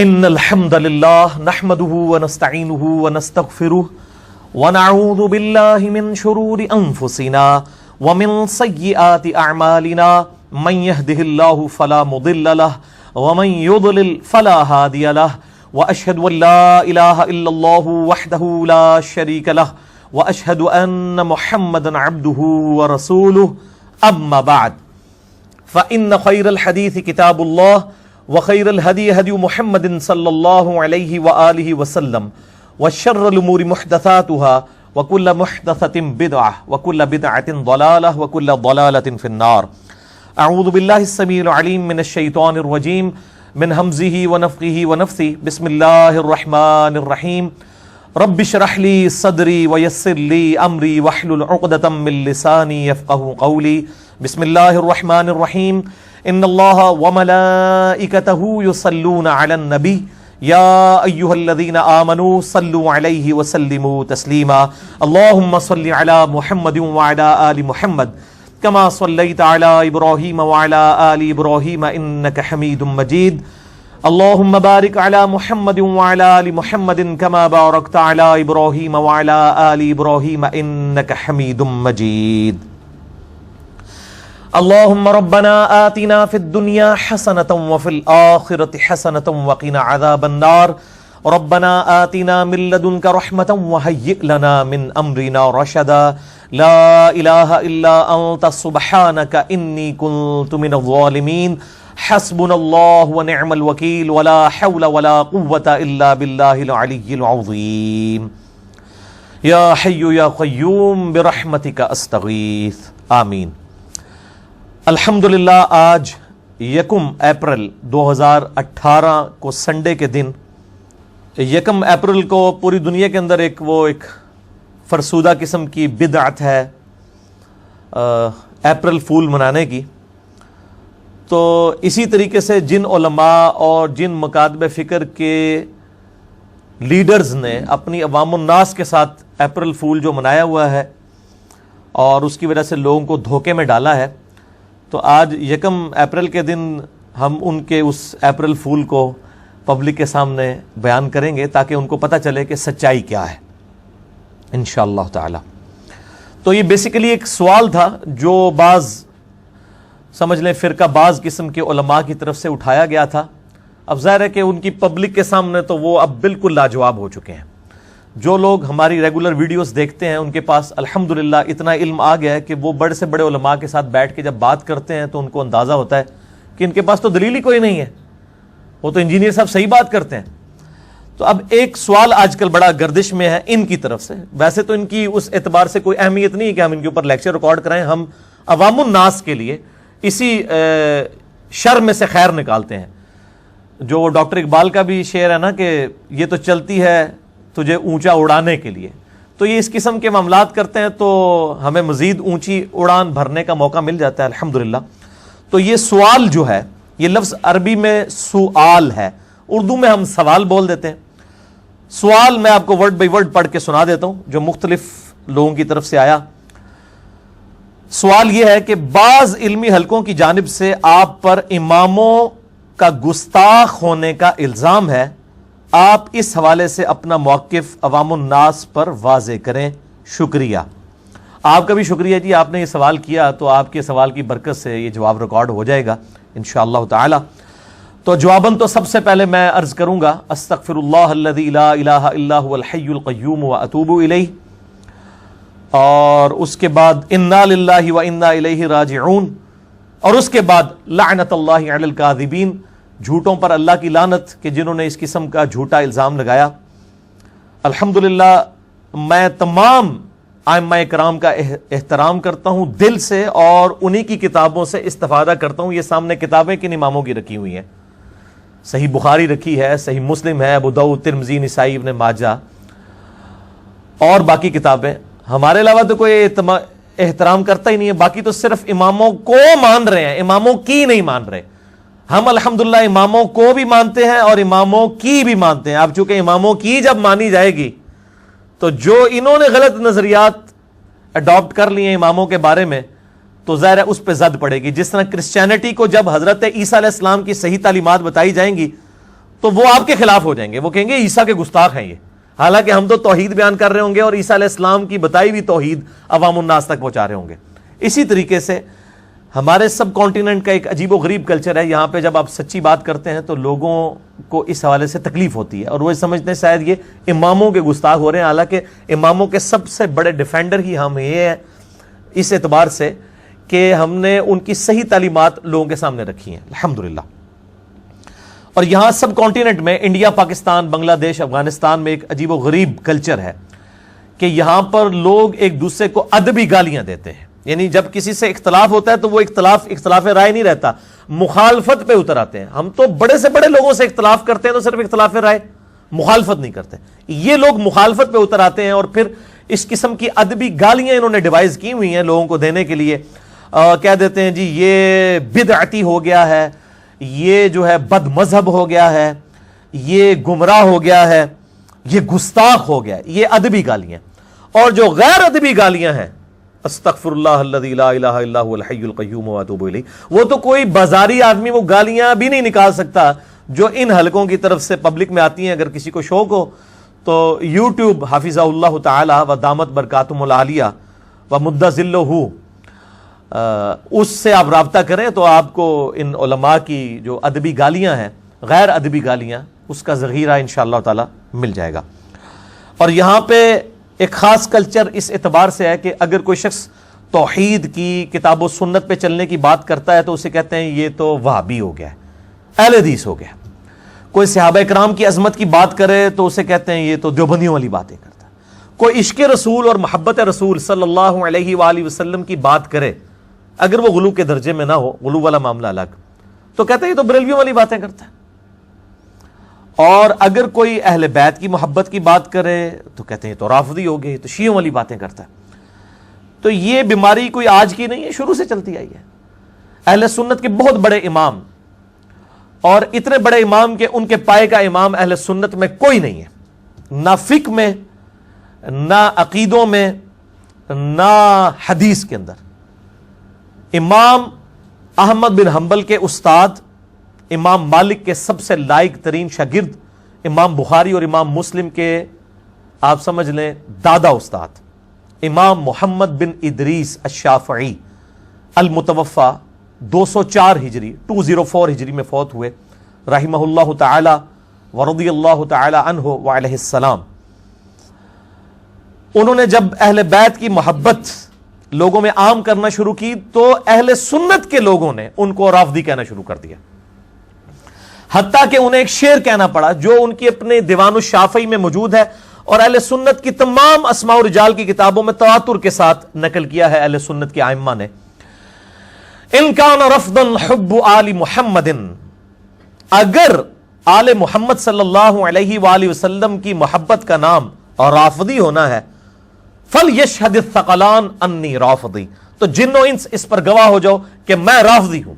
ان الحمد لله نحمده ونستعينه ونستغفره ونعوذ بالله من شرور انفسنا ومن سيئات اعمالنا من يهده الله فلا مضل له ومن يضلل فلا هادي له واشهد ان لا اله الا الله وحده لا شريك له واشهد ان محمدا عبده ورسوله اما بعد فان خير الحديث كتاب الله وخير الهدي هدي محمد صلى الله عليه وآله وسلم وشر الأمور محدثاتها وكل محدثة بدعة وكل بدعة ضلالة وكل ضلالة في النار. أعوذ بالله السميع العليم من الشيطان الرجيم من همزه ونفخه ونفثه. بسم الله الرحمن الرحيم. رب اشرح لي صدري ويسر لي أمري واحلل عقدة من لساني يفقهوا قولي. بسم الله الرحمن الرحيم. ان اللہ وملائکتہ یصلون علی النبی یا ایہا الذین آمنوا صلوا علیہ وسلموا تسلیما. اللہم صل علی محمد وعلی آل محمد کما صلیت علی ابراہیم وعلی آل ابراہیم انک حمید مجید. اللہم بارک علی محمد وعلی آل محمد کما بارکت علی ابراہیم وعلی آل ابراہیم انک حمید مجید. اللهم ربنا آتنا في الدنيا حسنة وفي الآخرة حسنة وقنا عذاب النار. ربنا آتنا من لدنك رحمة وهيئ لنا من أمرنا رشدا. لا إله إلا أنت سبحانك إني كنت من الظالمين. حسبنا الله ونعم الوكيل ولا حول ولا قوة إلا بالله العلي العظيم. يا حي يا قيوم برحمتك أستغيث. آمين. الحمدللہ آج 1 اپریل 2018 کو سنڈے کے دن 1 اپریل کو پوری دنیا کے اندر ایک فرسودہ قسم کی بدعت ہے اپریل فول منانے کی. تو اسی طریقے سے جن علماء اور جن مکاتب فکر کے لیڈرز نے اپنی عوام الناس کے ساتھ اپریل فول جو منایا ہوا ہے اور اس کی وجہ سے لوگوں کو دھوکے میں ڈالا ہے، تو آج 1 اپریل کے دن ہم ان کے اس اپریل فول کو پبلک کے سامنے بیان کریں گے تاکہ ان کو پتہ چلے کہ سچائی کیا ہے انشاءاللہ تعالی. تو یہ بیسیکلی ایک سوال تھا جو بعض سمجھ لیں فرقہ بعض قسم کے علماء کی طرف سے اٹھایا گیا تھا. اب ظاہر ہے کہ ان کی پبلک کے سامنے تو وہ اب بالکل لاجواب ہو چکے ہیں. جو لوگ ہماری ریگولر ویڈیوز دیکھتے ہیں ان کے پاس الحمدللہ اتنا علم آ گیا ہے کہ وہ بڑے سے بڑے علماء کے ساتھ بیٹھ کے جب بات کرتے ہیں تو ان کو اندازہ ہوتا ہے کہ ان کے پاس تو دلیل ہی کوئی نہیں ہے، وہ تو انجینئر صاحب صحیح بات کرتے ہیں. تو اب ایک سوال آج کل بڑا گردش میں ہے ان کی طرف سے. ویسے تو ان کی اس اعتبار سے کوئی اہمیت نہیں ہے کہ ہم ان کے اوپر لیکچر ریکارڈ کرائیں، ہم عوام الناس کے لیے اسی شر میں سے خیر نکالتے ہیں. جو ڈاکٹر اقبال کا بھی شعر ہے نا کہ یہ تو چلتی ہے تجھے اونچا اڑانے کے لیے. تو یہ اس قسم کے معاملات کرتے ہیں تو ہمیں مزید اونچی اڑان بھرنے کا موقع مل جاتا ہے الحمدللہ. تو یہ سوال جو ہے، یہ لفظ عربی میں سؤال ہے، اردو میں ہم سوال بول دیتے ہیں. سوال میں آپ کو ورڈ بائی ورڈ پڑھ کے سنا دیتا ہوں جو مختلف لوگوں کی طرف سے آیا. سوال یہ ہے کہ بعض علمی حلقوں کی جانب سے آپ پر اماموں کا گستاخ ہونے کا الزام ہے، آپ اس حوالے سے اپنا موقف عوام الناس پر واضح کریں. شکریہ. آپ کا بھی شکریہ جی، آپ نے یہ سوال کیا تو آپ کے سوال کی برکت سے یہ جواب ریکارڈ ہو جائے گا انشاءاللہ تعالی. تو جواباً تو سب سے پہلے میں عرض کروں گا استغفر اللہ الذی لا الہ الا هو الحی القیوم واتوب الیہ، اور اس کے بعد انا للہ وانا الیہ راجعون، اور اس کے بعد لعنت اللہ علی الکاذبین، جھوٹوں پر اللہ کی لعنت کہ جنہوں نے اس قسم کا جھوٹا الزام لگایا. الحمدللہ میں تمام ائمہ کرام کا احترام کرتا ہوں دل سے اور انہی کی کتابوں سے استفادہ کرتا ہوں. یہ سامنے کتابیں کن اماموں کی رکھی ہوئی ہیں، صحیح بخاری رکھی ہے، صحیح مسلم ہے، ابو داؤد، ترمذی، نسائی، ابن ماجہ اور باقی کتابیں. ہمارے علاوہ تو کوئی احترام کرتا ہی نہیں ہے، باقی تو صرف اماموں کو مان رہے ہیں، اماموں کی نہیں مان رہے. ہم الحمدللہ اماموں کو بھی مانتے ہیں اور اماموں کی بھی مانتے ہیں. اب چونکہ اماموں کی جب مانی جائے گی تو جو انہوں نے غلط نظریات اڈاپٹ کر لیے اماموں کے بارے میں تو ظاہر ہے اس پہ زد پڑے گی. جس طرح کرسچینٹی کو جب حضرت عیسیٰ علیہ السلام کی صحیح تعلیمات بتائی جائیں گی تو وہ آپ کے خلاف ہو جائیں گے، وہ کہیں گے عیسیٰ کے گستاخ ہیں یہ، حالانکہ ہم تو توحید بیان کر رہے ہوں گے اور عیسیٰ علیہ السلام کی بتائی ہوئی توحید عوام الناس تک پہنچا رہے ہوں گے۔ اسی طریقے سے ہمارے سب کانٹیننٹ کا ایک عجیب و غریب کلچر ہے، یہاں پہ جب آپ سچی بات کرتے ہیں تو لوگوں کو اس حوالے سے تکلیف ہوتی ہے اور وہ سمجھتے ہیں شاید یہ اماموں کے گستاخ ہو رہے ہیں، حالانکہ اماموں کے سب سے بڑے ڈیفینڈر ہی ہم یہ ہیں، اس اعتبار سے کہ ہم نے ان کی صحیح تعلیمات لوگوں کے سامنے رکھی ہیں الحمدللہ۔ اور یہاں سب کانٹیننٹ میں انڈیا، پاکستان، بنگلہ دیش، افغانستان میں ایک عجیب و غریب کلچر ہے کہ یہاں پر لوگ ایک دوسرے کو ادبی گالیاں دیتے ہیں، یعنی جب کسی سے اختلاف ہوتا ہے تو وہ اختلاف رائے نہیں رہتا، مخالفت پہ اتر آتے ہیں۔ ہم تو بڑے سے بڑے لوگوں سے اختلاف کرتے ہیں تو صرف اختلاف رائے، مخالفت نہیں کرتے، یہ لوگ مخالفت پہ اتر آتے ہیں اور پھر اس قسم کی ادبی گالیاں انہوں نے ڈیوائز کی ہوئی ہیں لوگوں کو دینے کے لیے، کہہ دیتے ہیں جی یہ بدعتی ہو گیا ہے، یہ جو ہے بد مذہب ہو گیا ہے، یہ گمراہ ہو گیا ہے، یہ گستاخ ہو گیا ہے، یہ ادبی گالیاں۔ اور جو غیر ادبی گالیاں ہیں، استغفر اللہ الذی لا الہ الا هو الحی القیوم واتوب الیہ، وہ تو کوئی بازاری آدمی وہ گالیاں بھی نہیں نکال سکتا جو ان حلقوں کی طرف سے پبلک میں آتی ہیں۔ اگر کسی کو شوق ہو تو یوٹیوب حافظہ اللہ تعالی و دامت برکاتہم العالیہ و مد ظلہ، اس سے آپ رابطہ کریں تو آپ کو ان علماء کی جو ادبی گالیاں ہیں، غیر ادبی گالیاں، اس کا ذخیرہ انشاءاللہ تعالی مل جائے گا۔ اور یہاں پہ ایک خاص کلچر اس اعتبار سے ہے کہ اگر کوئی شخص توحید کی کتاب و سنت پہ چلنے کی بات کرتا ہے تو اسے کہتے ہیں یہ تو وہابی ہو گیا ہے، اہل حدیث ہو گیا۔ کوئی صحابہ کرام کی عظمت کی بات کرے تو اسے کہتے ہیں یہ تو دیوبندیوں والی باتیں کرتا ہے۔ کوئی عشق رسول اور محبت رسول صلی اللہ علیہ وآلہ وسلم کی بات کرے، اگر وہ غلو کے درجے میں نہ ہو، غلو والا معاملہ الگ، تو کہتے ہیں یہ تو بریلویوں والی باتیں کرتا ہے۔ اور اگر کوئی اہل بیت کی محبت کی بات کرے تو کہتے ہیں یہ تو رافضی ہو گئے، یہ تو شیعوں والی باتیں کرتا ہے۔ تو یہ بیماری کوئی آج کی نہیں ہے، شروع سے چلتی آئی ہے۔ اہل سنت کے بہت بڑے امام، اور اتنے بڑے امام کہ ان کے پائے کا امام اہل سنت میں کوئی نہیں ہے، نہ فقہ میں، نہ عقیدوں میں، نہ حدیث کے اندر۔ امام احمد بن حنبل کے استاد، امام مالک کے سب سے لائق ترین شاگرد، امام بخاری اور امام مسلم کے آپ سمجھ لیں دادا استاد، امام محمد بن ادریس الشافعی المتوفا 204 ہجری 204 ہجری میں فوت ہوئے، رحمہ اللہ تعالی ورضی اللہ تعالی عنہ وعلیہ السلام۔ انہوں نے جب اہل بیت کی محبت لوگوں میں عام کرنا شروع کی تو اہل سنت کے لوگوں نے ان کو رافضی کہنا شروع کر دیا، حتیٰ کہ انہیں ایک شعر کہنا پڑا جو ان کی اپنے دیوان الشافعی میں موجود ہے اور اہل سنت کی تمام اسماء و رجال کی کتابوں میں تواتر کے ساتھ نقل کیا ہے اہل سنت کے ائمہ نے۔ ان کان رفضا حب آل محمد، اگر آل محمد صلی اللہ علیہ وآلہ وسلم کی محبت کا نام رافضی ہونا ہے، فلیشہد الثقلان انی رافضی، تو جن و انس اس پر گواہ ہو جاؤ کہ میں رافضی ہوں۔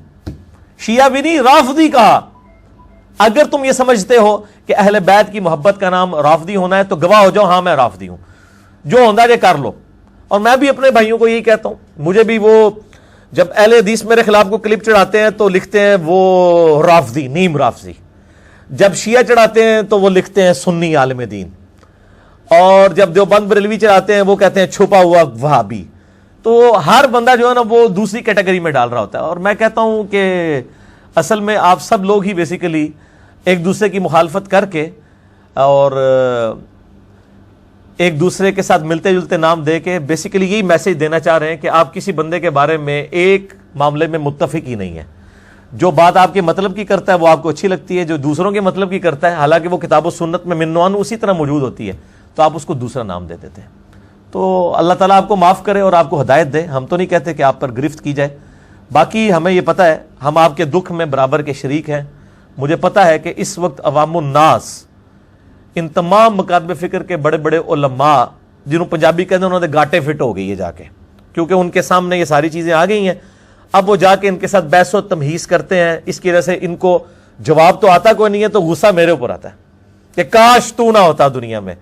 شیعہ بھی نہیں، رافضی کہا۔ اگر تم یہ سمجھتے ہو کہ اہل بیت کی محبت کا نام رافضی ہونا ہے تو گواہ ہو جاؤ ہاں میں رافضی ہوں، جو ہوندہ یہ کر لو۔ اور میں بھی اپنے بھائیوں کو یہی کہتا ہوں، مجھے بھی وہ جب اہل حدیث میرے خلاف کو کلپ چڑھاتے ہیں تو لکھتے ہیں وہ رافضی، نیم رافضی، جب شیعہ چڑھاتے ہیں تو وہ لکھتے ہیں سنی عالم دین، اور جب دیوبند بریلوی چڑھاتے ہیں وہ کہتے ہیں چھپا ہوا وہابی۔ تو ہر بندہ جو ہے نا وہ دوسری کیٹیگری میں ڈال رہا ہوتا ہے، اور میں کہتا ہوں کہ اصل میں آپ سب لوگ ہی بیسیکلی ایک دوسرے کی مخالفت کر کے اور ایک دوسرے کے ساتھ ملتے جلتے نام دے کے بیسیکلی یہی میسج دینا چاہ رہے ہیں کہ آپ کسی بندے کے بارے میں ایک معاملے میں متفق ہی نہیں ہے۔ جو بات آپ کے مطلب کی کرتا ہے وہ آپ کو اچھی لگتی ہے، جو دوسروں کے مطلب کی کرتا ہے حالانکہ وہ کتاب و سنت میں منوان اسی طرح موجود ہوتی ہے تو آپ اس کو دوسرا نام دے دیتے ہیں۔ تو اللہ تعالیٰ آپ کو معاف کرے اور آپ کو ہدایت دے۔ ہم تو نہیں کہتے کہ آپ پر گرفت کی جائے، باقی ہمیں یہ پتہ ہے ہم آپ کے دکھ میں برابر کے شریک ہیں۔ مجھے پتہ ہے کہ اس وقت عوام الناس، ان تمام مکاتب فکر کے بڑے بڑے علماء جنہوں پنجابی کہتے ہیں انہوں نے گاٹے فٹ ہو گئی ہے جا کے، کیونکہ ان کے سامنے یہ ساری چیزیں آ گئی ہیں۔ اب وہ جا کے ان کے ساتھ بحث و تمہیز کرتے ہیں، اس کی وجہ سے ان کو جواب تو آتا کوئی نہیں ہے تو غصہ میرے اوپر آتا ہے کہ کاش تو نہ ہوتا دنیا میں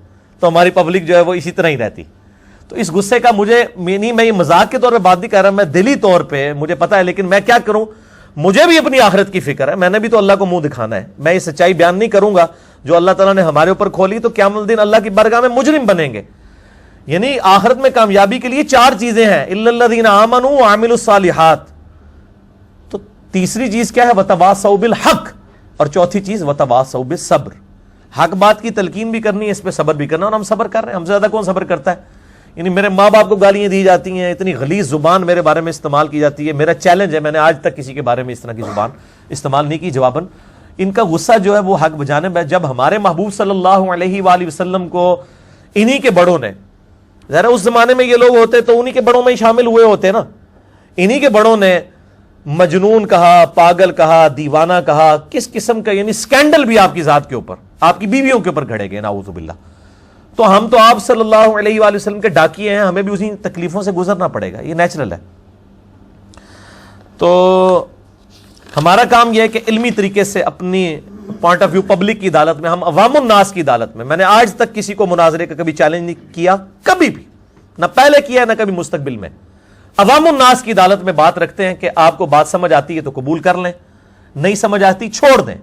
تو ہماری پبلک جو ہے وہ اسی طرح ہی رہتی۔ تو اس غصے کا مجھے میں یہ مذاق کے طور پہ بات نہیں کر رہا، میں دلی طور پہ مجھے پتا ہے، لیکن میں کیا کروں، مجھے بھی اپنی آخرت کی فکر ہے, میں نے بھی تو اللہ کو منہ دکھانا ہے. میں یہ سچائی بیان نہیں کروں گا جو اللہ تعالیٰ نے ہمارے اوپر کھولی تو قیامت الدین اللہ کی بارگاہ میں مجرم بنیں گے. یعنی آخرت میں کامیابی کے لیے 4 چیزیں ہیں, الا الذین آمنوا وعملوا الصالحات. تو تیسری چیز کیا ہے؟ وتواصوا بالحق. اور چوتھی چیز وتواصوا بالصبر. حق بات کی تلقین بھی کرنی ہے, اس پہ صبر بھی کرنا, اور ہم صبر کر رہے ہیں. ہم سے زیادہ کون صبر کرتا ہے؟ یعنی میرے ماں باپ کو گالیاں دی جاتی ہیں, اتنی غلیظ زبان میرے بارے میں استعمال کی جاتی ہے. میرا چیلنج ہے, میں نے آج تک کسی کے بارے میں اس طرح کی زبان استعمال نہیں کی. جواباً ان کا غصہ جو ہے وہ حق بجانب ہے. جب ہمارے محبوب صلی اللہ علیہ وآلہ وسلم کو انہی کے بڑوں نے, ذرا اس زمانے میں یہ لوگ ہوتے تو انہی کے بڑوں میں ہی شامل ہوئے ہوتے نا, انہی کے بڑوں نے مجنون کہا, پاگل کہا, دیوانہ کہا, کس قسم کا یعنی سکینڈل بھی آپ کی ذات کے اوپر, آپ کی بیویوں کے اوپر گھڑے گئے, نعوذ باللہ. تو ہم تو آپ صلی اللہ علیہ وآلہ وسلم کے ڈاکیے ہیں, ہمیں بھی اسی تکلیفوں سے گزرنا پڑے گا, یہ نیچرل ہے. تو ہمارا کام یہ ہے کہ علمی طریقے سے اپنی پوائنٹ آف ویو پبلک کی عدالت میں, ہم عوام الناس کی عدالت میں, میں نے آج تک کسی کو مناظرے کا کبھی چیلنج نہیں کیا, کبھی بھی, نہ پہلے کیا نہ کبھی مستقبل میں. عوام الناس کی عدالت میں بات رکھتے ہیں کہ آپ کو بات سمجھ آتی ہے تو قبول کر لیں, نہیں سمجھ آتی چھوڑ دیں.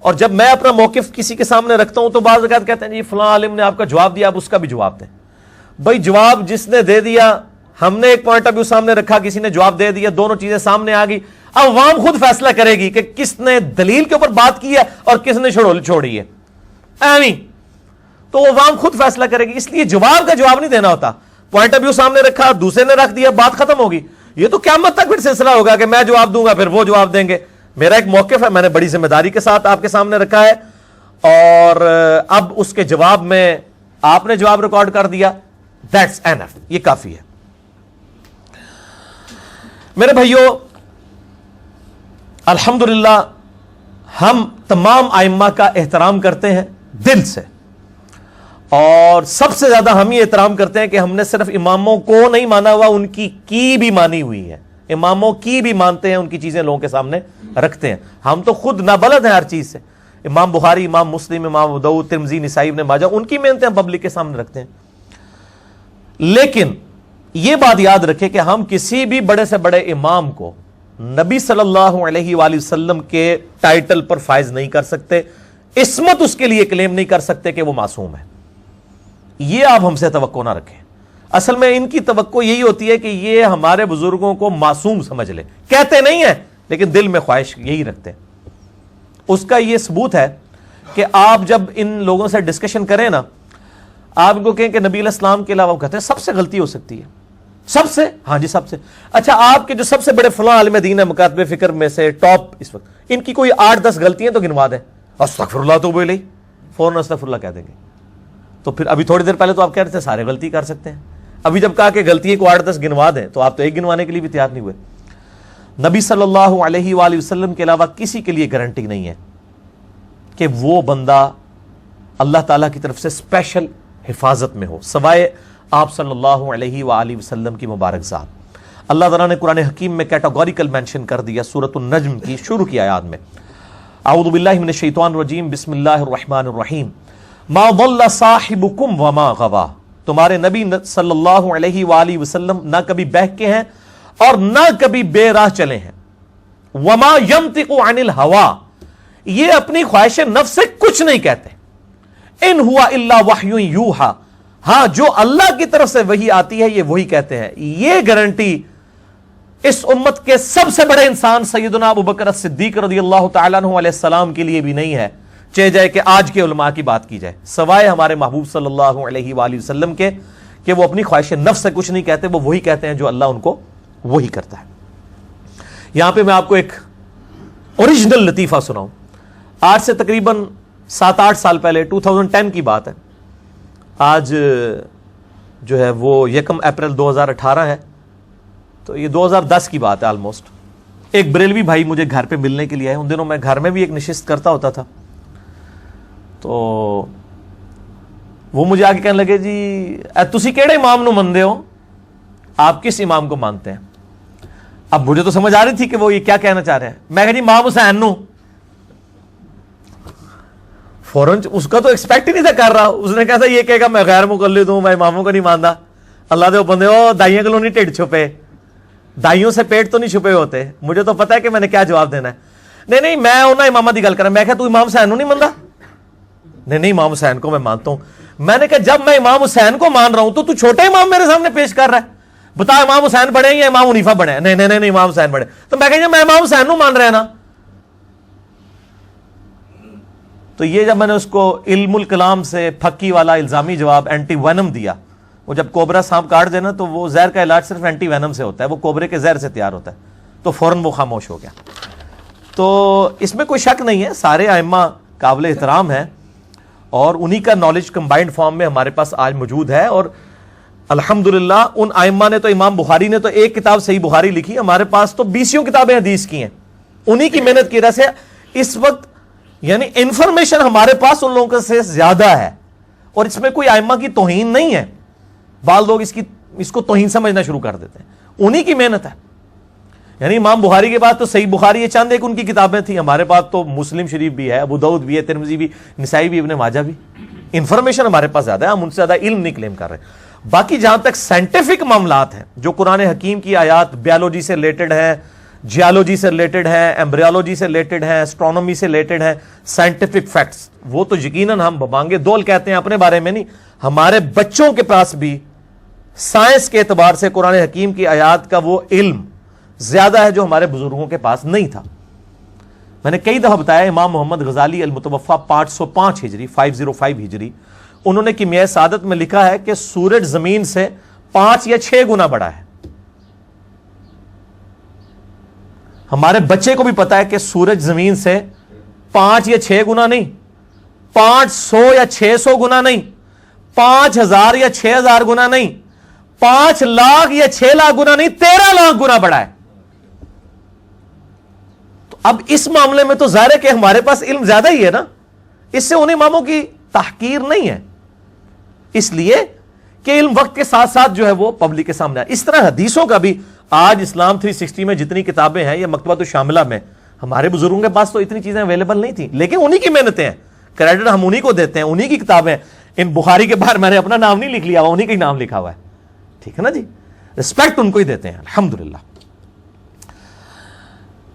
اور جب میں اپنا موقف کسی کے سامنے رکھتا ہوں تو بعض اوقات کہتے ہیں جی فلاں عالم نے آپ کا جواب دیا, آپ اس کا بھی جواب دیں. بھائی جواب جس نے دے دیا, ہم نے ایک پوائنٹ آف ویو سامنے رکھا, کسی نے جواب دے دیا, دونوں چیزیں سامنے آ گئی. اب عوام خود فیصلہ کرے گی کہ کس نے دلیل کے اوپر بات کی ہے اور کس نے چھوڑی ہے. تو وہ عوام خود فیصلہ کرے گی. اس لیے جواب کا جواب نہیں دینا ہوتا. پوائنٹ آف ویو سامنے رکھا, دوسرے نے رکھ دیا, بات ختم ہوگی. یہ تو قیامت تک پھر سلسلہ ہوگا کہ میں جواب دوں گا پھر وہ جواب دیں گے. میرا ایک موقف ہے, میں نے بڑی ذمہ داری کے ساتھ آپ کے سامنے رکھا ہے, اور اب اس کے جواب میں آپ نے جواب ریکارڈ کر دیا, دیٹس اینف, یہ کافی ہے. میرے بھائیوں, الحمدللہ ہم تمام ائمہ کا احترام کرتے ہیں دل سے, اور سب سے زیادہ ہم یہ احترام کرتے ہیں کہ ہم نے صرف اماموں کو نہیں مانا ہوا, ان کی بھی مانی ہوئی ہے. اماموں کی بھی مانتے ہیں, ان کی چیزیں لوگوں کے سامنے رکھتے ہیں. ہم تو خود نابلد ہیں ہر چیز سے. امام بخاری, امام مسلم, امام ابو داؤد, ترمذی, نسائی, ابن ماجہ, ان کی محنتیں ہم پبلک کے سامنے رکھتے ہیں. لیکن یہ بات یاد رکھیں کہ ہم کسی بھی بڑے سے بڑے امام کو نبی صلی اللہ علیہ وآلہ وسلم کے ٹائٹل پر فائز نہیں کر سکتے, عصمت اس کے لیے کلیم نہیں کر سکتے کہ وہ معصوم ہے. یہ آپ ہم سے توقع نہ رکھیں. اصل میں ان کی توقع یہی ہوتی ہے کہ یہ ہمارے بزرگوں کو معصوم سمجھ لیں. کہتے نہیں ہیں لیکن دل میں خواہش یہی رکھتے ہیں. اس کا یہ ثبوت ہے کہ آپ جب ان لوگوں سے ڈسکشن کریں نا, آپ کو کہیں کہ نبی علیہ السلام کے علاوہ, وہ کہتے ہیں سب سے غلطی ہو سکتی ہے. سب سے؟ ہاں جی سب سے. اچھا آپ کے جو سب سے بڑے فلاں عالم دین ہے مکاتب فکر میں سے ٹاپ اس وقت, ان کی کوئی 8-10 غلطیاں تو گنوا دیں. استغفر اللہ تو بولے فوراً استغفر اللہ کہہ دیں گے. تو پھر ابھی تھوڑی دیر پہلے تو آپ کہہ رہے تھے سارے غلطی کر سکتے ہیں, ابھی جب کہا کہ غلطی کو 8-10 گنوا دیں تو آپ تو ایک گنوانے کے لیے بھی تیار نہیں ہوئے. نبی صلی اللہ علیہ وآلہ وسلم کے علاوہ کسی کے لیے گارنٹی نہیں ہے کہ وہ بندہ اللہ تعالیٰ کی طرف سے اسپیشل حفاظت میں ہو سوائے آپ صلی اللہ علیہ وآلہ وسلم کی مبارک ذات. اللہ تعالیٰ نے قرآن حکیم میں کیٹاگوریکل مینشن کر دیا سورۃ النجم کی شروع کی آیات میں, اعوذ باللہ من الشیطان الرجیم, بسم اللہ الرحمن الرحیم, ما ضل صاحبکم وما غوا. تمہارے نبی صلی اللہ علیہ وآلہ وسلم نہ کبھی بہکے ہیں اور نہ کبھی بے راہ چلے ہیں. وما ینطق عن الہوا, یہ اپنی خواہش نفس سے کچھ نہیں کہتے. ان ہوا الا وحی یوحا, ہاں جو اللہ کی طرف سے وحی آتی ہے یہ وہی کہتے ہیں. یہ گارنٹی اس امت کے سب سے بڑے انسان سیدنا ابو بکر الصدیق رضی اللہ تعالیٰ عنہ علیہ السلام کے لیے بھی نہیں ہے, چاہے جائے کہ آج کے علماء کی بات کی جائے, سوائے ہمارے محبوب صلی اللہ علیہ وآلہ وسلم کے, کہ وہ اپنی خواہش نفس سے کچھ نہیں کہتے, وہ وہی کہتے ہیں جو اللہ ان کو وہی کرتا ہے. یہاں پہ میں آپ کو ایک اوریجنل لطیفہ سناؤں. آج سے تقریباً 7-8 سال پہلے 2010 کی بات ہے, آج جو ہے وہ 1 اپریل 2018 ہے, تو یہ 2010 کی بات ہے آلموسٹ. ایک بریلوی بھائی مجھے گھر پہ ملنے کے لیے آئے. ان دنوں میں گھر میں بھی ایک نشست کرتا ہوتا تھا, تو وہ مجھے آگے کہنے لگے جی تسی کیڑے امام نو مندے ہو, آپ کس امام کو مانتے ہیں. اب مجھے تو سمجھ آ رہی تھی کہ وہ یہ کیا کہنا چاہ رہے ہیں. میں کہا جی امام حسین نو. فوراً اس کا تو ایکسپیکٹ ہی نہیں تھا کر رہا, اس نے کہا تھا یہ کہے گا میں غیر مقلد ہوں, میں اماموں کو نہیں مانتا. اللہ دے بندے ہو دائیاں کلو نہیں ٹھڈ چھپے. دائیوں سے پیٹ تو نہیں چھپے ہوتے, مجھے تو پتا ہے کہ میں نے کیا جواب دینا ہے. نہیں میں انہوں امامہ دی گل کر رہا, میں کہا تو امام حسین نہیں منتا؟ نہیں امام حسین کو میں مانتا ہوں. میں نے کہا جب میں امام حسین کو مان رہا ہوں تو چھوٹے امام میرے سامنے پیش کر رہا ہے, بتا امام حسین بڑے یا امام حنیفہ بڑے ہیں؟ نہیں امام حسین بڑے. تو میں کہا میں امام حسین کو مان رہا نا. تو یہ جب میں نے اس کو علم الکلام سے پھکی والا الزامی جواب اینٹی وینم دیا, وہ جب کوبرا سانپ کاٹ دینا تو وہ زہر کا علاج صرف اینٹی وینم سے ہوتا ہے, وہ کوبرے کے زہر سے تیار ہوتا ہے, تو فوراً وہ خاموش ہو گیا. تو اس میں کوئی شک نہیں ہے, سارے ائمہ قابل احترام ہیں اور انہی کا نالج کمبائنڈ فارم میں ہمارے پاس آج موجود ہے. اور الحمدللہ ان ائمہ نے تو, امام بخاری نے تو ایک کتاب صحیح بخاری لکھی, ہمارے پاس تو 20 کتابیں حدیث کی ہیں. انہی کی محنت کی وجہ سے اس وقت یعنی انفارمیشن ہمارے پاس ان لوگوں سے زیادہ ہے, اور اس میں کوئی ائمہ کی توہین نہیں ہے. بعض لوگ اس کو توہین سمجھنا شروع کر دیتے ہیں, انہی کی محنت ہے. یعنی امام بخاری کے بعد تو صحیح بخاری یہ چند ایک ان کی کتابیں تھیں, ہمارے پاس تو مسلم شریف بھی ہے, ابو داؤد بھی ہے, ترمذی بھی, نسائی بھی, ابن ماجہ بھی. انفارمیشن ہمارے پاس زیادہ ہے, ہم ان سے زیادہ علم نہیں کلیم کر رہے. باقی جہاں تک سائنٹیفک معاملات ہیں جو قرآن حکیم کی آیات بیالوجی سے ریلیٹڈ ہیں, جیالوجی سے ریلیٹڈ ہیں, ایمبریالوجی سے ریلیٹڈ ہیں, اسٹرونومی سے ریلیٹڈ ہیں, سائنٹیفک فیکٹس, وہ تو یقیناً ہم ببانگے دول کہتے ہیں اپنے بارے میں نہیں, ہمارے بچوں کے پاس بھی سائنس کے اعتبار سے قرآن حکیم کی آیات کا وہ علم زیادہ ہے جو ہمارے بزرگوں کے پاس نہیں تھا. میں نے کئی دفعہ بتایا, امام محمد غزالی المتوفا 505 ہجری 505 ہجری, انہوں نے کیمیائے سعادت میں لکھا ہے کہ سورج زمین سے 5 یا 6 گنا بڑا ہے. ہمارے بچے کو بھی پتا ہے کہ سورج زمین سے 5 یا 6 گنا نہیں, 500 یا 600 گنا نہیں, 5000 یا 6000 گنا نہیں, 5 لاکھ یا 6 لاکھ گنا نہیں, 13 لاکھ گنا بڑا ہے. تو اب اس معاملے میں تو ظاہر ہے کہ ہمارے پاس علم زیادہ ہی ہے نا, اس سے ان اماموں کی تحقیر نہیں ہے, اس لیے کہ علم وقت کے ساتھ ساتھ جو ہے وہ پبلک کے سامنے آئے. اس طرح حدیثوں کا بھی آج اسلام 360 میں جتنی کتابیں ہیں یا مکتبۃ الشاملہ میں, ہمارے بزرگوں کے پاس تو اتنی چیزیں اویلیبل نہیں تھیں, لیکن انہی کی محنتیں ہیں, کریڈٹ ہم انہی کو دیتے ہیں, انہی کی کتابیں. ان بخاری کے باہر میں نے اپنا نام نہیں لکھ لیا ہوا, انہی کا ہی نام لکھا ہوا ہے, ٹھیک ہے نا جی, رسپیکٹ ان کو ہی دیتے ہیں الحمدللہ.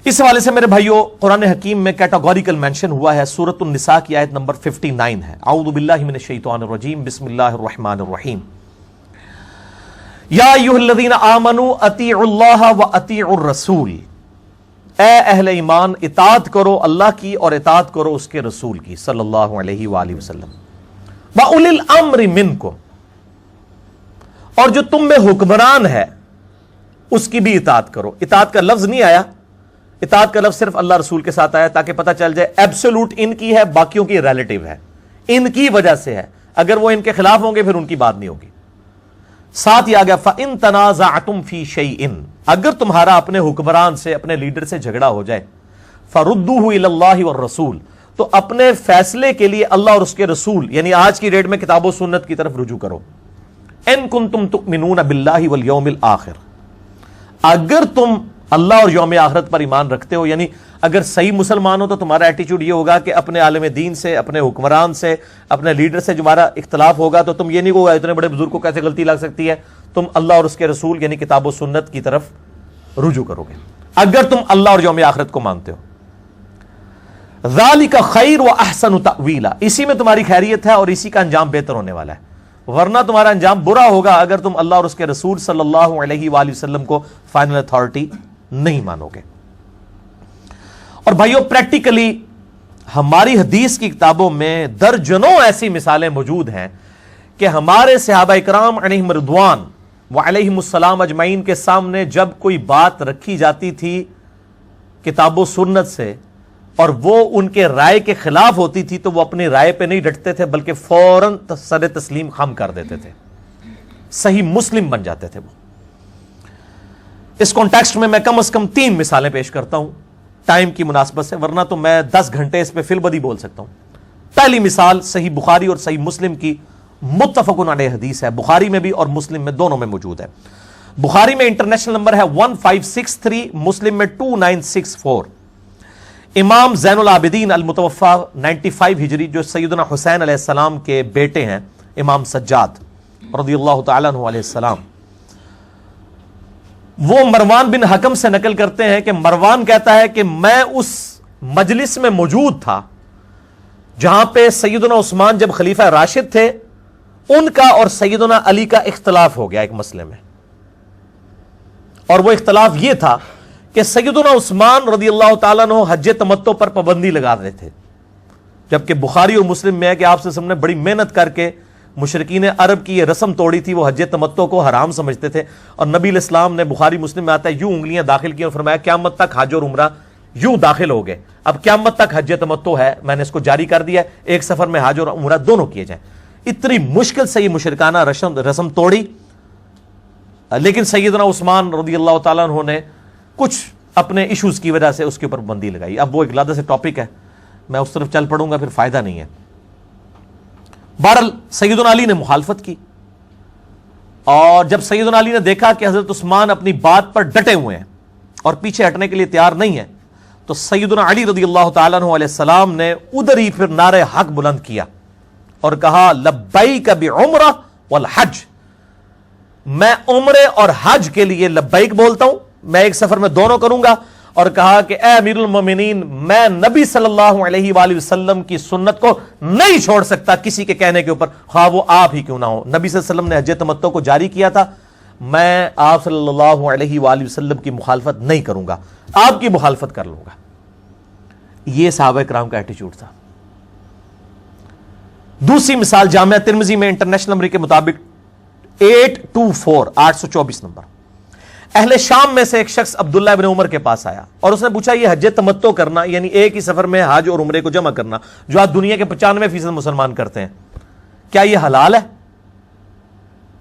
اس حوالے سے میرے بھائیوں قرآن حکیم میں کیٹاگوریکل مینشن ہوا ہے, سورۃ النساء کی آیت نمبر 59 ہے. اعوذ باللہ من الشیطان الرجیم, بسم اللہ الرحمن الرحیم. یا ایھا الذین آمنوا اطیعوا اللہ واطیعوا الرسول, اے اہل ایمان اطاعت کرو اللہ کی اور اطاعت کرو اس کے رسول کی صلی اللہ علیہ وآلہ وسلم. وَأُولِي الْأَمْرِ مِنْكُمْ, اور جو تم میں حکمران ہے اس کی بھی اطاعت کرو. اطاعت کا لفظ نہیں آیا, اطاعت کا لفظ صرف اللہ رسول کے ساتھ آیا تاکہ پتہ چل جائے ایبسولوٹ ان کی ہے, باقیوں کی ریلیٹیو ہے, ان کی وجہ سے ہے, اگر وہ ان کے خلاف ہوں گے پھر ان کی بات نہیں ہوگی. ساتھ ہی آ گیا فَإِن تَنَازَعْتُمْ فِي شَيْءٍ, اگر تمہارا اپنے حکمران سے اپنے لیڈر سے جھگڑا ہو جائے, فَرُدُّوهُ إِلَى اللَّهِ وَالرَّسُولِ, تو اپنے فیصلے کے لیے اللہ اور اس کے رسول یعنی آج کی ڈیٹ میں کتاب و سنت کی طرف رجوع کرو. ان کنتم تؤمنون باللہ والیوم الآخر, اگر تم اللہ اور یوم آخرت پر ایمان رکھتے ہو, یعنی اگر صحیح مسلمان ہو تو تمہارا ایٹیچیوڈ یہ ہوگا کہ اپنے عالم دین سے, اپنے حکمران سے, اپنے لیڈر سے تمہارا اختلاف ہوگا تو تم یہ نہیں کہو اتنے بڑے بزرگ کو کیسے غلطی لگ سکتی ہے, تم اللہ اور اس کے رسول یعنی کتاب و سنت کی طرف رجوع کرو گے اگر تم اللہ اور یوم آخرت کو مانتے ہو. ذالک خیر و احسن تأویلا, اسی میں تمہاری خیریت ہے اور اسی کا انجام بہتر ہونے والا ہے, ورنہ تمہارا انجام برا ہوگا اگر تم اللہ اور اس کے رسول صلی اللہ علیہ وآلہ وسلم کو فائنل اتھارٹی نہیں مانو گے. اور بھائیو پریکٹیکلی ہماری حدیث کی کتابوں میں درجنوں ایسی مثالیں موجود ہیں کہ ہمارے صحابہ اکرام علیہم رضوان وعلیہم السلام اجمعین کے سامنے جب کوئی بات رکھی جاتی تھی کتاب و سنت سے اور وہ ان کے رائے کے خلاف ہوتی تھی تو وہ اپنی رائے پہ نہیں ڈٹتے تھے بلکہ فوراً سر تسلیم خم کر دیتے تھے, صحیح مسلم بن جاتے تھے وہ. اس کانٹیکسٹ میں میں کم از کم 3 مثالیں پیش کرتا ہوں ٹائم کی مناسبت سے, ورنہ تو میں 10 گھنٹے اس پہ فی البدی بول سکتا ہوں. پہلی مثال صحیح بخاری اور صحیح مسلم کی متفق علیہ حدیث ہے, بخاری میں بھی اور مسلم میں دونوں میں موجود ہے. بخاری میں انٹرنیشنل نمبر ہے 1563, مسلم میں 2964. امام زین العابدین المتوفا 95 ہجری جو سیدنا حسین علیہ السلام کے بیٹے ہیں, امام سجاد رضی اللہ تعالیٰ عنہ علیہ السلام, وہ مروان بن حکم سے نقل کرتے ہیں کہ مروان کہتا ہے کہ میں اس مجلس میں موجود تھا جہاں پہ سیدنا عثمان جب خلیفہ راشد تھے، ان کا اور سیدنا علی کا اختلاف ہو گیا ایک مسئلے میں، اور وہ اختلاف یہ تھا کہ سیدنا عثمان رضی اللہ تعالیٰ عنہ حج تمتع پر پابندی لگا رہے تھے، جبکہ بخاری اور مسلم میں ہے کہ آپ سے نے بڑی محنت کر کے مشرکین عرب کی یہ رسم توڑی تھی، وہ حج تمتع کو حرام سمجھتے تھے، اور نبی علیہ السلام نے، بخاری مسلم میں آتا ہے، یوں انگلیاں داخل کی اور فرمایا قیامت تک حج اور عمرہ یوں داخل ہو گئے، اب قیامت تک حج تمتع ہے، میں نے اس کو جاری کر دیا ہے، ایک سفر میں حج اور عمرہ دونوں کیے جائیں۔ اتنی مشکل سے یہ مشرکانہ رسم توڑی، لیکن سیدنا عثمان رضی اللہ تعالیٰ عنہ نے کچھ اپنے ایشوز کی وجہ سے اس کے اوپر پابندی لگائی۔ اب وہ ایک علیحدہ سے ٹاپک ہے، میں اس طرف چل پڑوں گا پھر فائدہ نہیں ہے۔ بہرحال سیدنا علی نے مخالفت کی، اور جب سیدنا علی نے دیکھا کہ حضرت عثمان اپنی بات پر ڈٹے ہوئے ہیں اور پیچھے ہٹنے کے لیے تیار نہیں ہے، تو سیدنا علی رضی اللہ تعالیٰ عنہ علیہ السلام نے ادھر ہی پھر نعرہ حق بلند کیا اور کہا لبیک بعمرہ والحج، میں عمرے اور حج کے لیے لبیک بولتا ہوں، میں ایک سفر میں دونوں کروں گا، اور کہا کہ اے امیر المومنین، میں نبی صلی اللہ علیہ وآلہ وسلم کی سنت کو نہیں چھوڑ سکتا کسی کے کہنے کے اوپر، خواہ وہ آپ ہی کیوں نہ ہو۔ نبی صلی اللہ علیہ وسلم نے حج تمتع کو جاری کیا تھا، میں آپ صلی اللہ علیہ وآلہ وسلم کی مخالفت نہیں کروں گا، آپ کی مخالفت کر لوں گا۔ یہ صحابہ کرام کا ایٹیچیوڈ تھا۔ دوسری مثال جامعہ ترمذی میں انٹرنیشنل نمبر کے مطابق 824 نمبر، اہل شام میں سے ایک شخص عبداللہ بن عمر کے پاس آیا اور اس نے پوچھا یہ حج تمتع کرنا، یعنی ایک ہی سفر میں حج اور عمرے کو جمع کرنا، جو آج دنیا کے 95% مسلمان کرتے ہیں، کیا یہ حلال ہے؟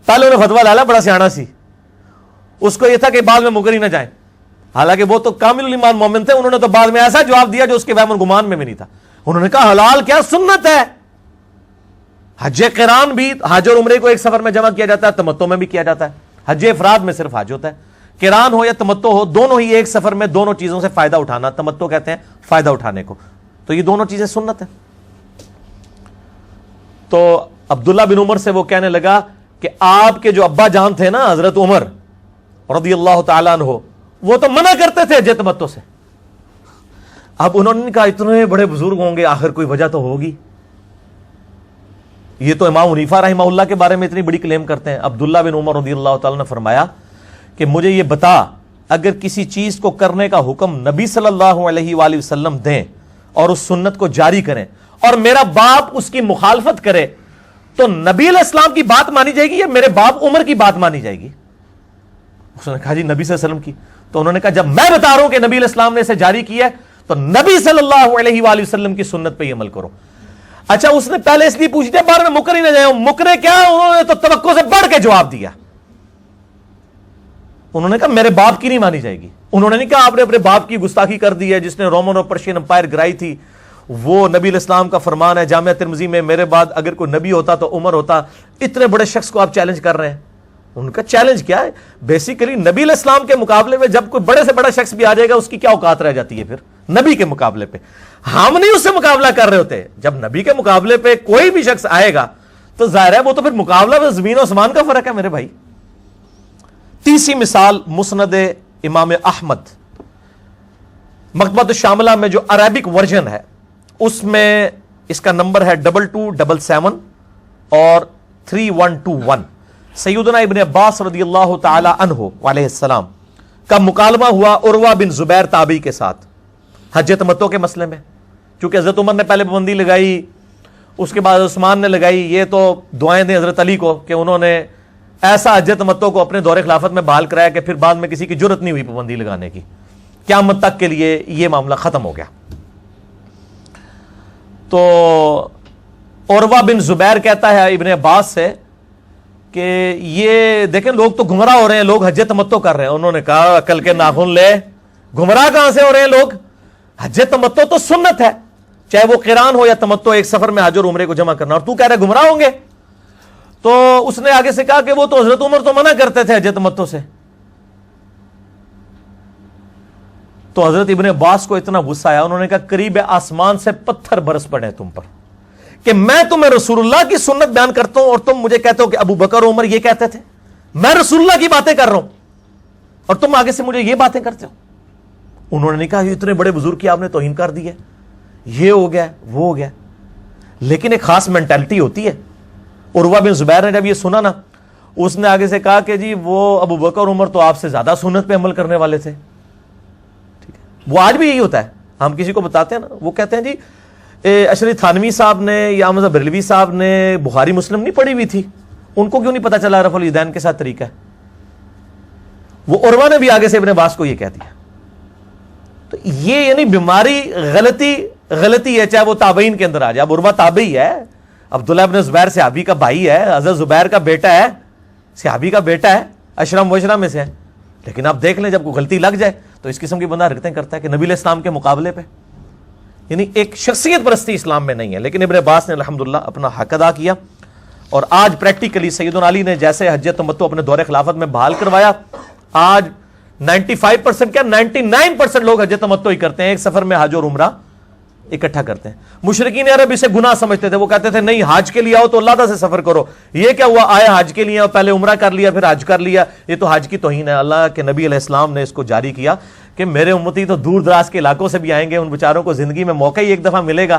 پہلے انہیں فتویٰ ڈالا، بڑا سیانا سی، اس کو یہ تھا کہ بعد میں مکر ہی نہ جائیں، حالانکہ وہ تو کامل الایمان مومن تھے، انہوں نے تو بعد میں ایسا جواب دیا جو اس کے وہم اور گمان میں بھی نہیں تھا۔ انہوں نے کہا حلال کیا، سنت ہے، حج قران بھی حج اور عمرے کو ایک سفر میں جمع کیا جاتا ہے، تمتع میں بھی کیا جاتا ہے، حج افراد میں صرف حج ہوتا ہے، قران ہو یا تمتع ہو، دونوں ہی ایک سفر میں دونوں چیزوں سے فائدہ اٹھانا، تمتع کہتے ہیں فائدہ اٹھانے کو، تو یہ دونوں چیزیں سنت ہیں۔ تو عبداللہ بن عمر سے وہ کہنے لگا کہ آپ کے جو ابا جان تھے نا حضرت عمر رضی اللہ تعالیٰ عنہ، وہ تو منع کرتے تھے حج تمتع سے۔ اب انہوں نے کہا اتنے بڑے بزرگ ہوں گے، آخر کوئی وجہ تو ہوگی، یہ تو امام حنیفہ رحمہ اللہ کے بارے میں اتنی بڑی کلیم کرتے ہیں۔ عبداللہ بن عمر رضی اللہ تعالیٰ نے فرمایا کہ مجھے یہ بتا، اگر کسی چیز کو کرنے کا حکم نبی صلی اللہ علیہ وآلہ وسلم دیں اور اس سنت کو جاری کریں اور میرا باپ اس کی مخالفت کرے تو نبی علیہ السلام کی بات مانی جائے گی یا میرے باپ عمر کی بات مانی جائے گی؟ اس نے کہا جی نبی صلی اللہ علیہ وسلم کی۔ تو انہوں نے کہا جب میں بتا رہا ہوں کہ نبی علیہ السلام نے اسے جاری کیا ہے تو نبی صلی اللہ علیہ وآلہ وسلم کی سنت پہ ہی عمل کرو۔ اچھا اس نے پہلے اس لیے پوچھ دیا بعد میں مکر ہی نہ جائے، مکرے کیا، انہوں نے تو توقع سے بڑھ کے جواب دیا، انہوں نے کہا میرے باپ کی نہیں مانی جائے گی۔ انہوں نے نہیں کہا آپ نے اپنے باپ کی گستاخی کر دی ہے جس نے رومن اور پرشین امپائر گرائی تھی، وہ نبی علیہ السلام کا فرمان ہے جامعہ ترمذی میں، میرے بعد اگر کوئی نبی ہوتا تو عمر ہوتا، اتنے بڑے شخص کو آپ چیلنج کر رہے ہیں۔ ان کا چیلنج کیا ہے؟ بیسیکلی نبی علیہ السلام کے مقابلے میں جب کوئی بڑے سے بڑا شخص بھی آ جائے گا اس کی کیا اوقات رہ جاتی ہے پھر نبی کے مقابلے پہ؟ ہم نہیں اس سے مقابلہ کر رہے ہوتے، جب نبی کے مقابلے پہ کوئی بھی شخص آئے گا تو ظاہر ہے وہ تو پھر مقابلہ زمین و آسمان کا فرق ہے میرے بھائی۔ تیسری مثال مسند امام احمد، مکتبۃ الشاملہ میں جو عربک ورژن ہے اس میں اس کا نمبر ہے 2277 اور 3121۔ سیدنا ابن عباس رضی اللہ تعالی عنہ علیہ السلام کا مکالمہ ہوا عروہ بن زبیر تابعی کے ساتھ حج تمتع کے مسئلے میں، چونکہ حضرت عمر نے پہلے پابندی لگائی، اس کے بعد عثمان نے لگائی، یہ تو دعائیں دیں حضرت علی کو کہ انہوں نے ایسا حج تمتع کو اپنے دور خلافت میں بحال کرایا کہ پھر بعد میں کسی کی جرت نہیں ہوئی پابندی لگانے کی، قیامت تک کے لیے یہ معاملہ ختم ہو گیا۔ تو عروہ بن زبیر کہتا ہے ابن عباس سے کہ یہ دیکھیں لوگ تو گمراہ ہو رہے ہیں، لوگ حج تمتع کر رہے ہیں۔ انہوں نے کہا عقل کے ناخن لے، گمراہ کہاں سے ہو رہے ہیں لوگ؟ حج تمتع تو سنت ہے، چاہے وہ قران ہو یا تمتع، ایک سفر میں حج اور عمرے کو جمع کرنا، اور تو کہہ رہے گمراہ ہوں گے؟ تو اس نے آگے سے کہا کہ وہ تو حضرت عمر تو منع کرتے تھے حج تمتع سے۔ تو حضرت ابن عباس کو اتنا غصہ آیا، انہوں نے کہا قریب آسمان سے پتھر برس پڑے تم پر کہ میں تمہیں رسول اللہ کی سنت بیان کرتا ہوں اور تم مجھے کہتے ہو کہ ابو بکر عمر یہ کہتے تھے، میں رسول اللہ کی باتیں کر رہا ہوں، اور تم آگے سے مجھے یہ باتیں کرتے ہو. انہوں نے نہیں کہا یہ اتنے بڑے بزرگ کی آپ نے توہین کر دی ہے, یہ ہو گیا وہ ہو گیا. لیکن ایک خاص مینٹلٹی ہوتی ہے. عروہ بن زبیر نے جب یہ سنا نا, اس نے آگے سے کہا کہ جی وہ ابو بکر اور عمر تو آپ سے زیادہ سنت پہ عمل کرنے والے تھے. ٹھیک ہے, وہ آج بھی یہی ہوتا ہے. ہم کسی کو بتاتے ہیں نا, وہ کہتے ہیں جی اشری تھانوی صاحب نے یا احمد بریلوی صاحب نے بخاری مسلم نہیں پڑھی ہوئی تھی, ان کو کیوں نہیں پتا چلا رفع الیدین کے ساتھ طریقہ ہے. وہ عروہ نے بھی آگے سے ابن عباس کو یہ کہہ دیا. تو یہ یعنی بیماری غلطی ہے, چاہے وہ تابعین کے اندر آ جائے. اب عروہ تابعی ہے, عبداللہ ابن زبیر صحابی کا بھائی ہے, حضرت زبیر کا بیٹا ہے, صحابی کا بیٹا ہے, اشرم وشرہ میں سے ہے. لیکن آپ دیکھ لیں جب کوئی غلطی لگ جائے تو اس قسم کی بندہ حرکتیں کرتا ہے کہ نبی علیہ السلام کے مقابلے پہ, یعنی ایک شخصیت پرستی اسلام میں نہیں ہے. لیکن ابن عباس نے الحمدللہ اپنا حق ادا کیا, اور آج پریکٹیکلی سیدنا علی نے جیسے حج تمتع اپنے دور خلافت میں بحال کروایا, آج 95% کیا 99% لوگ حج تمتع ہی کرتے ہیں, ایک سفر میں حج اور عمرہ اکٹھا کرتے ہیں. مشرکین عرب اسے گناہ سمجھتے تھے, وہ کہتے تھے نہیں حج کے لیے آؤ تو اللہ تعالیٰ سے سفر کرو. یہ کیا ہوا, آئے حج کے لیے اور پہلے عمرہ کر لیا پھر حج کر لیا, یہ تو حج کی توہین ہے. اللہ کے نبی علیہ السلام نے اس کو جاری کیا کہ میرے امتی تو دور دراز کے علاقوں سے بھی آئیں گے, ان بیچاروں کو زندگی میں موقع ہی ایک دفعہ ملے گا,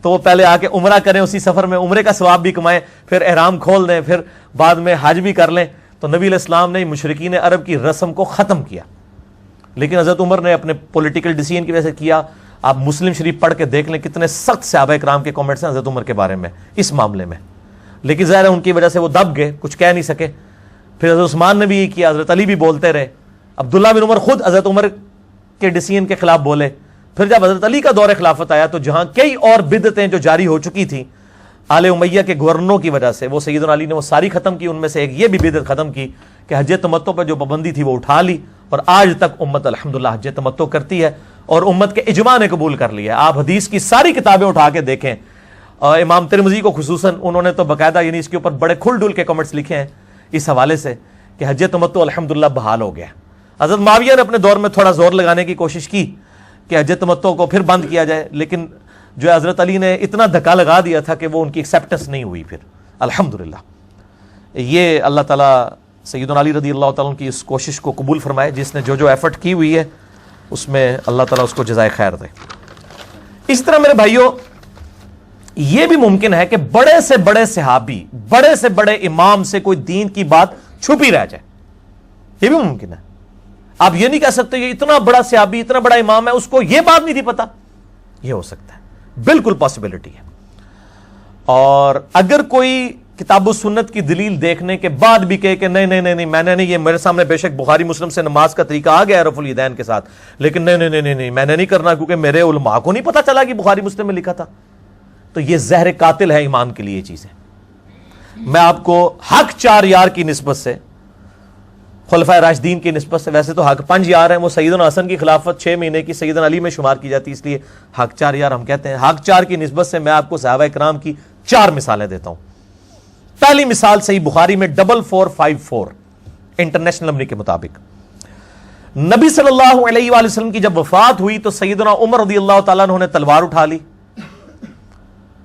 تو وہ پہلے آ کے عمرہ کریں, اسی سفر میں عمرے کا ثواب بھی کمائیں, پھر احرام کھول دیں, پھر بعد میں حج بھی کر لیں. تو نبی علیہ السلام نے مشرکین عرب کی رسم کو ختم کیا. لیکن حضرت عمر نے اپنے پولیٹیکل ڈیسیژن کی وجہ سے کیا. آپ مسلم شریف پڑھ کے دیکھ لیں کتنے سخت صحابہ کرام کے کامنٹس ہیں حضرت عمر کے بارے میں اس معاملے میں. لیکن ظاہر ہے ان کی وجہ سے وہ دب گئے, کچھ کہہ نہیں سکے. پھر حضرت عثمان نے بھی یہ کیا, حضرت علی بھی بولتے رہے, عبداللہ بن عمر خود حضرت عمر کے ڈیسیژن کے خلاف بولے. پھر جب حضرت علی کا دور خلافت آیا تو جہاں کئی اور بدعتیں جو جاری ہو چکی تھیں آل امیہ کے گورنروں کی وجہ سے, وہ سیدنا علی نے وہ ساری ختم کی. ان میں سے ایک یہ بھی بدعت ختم کی کہ حج تمتع پر جو پابندی تھی وہ اٹھا لی, اور آج تک امت الحمدللہ حج تمتع کرتی ہے, اور امت کے اجماع نے قبول کر لیا. آپ حدیث کی ساری کتابیں اٹھا کے دیکھیں, امام ترمذی کو خصوصاً انہوں نے تو باقاعدہ یعنی اس کے اوپر بڑے کھل ڈل کے کمنٹس لکھے ہیں اس حوالے سے کہ حج تمتع الحمدللہ بحال ہو گیا. حضرت معاویہ نے اپنے دور میں تھوڑا زور لگانے کی کوشش کی کہ حج تمتع کو پھر بند کیا جائے, لیکن جو حضرت علی نے اتنا دھکا لگا دیا تھا کہ وہ ان کی ایکسیپٹنس نہیں ہوئی. پھر الحمدللہ یہ اللہ تعالیٰ سیدنا علی رضی اللہ تعالیٰ کی اس کوشش کو قبول فرمائے, جس نے جو ایفرٹ کی ہوئی ہے اس میں اللہ تعالیٰ اس کو جزائے خیر دے. اس طرح میرے بھائیوں یہ بھی ممکن ہے کہ بڑے سے بڑے صحابی, بڑے سے بڑے امام سے کوئی دین کی بات چھپی رہ جائے, یہ بھی ممکن ہے. آپ یہ نہیں کہہ سکتے یہ اتنا بڑا صحابی اتنا بڑا امام ہے اس کو یہ بات نہیں تھی پتا, یہ ہو سکتا ہے, بالکل پاسبلٹی ہے. اور اگر کوئی کتاب و سنت کی دلیل دیکھنے کے بعد بھی کہے کہ نہیں نہیں نہیں میں نے نہیں, یہ میرے سامنے بے شک بخاری مسلم سے نماز کا طریقہ آ گیا ہے رفع الیدین کے ساتھ, لیکن نہیں نہیں نہیں نہیں میں نے نہیں کرنا کیونکہ میرے علماء کو نہیں پتا چلا کہ بخاری مسلم میں لکھا تھا, تو یہ زہر قاتل ہے ایمان کے لیے چیزیں. میں آپ کو حق 4 یار کی نسبت سے, خلفائے راشدین کی نسبت سے, ویسے تو حق 5 یار ہیں, وہ سیدنا حسن کی خلافت 6 مہینے کی سیدنا علی میں شمار کی جاتی, اس لیے حق 4 یار ہم کہتے ہیں. حق 4 کی نسبت سے میں آپ کو صحابہ کرام کی 4 مثالیں دیتا ہوں. پہلی مثال صحیح بخاری میں 4454 انٹرنیشنل نمبر کے مطابق, نبی صلی اللہ علیہ وآلہ وسلم کی جب وفات ہوئی تو سیدنا عمر رضی اللہ تعالیٰ عنہ نے تلوار اٹھا لی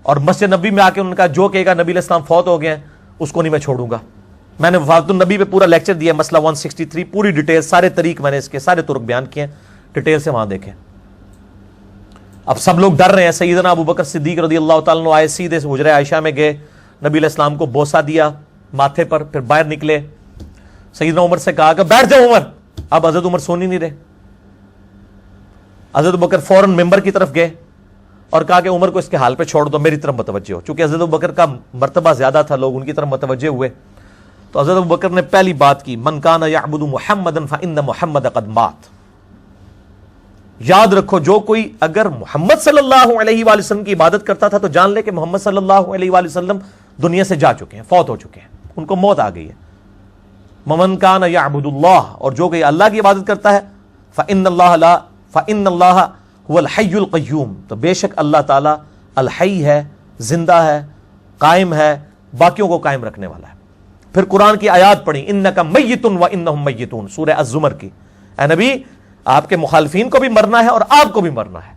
اور مسجد نبی میں آ کے انہوں نے کہا جو کہے گا نبی علیہ السلام فوت ہو گئے ہیں اس کو نہیں میں چھوڑوں گا. میں نے وفات النبی پہ پورا لیکچر دیا, مسئلہ 163, پوری ڈیٹیل, سارے طریق میں نے اس کے سارے طرق بیان کیے ہیں, ڈیٹیل سے وہاں دیکھیں. اب سب لوگ ڈر رہے ہیں. سیدنا ابو بکر صدیق رضی اللہ تعالیٰ عنہ آئے, سیدھے سے حجرہ عائشہ میں گئے, نبی علیہ السلام کو بوسہ دیا ماتھے پر, پھر باہر نکلے. سیدنا عمر سے کہا کہ بیٹھ جاؤ عمر. اب حضرت عمر سون ہی نہیں رہے. حضرت بکر فوراً ممبر کی طرف گئے اور کہا کہ عمر کو اس کے حال پہ چھوڑ دو, میری طرف متوجہ ہو. چونکہ حضرت بکر کا مرتبہ زیادہ تھا, لوگ ان کی طرف متوجہ ہوئے. تو حضرت بکر نے پہلی بات کی, من کان یعبد محمدا فإن محمد قد مات. یاد رکھو جو کوئی اگر محمد صلی اللہ علیہ وآلہ وسلم کی عبادت کرتا تھا تو جان لے کہ محمد صلی اللہ علیہ وآلہ وسلم دنیا سے جا چکے ہیں, فوت ہو چکے ہیں, ان کو موت آ گئی ہے. من کان یعبد اللہ, اور جو کوئی اللہ کی عبادت کرتا ہے, فإن اللہ هو الحی القیوم, تو بے شک اللہ تعالیٰ الحی ہے, زندہ ہے, قائم ہے, باقیوں کو قائم رکھنے والا ہے. پھر قرآن کی آیات پڑھی, انک میت وانہم میتون, سورہ الزمر کی. اے نبی آپ کے مخالفین کو بھی مرنا ہے اور آپ کو بھی مرنا ہے.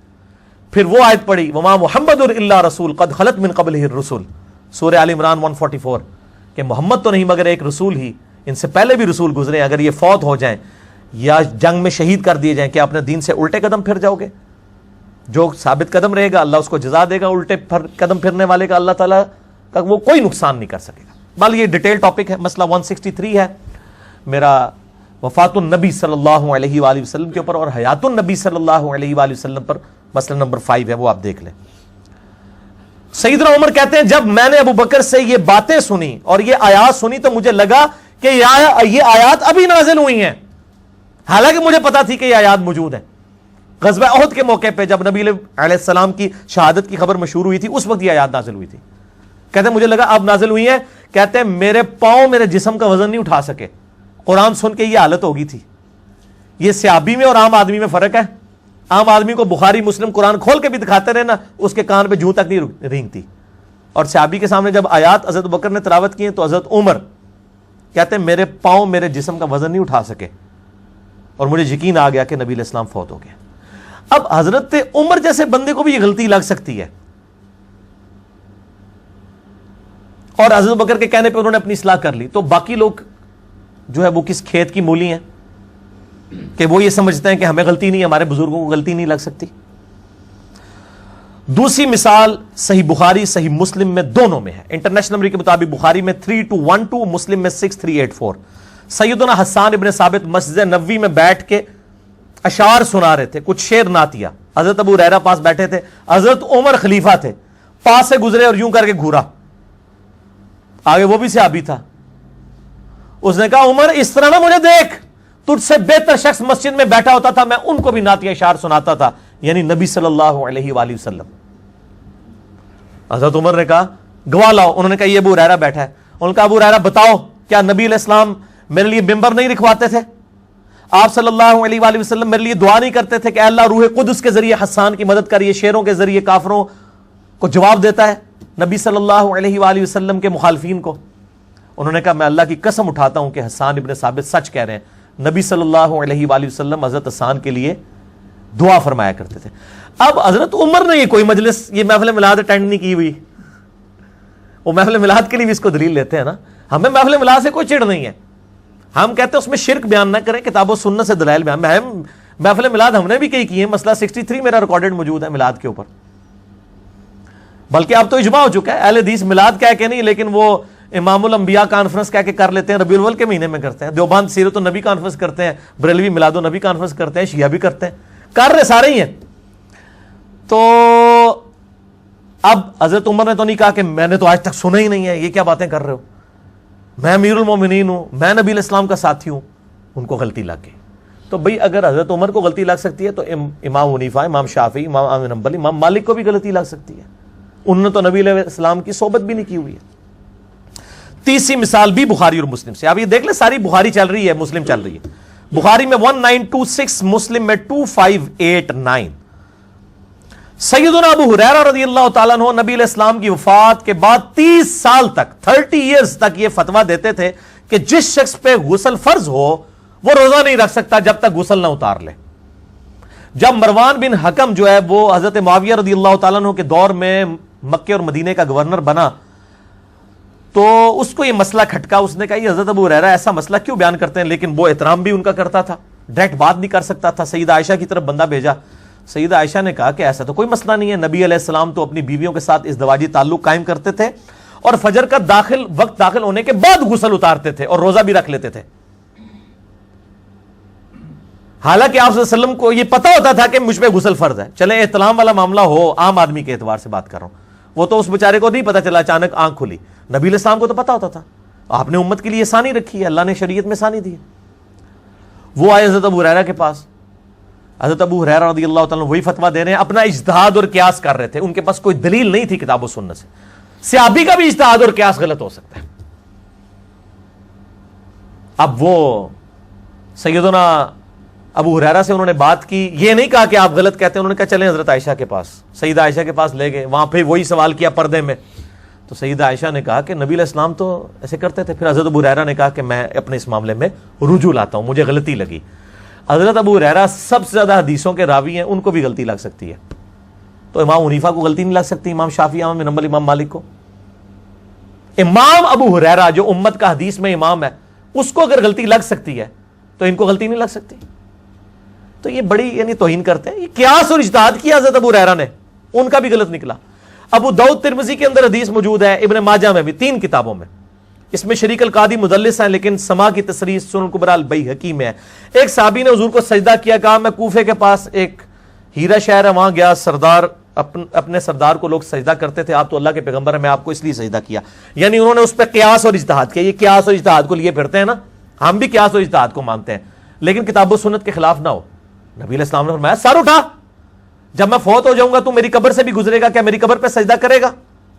پھر وہ آیت پڑھی, وما محمد الا رسول قد خلت من قبلہ الرسل, سورہ آل عمران 144, کہ محمد تو نہیں مگر ایک رسول ہی, ان سے پہلے بھی رسول گزرے, اگر یہ فوت ہو جائیں یا جنگ میں شہید کر دیے جائیں، کہ اپنے دین سے الٹے قدم پھر جاؤ گے؟ جو ثابت قدم رہے گا اللہ اس کو جزا دے گا، الٹے قدم پھرنے والے کا اللہ تعالیٰ کا وہ کوئی نقصان نہیں کر سکے گا۔ بال یہ ڈیٹیل ٹاپک ہے، مسئلہ 163 ہے میرا وفات النبی صلی اللہ علیہ وآلہ وسلم کے اوپر، اور حیات النبی صلی اللہ علیہ وآلہ وسلم پر مسئلہ نمبر 5 ہے، وہ آپ دیکھ لیں۔ سیدنا عمر کہتے ہیں جب میں نے ابو بکر سے یہ باتیں سنی اور یہ آیات سنی تو مجھے لگا کہ یہ آیات ابھی نازل ہوئی ہیں، حالانکہ مجھے پتا تھی کہ یہ آیات موجود ہیں۔ غزوہ احد کے موقع پہ جب نبی علیہ السلام کی شہادت کی خبر مشہور ہوئی تھی، اس وقت یہ آیات نازل ہوئی تھی۔ کہتے ہیں مجھے لگا اب نازل ہوئی ہیں، کہتے ہیں میرے پاؤں میرے جسم کا وزن نہیں اٹھا سکے۔ قرآن سن کے یہ حالت ہو گئی تھی۔ یہ صحابی میں اور عام آدمی میں فرق ہے۔ عام آدمی کو بخاری مسلم قرآن کھول کے بھی دکھاتے رہے نا، اس کے کان پہ جوں تک نہیں رینگتی، اور صحابی کے سامنے جب آیات حضرت بکر نے تلاوت کی تو حضرت عمر کہتے ہیں میرے پاؤں میرے جسم کا وزن نہیں اٹھا سکے، اور مجھے یقین آ گیا کہ نبی علیہ السلام فوت ہو گئے۔ اب حضرت عمر جیسے بندے کو بھی یہ غلطی لگ سکتی ہے، اور حضرت بکر کے کہنے پہ انہوں نے اپنی اصلاح کر لی، تو باقی لوگ جو ہے وہ کس کھیت کی مولی ہیں کہ وہ یہ سمجھتے ہیں کہ ہمیں غلطی نہیں، ہمارے بزرگوں کو غلطی نہیں لگ سکتی۔ دوسری مثال صحیح بخاری صحیح مسلم میں دونوں میں ہے، انٹرنیشنل نمبر کے مطابق بخاری میں 3212، مسلم میں 6384۔ سیدنا حسان ابن ثابت مسجد نبوی میں بیٹھ کے اشعار سنا رہے تھے، کچھ شعر نعتیہ۔ حضرت ابو ہریرہ پاس بیٹھے تھے، حضرت عمر خلیفہ تھے، پاس سے گزرے اور یوں کر کے گھورا، آگے وہ بھی صحابی تھا۔ اس نے کہا عمر اس طرح نہ مجھے دیکھ، تجھ سے بہتر شخص مسجد میں بیٹھا ہوتا تھا، میں ان کو بھی نعتیہ اشعار سناتا تھا، یعنی نبی صلی اللہ علیہ وآلہ وسلم۔ حضرت عمر نے کہا گواہ لاؤ، انہوں نے کہا یہ ابو ہریرہ بیٹھا ہے۔ انہوں نے کہا ابو ہریرہ بتاؤ کیا نبی علیہ السلام میرے لیے ممبر نہیں رکھواتے تھے؟ آپ صلی اللہ علیہ وآلہ وسلم میرے لیے دعا نہیں کرتے تھے کہ اے اللہ روح قدس کے ذریعے حسان کی مدد کریے، شیروں کے ذریعے کافروں کو جواب دیتا ہے نبی صلی اللہ علیہ وآلہ وسلم کے مخالفین کو؟ انہوں نے کہا میں اللہ کی قسم اٹھاتا ہوں کہ حسان ابن ثابت سچ کہہ رہے ہیں، نبی صلی اللہ علیہ وآلہ وسلم حضرت حسان کے لیے دعا فرمایا کرتے تھے۔ اب حضرت عمر نے یہ کوئی مجلس، یہ محفل میلاد اٹینڈ نہیں کی ہوئی، وہ محفل میلاد کے لیے بھی اس کو دلیل لیتے ہیں نا۔ ہمیں محفل میلاد سے کوئی چڑ نہیں ہے، ہم کہتے ہیں اس میں شرک بیان نہ کریں، کتاب و سنت سے دلائل بیان۔ محفل میلاد ہم نے بھی کئی کی ہیں، مسئلہ 63 میرا ریکارڈڈ موجود ہے میلاد کے اوپر، بلکہ اب تو اجماع ہو چکا ہے، اہل حدیث میلاد کہہ کے نہیں لیکن وہ امام الانبیاء کانفرنس کہہ کے کر لیتے ہیں، ربیع الاول کے مہینے میں کرتے ہیں، دیوبند سیرت النبی کانفرنس کرتے ہیں، بریلوی میلاد النبی کانفرنس کرتے ہیں، شیعہ بھی کرتے ہیں، کر رہے سارے ہی ہیں۔ تو اب حضرت عمر نے تو نہیں کہا کہ میں نے تو آج تک سنا ہی نہیں ہے، یہ کیا باتیں کر رہے ہو، میں امیر المومنین ہوں، میں نبی علیہ السلام کا ساتھی ہوں۔ ان کو غلطی لگ گئی۔ تو بھئی اگر حضرت عمر کو غلطی لگ سکتی ہے تو امام حنیفہ، امام شافعی، امام احمد بن حنبل، امام مالک کو بھی غلطی لگ سکتی ہے، انہوں نے تو نبی علیہ السلام کی صحبت بھی نہیں کی ہوئی ہے۔ تیسری مثال بھی بخاری اور مسلم سے، اب یہ دیکھ لیں ساری بخاری چل رہی ہے، مسلم چل رہی ہے۔ بخاری میں 1926، مسلم میں 2589۔ سیدنا ابو ہریرہ رضی اللہ تعالیٰ عنہ نبی علیہ السلام کی وفات کے بعد 30 سال تک 30 ایئرز تک یہ فتویٰ دیتے تھے کہ جس شخص پہ غسل فرض ہو وہ روزہ نہیں رکھ سکتا جب تک غسل نہ اتار لے۔ جب مروان بن حکم جو ہے وہ حضرت معاویہ رضی اللہ تعالیٰ عنہ کے دور میں مکے اور مدینے کا گورنر بنا تو اس کو یہ مسئلہ کھٹکا، اس نے کہا یہ حضرت ابو ہریرہ ایسا مسئلہ کیوں بیان کرتے ہیں، لیکن وہ احترام بھی ان کا کرتا تھا، ڈائریکٹ بات نہیں کر سکتا تھا۔ سیدہ عائشہ کی طرف بندہ بھیجا، سیدہ عائشہ نے کہا کہ ایسا تو کوئی مسئلہ نہیں ہے، نبی علیہ السلام تو اپنی بیویوں کے ساتھ ازدواجی تعلق قائم کرتے تھے اور فجر کا وقت داخل ہونے کے بعد غسل اتارتے تھے اور روزہ بھی رکھ لیتے تھے۔ حالانکہ آپ صلی اللہ علیہ وسلم کو یہ پتا ہوتا تھا کہ مجھ پہ غسل فرض ہے۔ چلے احتلام والا معاملہ ہو، عام آدمی کے اعتبار سے بات کر رہا ہوں، وہ تو اس بیچارے کو نہیں پتا چلا، اچانک آنکھ کھلی، نبی علیہ السلام کو تو پتا ہوتا تھا۔ آپ نے امت کے لیے آسانی رکھی ہے، اللہ نے شریعت میں آسانی دی ہے۔ وہ آئے حضرت ابو ہریرہ کے پاس، حضرت ابو ہریرہ رضی اللہ تعالیٰ وہی فتویٰ دے رہے ہیں، اپنا اجتہاد اور قیاس کر رہے تھے، ان کے پاس کوئی دلیل نہیں تھی کتاب و سنت سے۔ صحابی کا بھی اجتہاد اور قیاس غلط ہو سکتا ہے۔ اب وہ سیدنا ابو ہریرہ سے انہوں نے بات کی، یہ نہیں کہا کہ آپ غلط کہتے ہیں، انہوں نے کہا چلیں حضرت عائشہ کے پاس، سیدہ عائشہ کے پاس لے گئے، وہاں پہ وہی سوال کیا پردے میں، تو سیدہ عائشہ نے کہا کہ نبی علیہ السلام تو ایسے کرتے تھے۔ پھر حضرت ابو ہریرہ نے کہا کہ میں اپنے اس معاملے میں رجوع لاتا ہوں، مجھے غلطی لگی۔ حضرت ابو ہریرہ سب سے زیادہ حدیثوں کے راوی ہیں، ان کو بھی غلطی لگ سکتی ہے، تو امام حنیفہ کو غلطی نہیں لگ سکتی، امام شافعی، امام بن حنبل، امام مالک کو۔ امام ابو ہریرہ جو امت کا حدیث میں امام ہے، اس کو اگر غلطی لگ سکتی ہے تو ان کو غلطی نہیں لگ سکتی؟ تو یہ بڑی یعنی توہین کرتے ہیں. یہ قیاس اور اجتہاد کیا حضرت ابو ہریرہ نے, ان کا بھی غلط نکلا. ابو داؤد ترمذی کے اندر حدیث موجود ہے, ابن ماجہ میں بھی, 3 کتابوں میں. اس میں شریک القاضی مدلس ہیں, لیکن سما کی تصریح سنن الکبریٰ البیہقی میں ہے. ایک صحابی نے حضور کو سجدہ کیا, کہا میں کوفے کے پاس ایک ہیرا شہر ہے وہاں گیا, سردار اپنے سردار کو لوگ سجدہ کرتے تھے, آپ تو اللہ کے پیغمبر ہیں, میں آپ کو اس لیے سجدہ کیا. یعنی انہوں نے اس پہ قیاس اور اجتہاد کیا. یہ قیاس اور اجتہاد کو لیے پھرتے ہیں نا, ہم بھی قیاس اور اجتہاد کو مانتے ہیں, لیکن کتاب و سنت کے خلاف نہ ہو. نبی علیہ السلام نے فرمایا سر اٹھا, جب میں فوت ہو جاؤں گا تو میری قبر سے بھی گزرے گا, کیا میری قبر پہ سجدہ کرے گا؟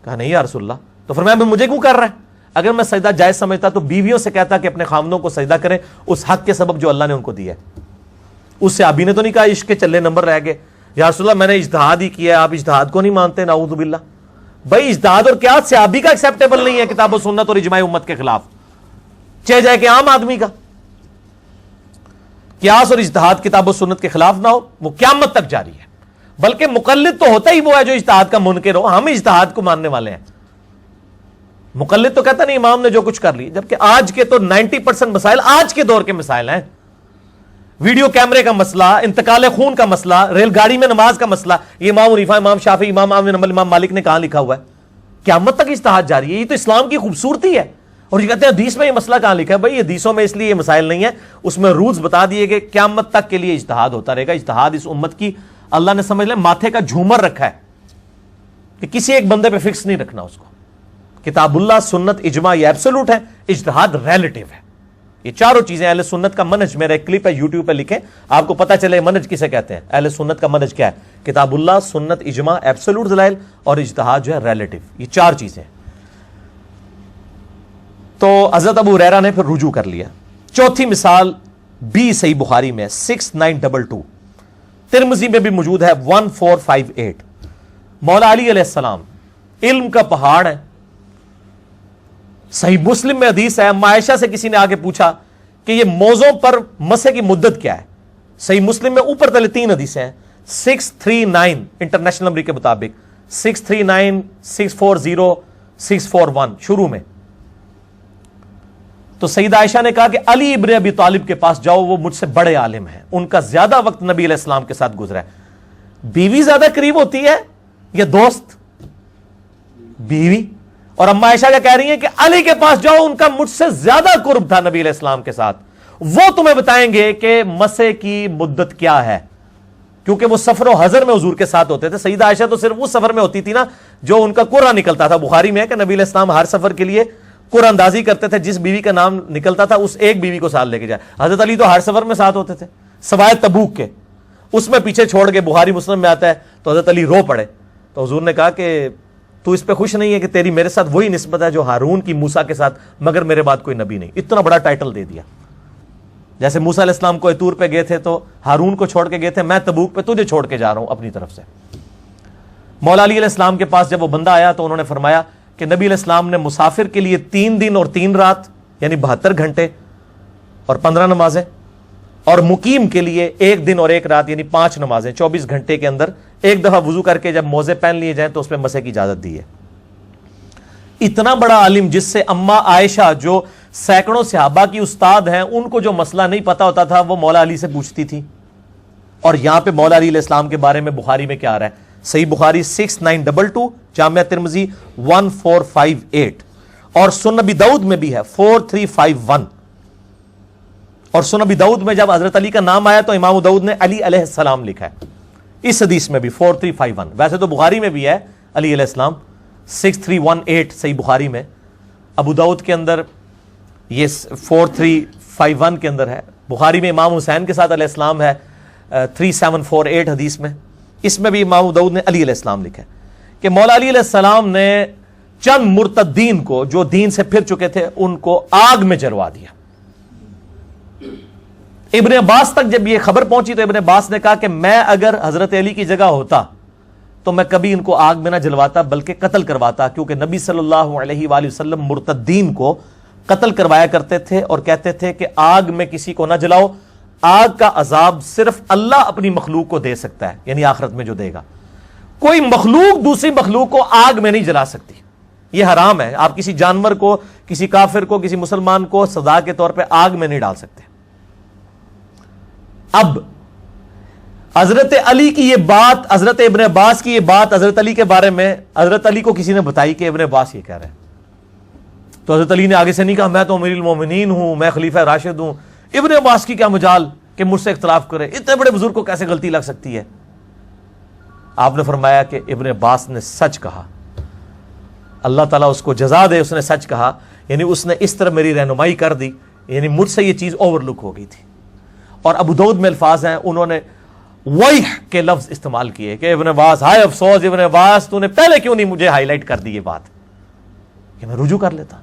کہا نہیں یا رسول اللہ. تو فرمایا مجھے کیوں کر رہا ہے؟ اگر میں سجدہ جائز سمجھتا تو بیویوں سے کہتا کہ اپنے خامدوں کو سجدہ کریں اس حق کے سبب جو اللہ نے ان کو دیا ہے. اس صحابی نے تو نہیں کہا عشق کے چلے نمبر رہ گئے, یا رسول اللہ میں نے اجتہاد ہی کیا, آپ اجتہاد کو نہیں مانتے؟ نعوذ باللہ. بھائی اجتہاد اور قیاس صحابی کا ایکسیپٹیبل نہیں ہے کتاب و سنت اور اجماع امت کے خلاف, چاہے جائے کہ عام آدمی کا. قیاس اور اجتہاد کتاب و سنت کے خلاف نہ ہو, وہ قیامت تک جاری ہے. بلکہ مقلد تو ہوتا ہی وہ ہے جو اجتہاد کا منکر ہو, ہم اجتہاد کو ماننے والے ہیں. مقلد تو کہتا نہیں امام نے جو کچھ کر لی, جبکہ آج کے تو 90% مسائل آج کے دور کے مسائل ہیں. ویڈیو کیمرے کا مسئلہ, انتقال خون کا مسئلہ, ریل گاڑی میں نماز کا مسئلہ, یہ امام حنیفہ, امام شافعی, امام احمد بن حنبل, امام مالک نے کہاں لکھا ہوا ہے؟ قیامت تک اجتہاد جاری ہے. یہ تو اسلام کی خوبصورتی ہے. اور یہ کہتے ہیں حدیث میں یہ مسئلہ کہاں لکھا ہے؟ بھائی حدیثوں میں اس لیے یہ مسائل نہیں ہے, اس میں رولز بتا دیے کہ قیامت تک کے لیے اجتہاد ہوتا رہے گا. اجتہاد اس امت کی اللہ نے سمجھ لیں ماتھے کا جھومر رکھا ہے کہ کسی ایک بندے پہ فکس نہیں رکھنا اس کو. کتاب اللہ, سنت, اجماع یہ ایبسولوٹ ہے, اجتہاد ریلیٹیو ہے. یہ چاروں چیزیں اہل سنت کا منہج, میرا ایک کلپ ہے یوٹیوب پہ, لکھیں آپ کو پتا چلے منہج کسے کہتے ہیں. اہل سنت کا منہج کیا ہے؟ کتاب اللہ, سنت, اجماع, ایبسولوٹ دلائل, اور اجتہاد جو ہے ریلیٹیو. یہ 4 چیزیں. تو حضرت ابو ہریرہ نے پھر رجوع کر لیا. چوتھی مثال بھی صحیح بخاری میں 6922, ترمذی میں بھی موجود ہے 1458. مولا علی علیہ السلام علم کا پہاڑ ہے. صحیح مسلم میں حدیث ہے, اما عائشہ سے کسی نے آگے پوچھا کہ یہ موزوں پر مسح کی مدت کیا ہے. صحیح مسلم میں اوپر تلے 3 حدیثیں ہیں. 639 انٹرنیشنل نمبر کے مطابق, 639, 640, 641 شروع میں. تو سیدہ عائشہ نے کہا کہ علی ابن ابی طالب کے پاس جاؤ, وہ مجھ سے بڑے عالم ہیں, ان کا زیادہ وقت نبی علیہ السلام کے ساتھ گزرا ہے. بیوی زیادہ قریب ہوتی ہے یا دوست؟ بیوی. اور اما عائشہ کیا کہہ رہی ہیں کہ علی کے پاس جاؤ, ان کا مجھ سے زیادہ قرب تھا نبی علیہ السلام کے ساتھ, وہ تمہیں بتائیں گے کہ مسح کی مدت کیا ہے, کیونکہ وہ سفر و حضر میں حضور کے ساتھ ہوتے تھے. سیدہ عائشہ تو صرف اس سفر میں ہوتی تھی نا جو ان کا قرعہ نکلتا تھا. بخاری میں ہے کہ نبی علیہ السلام ہر سفر کے لیے قرعہ اندازی کرتے تھے, جس بیوی کا نام نکلتا تھا اس ایک بیوی کو ساتھ لے کے جائے. حضرت علی تو ہر سفر میں ساتھ ہوتے تھے سوائے تبوک کے, اس میں پیچھے چھوڑ کے. بخاری مسلم میں آتا ہے تو حضرت علی رو پڑے. تو حضور نے کہا کہ تو اس پہ خوش نہیں ہے کہ تیری میرے ساتھ وہی نسبت ہے جو ہارون کی موسیٰ کے ساتھ, مگر میرے بعد کوئی نبی نہیں. اتنا بڑا ٹائٹل دے دیا. جیسے موسیٰ علیہ السلام کو طور پہ گئے تھے تو ہارون کو چھوڑ کے گئے تھے, میں تبوک پہ تجھے چھوڑ کے جا رہا ہوں اپنی طرف سے. مولا علی علیہ السلام کے پاس جب وہ بندہ آیا تو انہوں نے فرمایا کہ نبی علیہ السلام نے مسافر کے لیے 3 دن اور 3 رات یعنی 72 گھنٹے اور 15 نمازیں, اور مقیم کے لیے 1 دن اور 1 رات یعنی 5 نمازیں 24 گھنٹے کے اندر ایک دفعہ وضو کر کے جب موزے پہن لیے جائیں تو اس پہ مسح کی اجازت دی ہے. اتنا بڑا عالم جس سے اما عائشہ جو سینکڑوں صحابہ کی استاد ہیں, ان کو جو مسئلہ نہیں پتا ہوتا تھا وہ مولا علی سے پوچھتی تھی. اور یہاں پہ مولا علی علیہ السلام کے بارے میں بخاری میں کیا آ رہا ہے؟ صحیح بخاری 6922, جامعہ ترمذی 1458, اور سنن ابی داؤد میں بھی ہے 4351. اور سنن ابی داؤد میں جب حضرت علی کا نام آیا تو امام داؤد نے علی علیہ السلام لکھا ہے. اس حدیث میں بھی 4351. ویسے تو بخاری میں بھی ہے علی علیہ السلام 6318 صحیح بخاری میں. ابو داؤد کے اندر یہ 4351 کے اندر ہے. بخاری میں امام حسین کے ساتھ علیہ السلام ہے 3748 حدیث میں. اس میں بھی امام داؤد نے علی علیہ السلام لکھا ہے کہ مولا علی علیہ السلام نے چند مرتدین کو جو دین سے پھر چکے تھے ان کو آگ میں جلوا دیا. ابن عباس تک جب یہ خبر پہنچی تو ابن عباس نے کہا کہ میں اگر حضرت علی کی جگہ ہوتا تو میں کبھی ان کو آگ میں نہ جلواتا بلکہ قتل کرواتا, کیونکہ نبی صلی اللہ علیہ وآلہ وسلم مرتدین کو قتل کروایا کرتے تھے اور کہتے تھے کہ آگ میں کسی کو نہ جلاؤ, آگ کا عذاب صرف اللہ اپنی مخلوق کو دے سکتا ہے, یعنی آخرت میں جو دے گا. کوئی مخلوق دوسری مخلوق کو آگ میں نہیں جلا سکتی, یہ حرام ہے. آپ کسی جانور کو, کسی کافر کو, کسی مسلمان کو سزا کے طور پہ آگ میں نہیں ڈال سکتے. اب حضرت علی کی یہ بات، حضرت ابن عباس کی یہ بات حضرت علی کے بارے میں حضرت علی کو کسی نے بتائی کہ ابن عباس یہ کہہ رہے ہیں، تو حضرت علی نے آگے سے نہیں کہا میں تو امیر المومنین ہوں، میں خلیفہ راشد ہوں، ابن عباس کی کیا مجال کہ مجھ سے اختلاف کرے، اتنے بڑے بزرگ کو کیسے غلطی لگ سکتی ہے؟ آپ نے فرمایا کہ ابن عباس نے سچ کہا، اللہ تعالیٰ اس کو جزا دے، اس نے سچ کہا، یعنی اس نے اس طرح میری رہنمائی کر دی، یعنی مجھ سے یہ چیز اوور لک ہو گئی تھی۔ اور ابو داؤد میں الفاظ ہیں، انہوں نے ویح کے لفظ استعمال کیے کہ ابن عباس، ہائے افسوس ابن عباس، تو نے پہلے کیوں نہیں مجھے ہائی لائٹ کر دی یہ بات کہ میں رجوع کر لیتا۔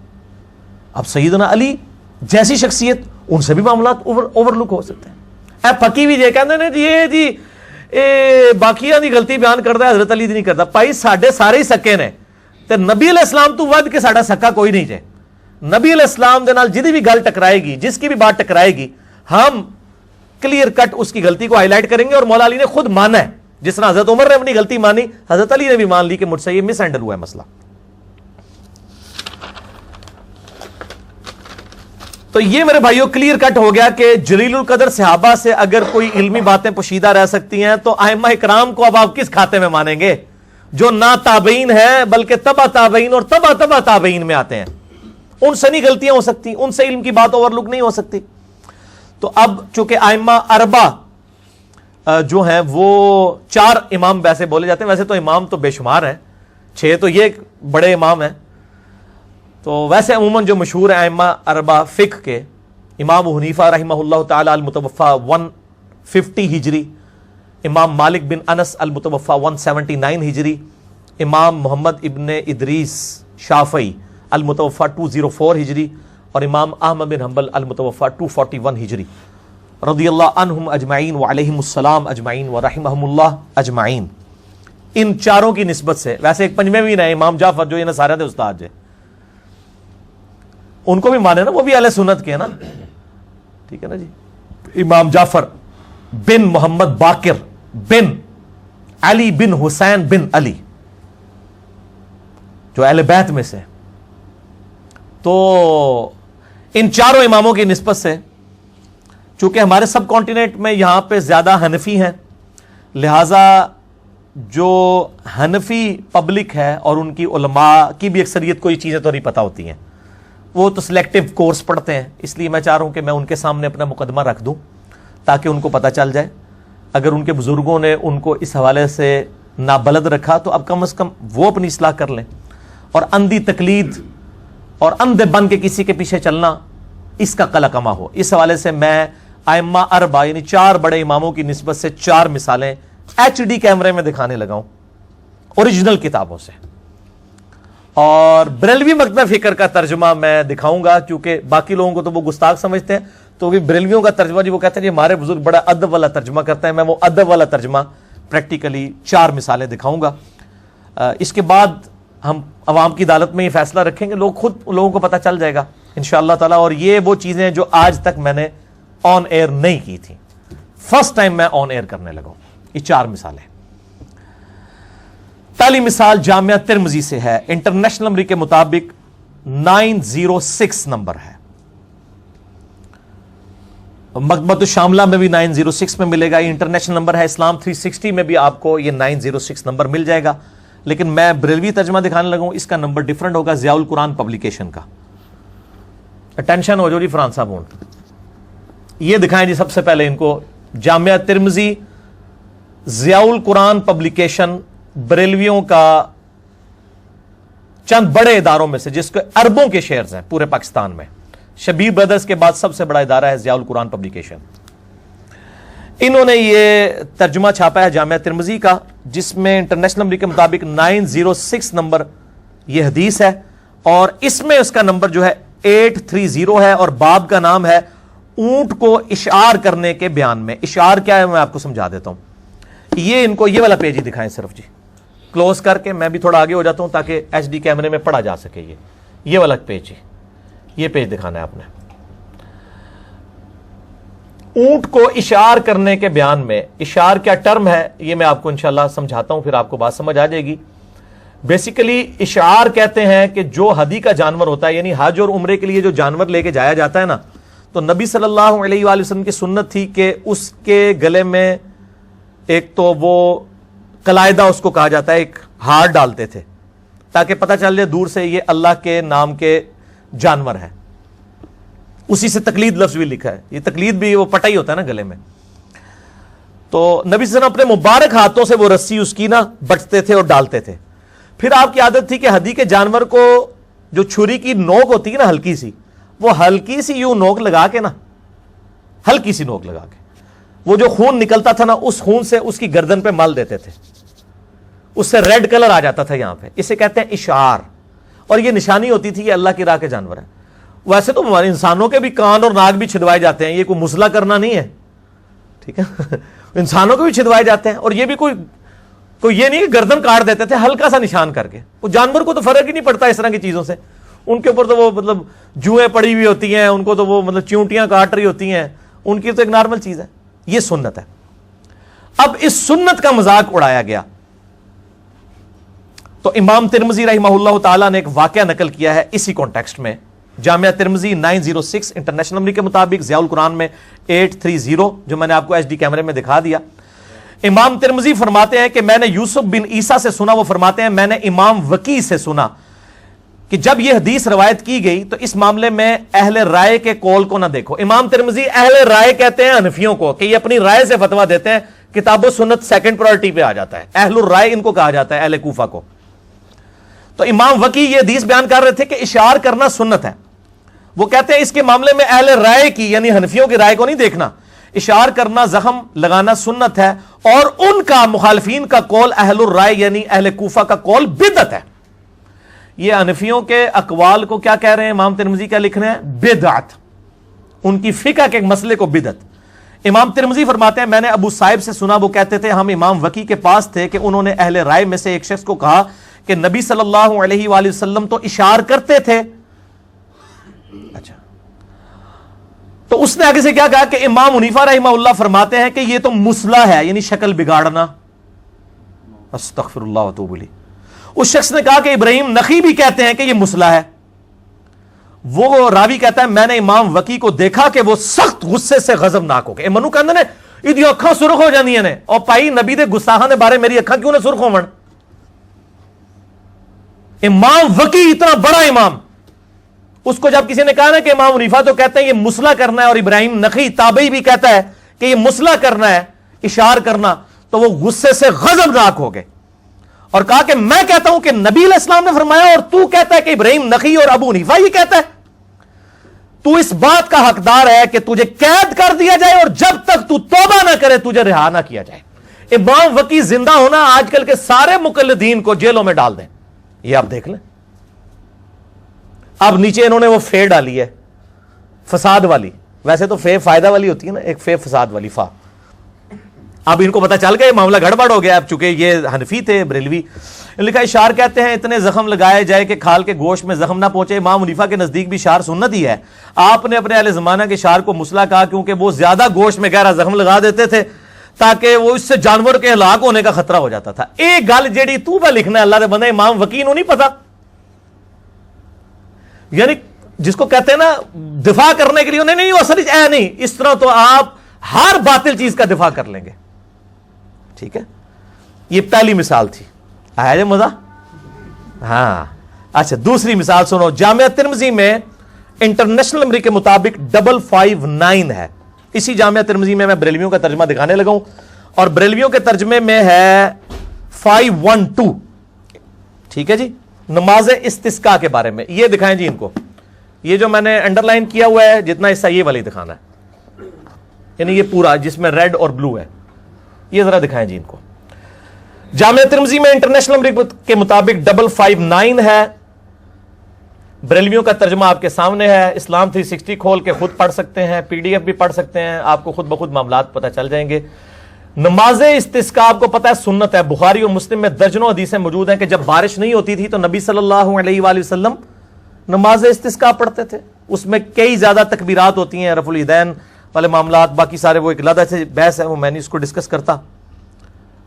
اب سیدنا علی جیسی شخصیت، ان سے بھی معاملات اوور لک ہو سکتے ہیں۔ اے پکی بھی جے کہندے نے جی باقیاں دی غلطی بیان کردا ہے، حضرت علی دی نہیں کردا۔ بھائی ساڈے سارے ہی سکے نے تے نبی علیہ السلام تو ود کے ساڈا سکا کوئی نہیں جے۔ نبی علیہ السلام دے نال جدی بھی گل ٹکرائے گی، جس کی بھی بات ٹکرائے گی، ہم کلیئر کٹ اس کی غلطی کو ہائی لائٹ کریں گے۔ اور مولا علی نے خود مانا ہے، جس طرح حضرت عمر نے اپنی غلطی مانی، حضرت علی نے بھی مان لی کہ مجھ سے یہ مس ہینڈل ہوا ہے مسئلہ۔ تو یہ میرے بھائیوں کلیئر کٹ ہو گیا کہ جلیل القدر صحابہ سے اگر کوئی علمی باتیں پوشیدہ رہ سکتی ہیں تو ائمہ اکرام کو اب آپ کس کھاتے میں مانیں گے، جو نہ تابعین ہے بلکہ تبع تابعین اور تبع تابعین میں آتے ہیں؟ ان سے نہیں غلطیاں ہو سکتی، ان سے علم کی بات اوور لک نہیں ہو سکتی۔ تو اب چونکہ ائمہ اربعہ جو ہیں وہ 4 امام ویسے بولے جاتے ہیں، ویسے تو امام تو بے شمار ہیں، 6 تو یہ بڑے امام ہیں، تو ویسے عموماً جو مشہور ہیں ائمہ اربعہ فقہ کے، امام ابو حنیفہ رحمہ اللہ تعالی المتوفی 150 ہجری، امام مالک بن انس المتوفی 179 ہجری، امام محمد ابن ادریس شافعی المتوفی 204 ہجری، اور امام احمد بن حنبل المتوفی 241 ہجری، رضی اللہ عنہم اجمعین وعلیہم السلام اجمعین ورحمہم اللہ اجمعین۔ ان چاروں کی نسبت سے، ویسے ایک پنجویں بھی نہ امام جعفر جو یہ سارے دے استاد ہے، ان کو بھی مانے نا، وہ بھی اہل سنت کے ہیں نا، ٹھیک ہے نا جی۔ امام جعفر بن محمد باقر بن علی بن حسین بن علی، جو اہل بیت میں سے، تو ان چاروں اماموں کی نسبت سے چونکہ ہمارے سب کانٹیننٹ میں یہاں پہ زیادہ حنفی ہیں، لہذا جو حنفی پبلک ہے اور ان کی علماء کی بھی اکثریت کو یہ چیزیں تو نہیں پتہ ہوتی ہیں، وہ تو سلیکٹیو کورس پڑھتے ہیں، اس لیے میں چاہ رہا ہوں کہ میں ان کے سامنے اپنا مقدمہ رکھ دوں تاکہ ان کو پتہ چل جائے۔ اگر ان کے بزرگوں نے ان کو اس حوالے سے نابلد رکھا تو اب کم از کم وہ اپنی اصلاح کر لیں، اور اندھی تقلید اور اندھے بن کے کسی کے پیچھے چلنا اس کا قلقمہ ہو۔ اس حوالے سے میں ائمہ اربعہ یعنی 4 بڑے اماموں کی نسبت سے 4 مثالیں HD کیمرے میں دکھانے لگا ہوں اوریجنل کتابوں سے، اور بریلوی مکتبہ فکر کا ترجمہ میں دکھاؤں گا، کیونکہ باقی لوگوں کو تو وہ گستاخ سمجھتے ہیں، تو بھی بریلویوں کا ترجمہ جی وہ کہتے ہیں جی ہمارے بزرگ بڑا ادب والا ترجمہ کرتے ہیں، میں وہ ادب والا ترجمہ پریکٹیکلی 4 مثالیں دکھاؤں گا۔ اس کے بعد ہم عوام کی عدالت میں یہ فیصلہ رکھیں گے، لوگوں کو پتہ چل جائے گا انشاءاللہ تعالی۔ اور یہ وہ چیزیں جو آج تک میں نے آن ایئر نہیں کی تھی، فرسٹ ٹائم میں آن ایئر کرنے لگا ہوں۔ یہ 4 مثالیں۔ پہلی مثال جامعہ ترمذی سے ہے، انٹرنیشنل نمبر کے مطابق 906 نمبر ہے، مکتبۃ الشاملہ میں بھی 906 میں ملے گا، یہ انٹرنیشنل نمبر ہے، اسلام 360 میں بھی آپ کو یہ 906 نمبر مل جائے گا، لیکن میں بریلوی ترجمہ دکھانے لگا ہوں، اس کا نمبر ڈیفرنٹ ہوگا، ضیاء القرآن پبلیکیشن کا۔ اٹینشن ہو جو جی فرحان صاحب ہوں، یہ دکھائیں جی سب سے پہلے ان کو، جامعہ ترمذی ضیاء القرآن پبلیکیشن، بریلویوں کا چند بڑے اداروں میں سے، جس کے اربوں کے شیئرز ہیں پورے پاکستان میں، شبیر بردرز کے بعد سب سے بڑا ادارہ ہے ضیاء القرآن پبلیکیشن۔ انہوں نے یہ ترجمہ چھاپا ہے جامعہ ترمذی کا، جس میں انٹرنیشنل نمبر کے مطابق 906 نمبر یہ حدیث ہے، اور اس میں اس کا نمبر جو ہے 830 ہے، اور باب کا نام ہے اونٹ کو اشعار کرنے کے بیان میں۔ اشعار کیا ہے میں آپ کو سمجھا دیتا ہوں۔ یہ ان کو یہ والا پیج ہی دکھائیں صرف جی، کلوز کر کے، میں بھی تھوڑا آگے ہو جاتا ہوں تاکہ HD کیمرے میں پڑھا جا سکے۔ یہ والا پیج ہی، یہ پیج دکھانا ہے آپ نے۔ اونٹ کو اشعار کرنے کے بیان میں، اشعار کیا ٹرم ہے یہ میں آپ کو انشاءاللہ سمجھاتا ہوں، پھر آپ کو بات سمجھ آ جائے گی۔ بیسیکلی اشعار کہتے ہیں کہ جو ہدی کا جانور ہوتا ہے، یعنی حج اور عمرے کے لیے جو جانور لے کے جایا جاتا ہے نا، تو نبی صلی اللہ علیہ وآلہ وسلم کی سنت تھی کہ اس کے گلے میں ایک تو وہ قلائدہ اس کو کہا جاتا ہے، ایک ہار ڈالتے تھے تاکہ پتہ چل جائے دور سے یہ اللہ کے نام کے جانور ہے. اسی سے تقلید لفظ بھی لکھا ہے، یہ تقلید بھی وہ پٹا ہی ہوتا ہے نا گلے میں. تو نبی صلی اللہ علیہ وسلم اپنے مبارک ہاتھوں سے وہ رسی اس کی نا بٹتے تھے اور ڈالتے تھے. پھر آپ کی عادت تھی کہ ہدی کے جانور کو جو چھری کی نوک ہوتی ہے نا ہلکی سی، وہ ہلکی سی یوں نوک لگا کے نا، ہلکی سی نوک لگا کے وہ جو خون نکلتا تھا نا اس خون سے اس کی گردن پہ مل دیتے تھے، اس سے ریڈ کلر آ جاتا تھا یہاں پہ. اسے کہتے ہیں اشعار، اور یہ نشانی ہوتی تھی کہ اللہ کی راہ کے جانور ہیں. ویسے تو ہمارے انسانوں کے بھی کان اور ناک بھی چھدوائے جاتے ہیں، یہ کوئی مسئلہ کرنا نہیں ہے، ٹھیک ہے. انسانوں کے بھی چھدوائے جاتے ہیں، اور یہ بھی کوئی یہ نہیں کہ گردن کاٹ دیتے تھے ہلکا سا نشان کر کے. وہ جانور کو تو فرق ہی نہیں پڑتا اس طرح کی چیزوں سے، ان کے اوپر تو وہ مطلب جوئیں پڑی ہوئی ہوتی ہیں، ان کو تو وہ مطلب چیونٹیاں کاٹ رہی ہوتی ہیں، ان کی تو ایک نارمل چیز ہے. یہ سنت ہے. اب اس سنت کا مذاق اڑایا گیا. تو امام ترمذی رحمہ اللہ تعالیٰ نے ایک واقعہ نقل کیا ہے اسی کانٹیکسٹ میں. جامعہ ترمذی 906 انٹرنیشنل نمبر کے مطابق، ضیاء القرآن میں 830، جو میں نے آپ کو ایچ ڈی کیمرے میں دکھا دیا. امام ترمذی فرماتے ہیں کہ میں نے یوسف بن عیسیٰ سے سنا، وہ فرماتے ہیں میں نے امام وکی سے سنا کہ جب یہ حدیث روایت کی گئی تو اس معاملے میں اہل رائے کے قول کو نہ دیکھو. امام ترمذی اہل رائے کہتے ہیں حنفیوں کو کہ یہ اپنی رائے سے فتویٰ دیتے ہیں، کتاب و سنت سیکنڈ پرائرٹی پہ آ جاتا ہے. اہل الرائے ان کو کہا جاتا ہے، اہل کوفہ کو. تو امام وکی یہ حدیث بیان کر رہے تھے کہ اشعار کرنا سنت ہے. وہ کہتے ہیں اس کے معاملے میں اہل رائے کی یعنی حنفیوں کی رائے کو نہیں دیکھنا، اشعار کرنا زخم لگانا سنت ہے، اور ان کا مخالفین کا قول اہل الرائے یعنی اہل کوفہ کا قول بدعت ہے. یہ حنفیوں کے اقوال کو کیا کہہ رہے ہیں امام ترمذی کیا لکھ رہے ہیں؟ بدعت. ان کی فقہ کے مسئلے کو بدعت. امام ترمذی فرماتے ہیں میں نے ابو صائب سے سنا، وہ کہتے تھے ہم امام وکی کے پاس تھے کہ انہوں نے اہل رائے میں سے ایک شخص کو کہا کہ نبی صلی اللہ علیہ وآلہ وسلم تو اشعار کرتے تھے. اچھا، تو اس نے آگے سے کیا کہا کہ امام حنیفہ رحمہ اللہ فرماتے ہیں کہ یہ تو مسلح ہے، یعنی شکل بگاڑنا. استغفر اللہ واتوب الیہ. اس شخص نے کہا کہ ابراہیم نخی بھی کہتے ہیں کہ یہ مسلح ہے. وہ راوی کہتا ہے میں نے امام وکی کو دیکھا کہ وہ سخت غصے سے غضبناک ہو گئے. منو کہندے نے ایدی اکھاں سرخ ہو جاندیاں نے، اور پائی نبی دے گستاخاں دے بارے میری اکھاں کیوں نہ سرخ ہون؟ امام وکی اتنا بڑا امام، اس کو جب کسی نے کہا نا کہ امام حنیفہ تو کہتے ہیں یہ مسلح کرنا ہے، اور ابراہیم نخی تابعی بھی کہتا ہے کہ یہ مسلح کرنا ہے، اشعار کرنا، تو وہ غصے سے غضبناک ہو گئے اور کہا کہ میں کہتا ہوں کہ نبی علیہ السلام نے فرمایا اور تو کہتا ہے کہ ابراہیم نخی اور ابو حنیفہ یہ کہتا ہے. تو اس بات کا حقدار ہے کہ تجھے قید کر دیا جائے اور جب تک تو توبہ نہ کرے تجھے رہا نہ کیا جائے. امام وکی زندہ ہونا آج کل کے سارے مقلدین کو جیلوں میں ڈال دیں. یہ آپ دیکھ لیں. اب نیچے انہوں نے وہ فے ڈالی ہے فساد والی، ویسے تو فے فائدہ والی ہوتی ہے نا، ایک فے فساد والی فا. اب ان کو پتا چل گیا یہ معاملہ گڑبڑ ہو گیا. اب چونکہ یہ حنفی تھے بریلوی، لکھا اشعار کہتے ہیں اتنے زخم لگائے جائے کہ کھال کے گوشت میں زخم نہ پہنچے. امام حنیفہ کے نزدیک بھی اشعار سنت ہی ہے. آپ نے اپنے اہل زمانہ کے اشعار کو مسلح کہا کیونکہ وہ زیادہ گوشت میں گہرا زخم لگا دیتے تھے تاکہ وہ اس سے جانور کے ہلاک ہونے کا خطرہ ہو جاتا تھا. ایک گل جیڑی تو پہ لکھنا ہے اللہ دے بندے امام وکی نو نہیں پتا، یعنی جس کو کہتے ہیں نا دفاع کرنے کے لیے انہیں نہیں، اصل اے نہیں، اس طرح تو آپ ہر باطل چیز کا دفاع کر لیں گے. ٹھیک ہے، یہ پہلی مثال تھی. آیا جائے مزہ؟ ہاں. اچھا دوسری مثال سنو. جامعہ ترمذی میں انٹرنیشنل نمبر کے مطابق 559 ہے. اسی جامعہ ترمذی میں بریلویوں کا ترجمہ دکھانے لگا ہوں، اور بریلویوں کے ترجمے میں ہے 512. ٹھیک ہے جی. نماز استسقاء کے بارے میں یہ دکھائیں جی ان کو. یہ جو میں نے انڈر لائن کیا ہوا ہے جتنا حصہ یہ والی دکھانا ہے، یعنی یہ پورا جس میں ریڈ اور بلو ہے، یہ ذرا دکھائیں جی ان کو. جامعہ ترمذی میں انٹرنیشنل نمبر کے مطابق 559 ہے. بریلویوں کا ترجمہ آپ کے سامنے ہے. اسلام 360 کھول کے خود پڑھ سکتے ہیں، PDF بھی پڑھ سکتے ہیں، آپ کو خود بخود معاملات پتہ چل جائیں گے. نماز استسقاء آپ کو پتہ ہے سنت ہے. بخاری اور مسلم میں درجنوں حدیثیں موجود ہیں کہ جب بارش نہیں ہوتی تھی تو نبی صلی اللہ علیہ وآلہ وسلم نماز استسقاء پڑھتے تھے. اس میں کئی زیادہ تکبیرات ہوتی ہیں، رفع الیدین والے معاملات، باقی سارے وہ ایک علیحدہ سے بحث ہے، وہ میں نہیں اس کو ڈسکس کرتا.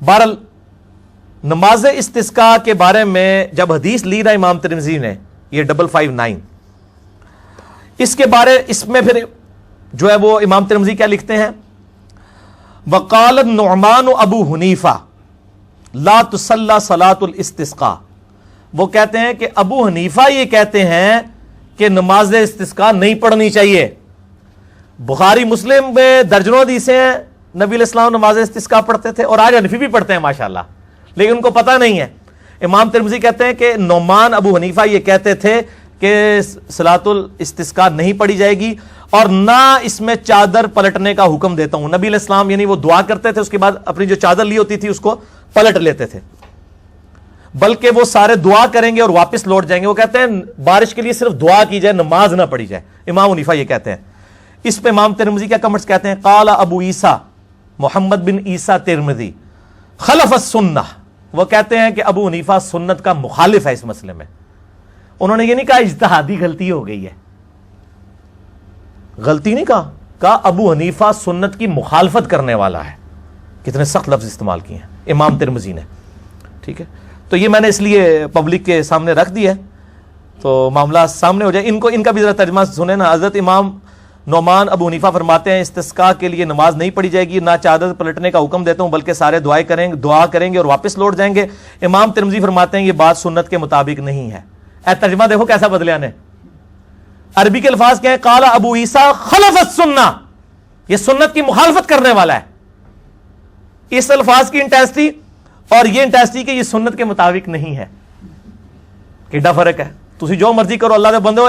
بہرحال نماز استسقاء کے بارے میں جب حدیث لی نا امام ترمذی نے یہ 559، اس کے بارے اس میں پھر جو ہے وہ امام ترمذی کیا لکھتے ہیں؟ وقال النعمان ابو حنیفہ لا تصلی صلاۃ الاستسقاء، وہ کہتے ہیں کہ ابو حنیفہ یہ کہتے ہیں کہ نماز استسقاء نہیں پڑھنی چاہیے۔ بخاری مسلم میں درجنوں حدیثیں ہیں نبی علیہ السلام نماز استسقاء پڑھتے تھے، اور آج حنفی بھی پڑھتے ہیں ماشاءاللہ، لیکن ان کو پتہ نہیں ہے۔ امام ترمذی کہتے ہیں کہ نعمان ابو حنیفہ یہ کہتے تھے کہ صلاۃ الاستسقاء نہیں پڑھی جائے گی، اور نہ اس میں چادر پلٹنے کا حکم دیتا ہوں۔ نبی علیہ السلام یعنی وہ دعا کرتے تھے، اس کے بعد اپنی جو چادر لی ہوتی تھی اس کو پلٹ لیتے تھے، بلکہ وہ سارے دعا کریں گے اور واپس لوٹ جائیں گے۔ وہ کہتے ہیں بارش کے لیے صرف دعا کی جائے، نماز نہ پڑھی جائے۔ امام حنیفہ یہ کہتے ہیں۔ اس پہ امام ترمذی کیا کمنٹس کہتے ہیں؟ قال ابو عیسیٰ محمد بن عیسیٰ ترمذی خلف السنہ، وہ کہتے ہیں کہ ابو حنیفہ سنت کا مخالف ہے اس مسئلے میں۔ انہوں نے یہ نہیں کہا اجتہادی غلطی ہو گئی ہے، غلطی نہیں کہا ابو حنیفہ سنت کی مخالفت کرنے والا ہے۔ کتنے سخت لفظ استعمال کیے ہیں امام ترمذی نے، ٹھیک ہے؟ تو یہ میں نے اس لیے پبلک کے سامنے رکھ دیا ہے تو معاملہ سامنے ہو جائے۔ ان کا بھی ذرا ترجمہ سنیں نا۔ حضرت امام نعمان ابو حنیفہ فرماتے ہیں استسقاء کے لیے نماز نہیں پڑھی جائے گی، نہ چادر پلٹنے کا حکم دیتا ہوں، بلکہ سارے دعا کریں گے اور واپس لوٹ جائیں گے۔ امام ترمذی فرماتے ہیں یہ بات سنت کے مطابق نہیں ہے۔ اے ترجمہ دیکھو کیسا بدلیا نے، عربی کے الفاظ کیا ہیں؟ قال ابو عیسیٰ خلف السنہ، یہ سنت کی مخالفت کرنے والا ہے۔ اس الفاظ کی انٹیسٹی اور یہ انٹیسٹی کہ یہ سنت کے مطابق نہیں ہے، کیڈا فرق ہے۔ تسی جو مرضی کرو، اللہ دے بندو،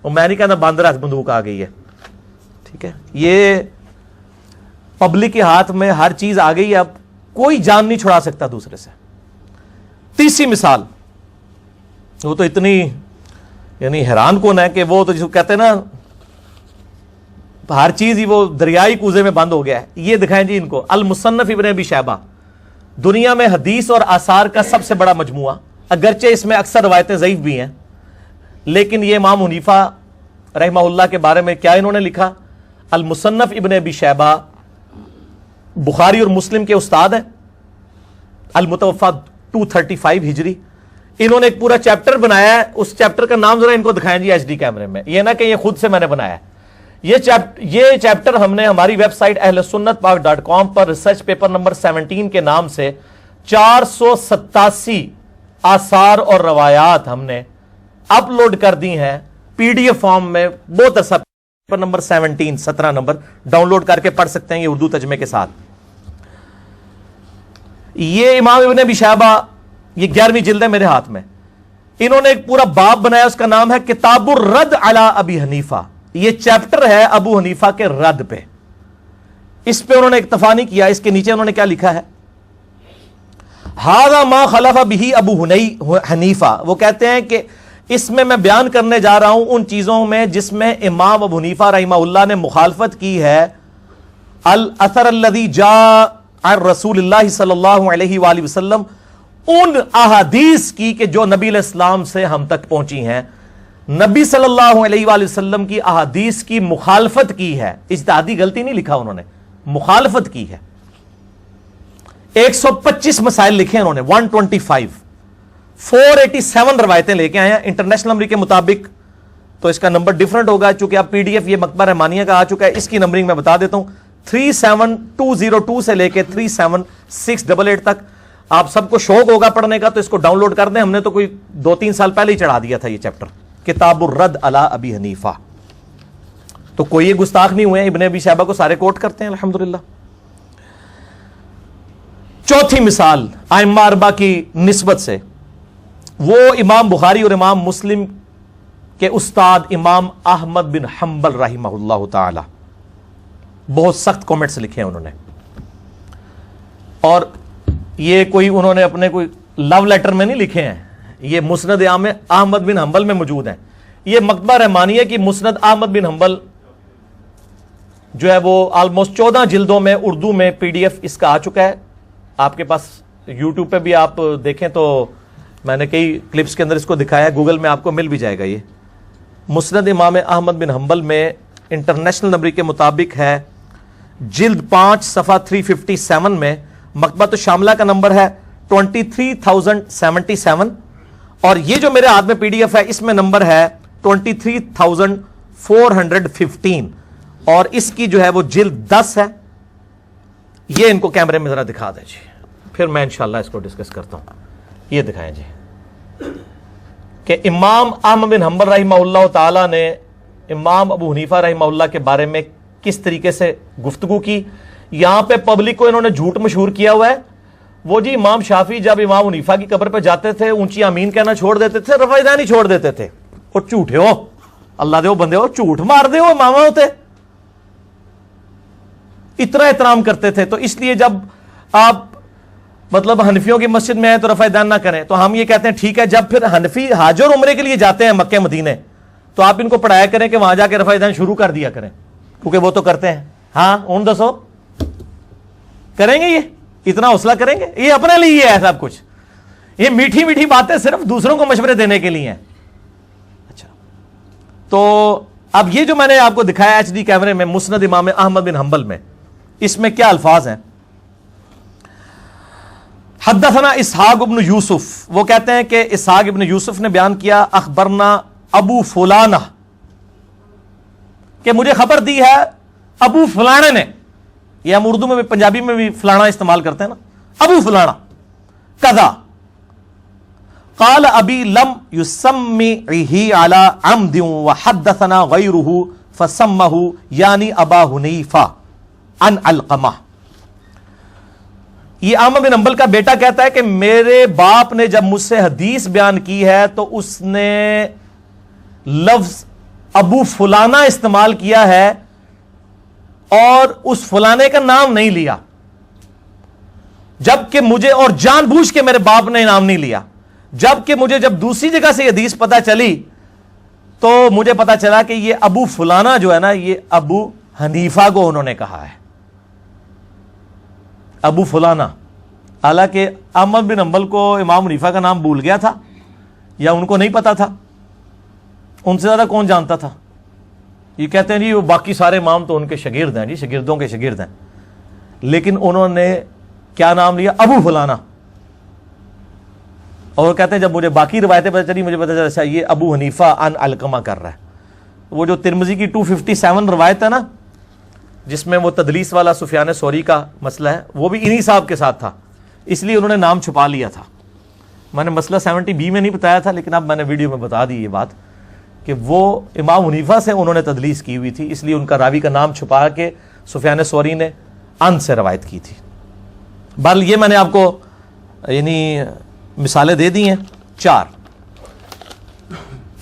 میں نہیں کہتا باندر ہاتھ بندوق آ گئی ہے، ٹھیک ہے؟ یہ پبلک کے ہاتھ میں ہر چیز آ گئی ہے، اب کوئی جان نہیں چھڑا سکتا دوسرے سے۔ تیسری مثال، وہ تو اتنی یعنی حیران کون ہے کہ وہ تو جسے کہتے ہیں نا ہر چیز ہی وہ دریائی کوزے میں بند ہو گیا ہے۔ یہ دکھائیں جی ان کو، المصنف ابن ابی شیبہ، دنیا میں حدیث اور آثار کا سب سے بڑا مجموعہ، اگرچہ اس میں اکثر روایتیں ضعیف بھی ہیں، لیکن یہ امام حنیفہ رحمہ اللہ کے بارے میں کیا انہوں نے لکھا؟ المصنف ابن ابی شیبہ بخاری اور مسلم کے استاد ہیں، المتوفى 235 ہجری۔ انہوں نے ایک پورا چیپٹر بنایا ہے، اس چیپٹر کا نام ذرا ان کو دکھائیں جی ایچ ڈی کیمرے میں، یہ نہ کہ یہ خود سے میں نے بنایا ہے۔ یہ چیپٹر ہم نے ہماری ویب سائٹ اہلسنتپاک.com پر ریسرچ پیپر نمبر 17 کے نام سے 487 آثار اور روایات ہم نے اپلوڈ کر دی ہیں پی ڈی ایف فارم میں، بہت عرصہ paper number 17 number download کر کے پڑھ سکتے ہیں، یہ اردو ترجمے کے ساتھ۔ یہ امام ابن ابی شیبہ، یہ 11ویں جلد ہے میرے ہاتھ میں، انہوں نے ایک پورا باب بنایا، اس کا نام ہے کتاب الرد علی ابی حنیفہ۔ یہ چیپٹر ہے ابو حنیفہ کے رد پہ، اس پہ انہوں نے اکتفا نہیں کیا، اس کے نیچے انہوں نے کیا لکھا ہے؟ ھذا ما خلف به ابو حنیفہ، وہ کہتے ہیں کہ اس میں بیان کرنے جا رہا ہوں ان چیزوں میں جس میں امام ابو حنیفہ رحمہ اللہ نے مخالفت کی ہے، الاثر الذی جاء عن رسول اللہ صلی اللہ علیہ وآلہ وسلم، ان احادیث کی کہ جو نبی علیہ السلام سے ہم تک پہنچی ہیں، نبی صلی اللہ علیہ وآلہ وسلم کی احادیث کی مخالفت کی ہے۔ اجتہادی غلطی نہیں لکھا انہوں نے، مخالفت کی ہے۔ 125 مسائل لکھے انہوں نے، 487 روایتیں لے کے آئے ہیں انٹرنیشنل نمبر کے مطابق، تو اس کا نمبر ڈیفرنٹ ہوگا چونکہ اب پی ڈی ایف یہ مکتبہ رحمانیہ کا آ چکا ہے۔ اس کی نمبرنگ میں بتا دیتا ہوں، 37202 سے لے کے 37688 تک۔ آپ سب کو شوق ہوگا پڑھنے کا تو اس کو ڈاؤن لوڈ کر دیں، ہم نے تو کوئی 2-3 سال پہلے ہی چڑھا دیا تھا یہ چیپٹر، کتاب الرد علی ابی حنیفہ۔ تو کوئی یہ گستاخ نہیں ہوئے، ابن ابی شیبہ کو سارے کوٹ کرتے ہیں الحمدللہ۔ چوتھی مثال ائمہ اربعہ کی نسبت سے، وہ امام بخاری اور امام مسلم کے استاد امام احمد بن حنبل رحمہ اللہ تعالی، بہت سخت کامنٹس لکھے ہیں انہوں نے، اور یہ کوئی انہوں نے اپنے کوئی لو لیٹر میں نہیں لکھے ہیں، یہ مسند احمد بن حنبل میں موجود ہیں۔ یہ مکتبہ رحمانیہ کی مسند احمد بن حنبل جو ہے وہ آلموسٹ 14 جلدوں میں اردو میں پی ڈی ایف اس کا آ چکا ہے، آپ کے پاس یوٹیوب پہ بھی آپ دیکھیں تو میں نے کئی کلپس کے اندر اس کو دکھایا ہے، گوگل میں آپ کو مل بھی جائے گا۔ یہ مسند امام احمد بن حنبل میں انٹرنیشنل نمبر کے مطابق ہے، جلد 5 صفحہ 357 میں، مکتبۃ الشاملہ کا نمبر ہے 23077، اور یہ جو میرے ہاتھ میں پی ڈی ایف ہے اس میں نمبر ہے 23415۔ اور اس کی جو ہے وہ جلد 10 ہے. یہ ان کو کیمرے میں ذرا دکھا دیں جی, پھر میں انشاءاللہ اس کو ڈسکس کرتا ہوں. یہ دکھائیں جی کہ امام احمد بن حنبل رحمہ اللہ تعالی نے امام ابو حنیفہ رحمہ اللہ کے بارے میں کس طریقے سے گفتگو کی. یہاں پہ پبلک کو انہوں نے جھوٹ مشہور کیا ہوا ہے. وہ جی امام شافعی جب امام حنیفہ کی قبر پہ جاتے تھے اونچی آمین کہنا چھوڑ دیتے تھے, رفع یدین چھوڑ دیتے تھے. اور جھوٹے ہو, اللہ دے بندے ہو, جھوٹ مار دے ہو امام ہوتے, اتنا احترام کرتے تھے. تو اس لیے جب آپ مطلب حنفیوں کی مسجد میں ہیں تو رفع یدین نہ کریں. تو ہم یہ کہتے ہیں ٹھیک ہے, جب پھر حنفی حج اور عمرے کے لیے جاتے ہیں مکہ مدینے تو آپ ان کو پڑھایا کریں کہ وہاں جا کے رفع یدین شروع کر دیا کریں, کیونکہ وہ تو کرتے ہیں. ہاں ان دسو کریں گے, یہ اتنا حوصلہ کریں گے؟ یہ اپنے لیے ہے سب کچھ, یہ میٹھی میٹھی باتیں صرف دوسروں کو مشورے دینے کے لیے ہیں. اچھا, تو اب یہ جو میں نے آپ کو دکھایا ایچ ڈی کیمرے میں مسند امام احمد بن حنبل میں, اس میں کیا الفاظ ہیں؟ حدثنا اسحاق ابن یوسف, وہ کہتے ہیں کہ اسحاق ابن یوسف نے بیان کیا اخبرنا ابو فلانہ, کہ مجھے خبر دی ہے ابو فلانے نے. یہ ہم اردو میں بھی پنجابی میں بھی فلانا استعمال کرتے ہیں نا, ابو فلانا کذا قال ابی لم یسمعہ علی عمد وحدثنا غیرہ فسمہ یعنی ابا حنیفہ عن علقمہ. یہ احمد بن حنبل کا بیٹا کہتا ہے کہ میرے باپ نے جب مجھ سے حدیث بیان کی ہے تو اس نے لفظ ابو فلانا استعمال کیا ہے اور اس فلانے کا نام نہیں لیا, جبکہ مجھے, اور جان بوجھ کے میرے باپ نے نام نہیں لیا, جبکہ مجھے جب دوسری جگہ سے یہ حدیث پتہ چلی تو مجھے پتا چلا کہ یہ ابو فلانا جو ہے نا, یہ ابو حنیفہ کو انہوں نے کہا ہے ابو فلانا. حالانکہ احمد بن حنبل کو امام حنیفہ کا نام بھول گیا تھا یا ان کو نہیں پتا تھا, ان سے زیادہ کون جانتا تھا. یہ کہتے ہیں جی وہ باقی سارے امام تو ان کے شاگرد ہیں, جی شاگردوں کے شاگرد ہیں, لیکن انہوں نے کیا نام لیا؟ ابو فلانا. اور کہتے ہیں جب مجھے باقی روایتیں پتہ چلی مجھے پتہ چلا اچھا یہ ابو حنیفہ عن علقمہ کر رہا ہے. وہ جو ترمذی کی 257 روایت ہے نا جس میں وہ تدلیس والا سفیان ثوری کا مسئلہ ہے, وہ بھی انہی صاحب کے ساتھ تھا, اس لیے انہوں نے نام چھپا لیا تھا. میں نے مسئلہ 70B میں نہیں بتایا تھا, لیکن اب میں نے ویڈیو میں بتا دی یہ بات کہ وہ امام حنیفہ سے انہوں نے تدلیس کی ہوئی تھی, اس لیے ان کا راوی کا نام چھپا کے سفیان ثوری نے ان سے روایت کی تھی. بل یہ میں نے آپ کو یعنی مثالیں دے دی ہیں 4.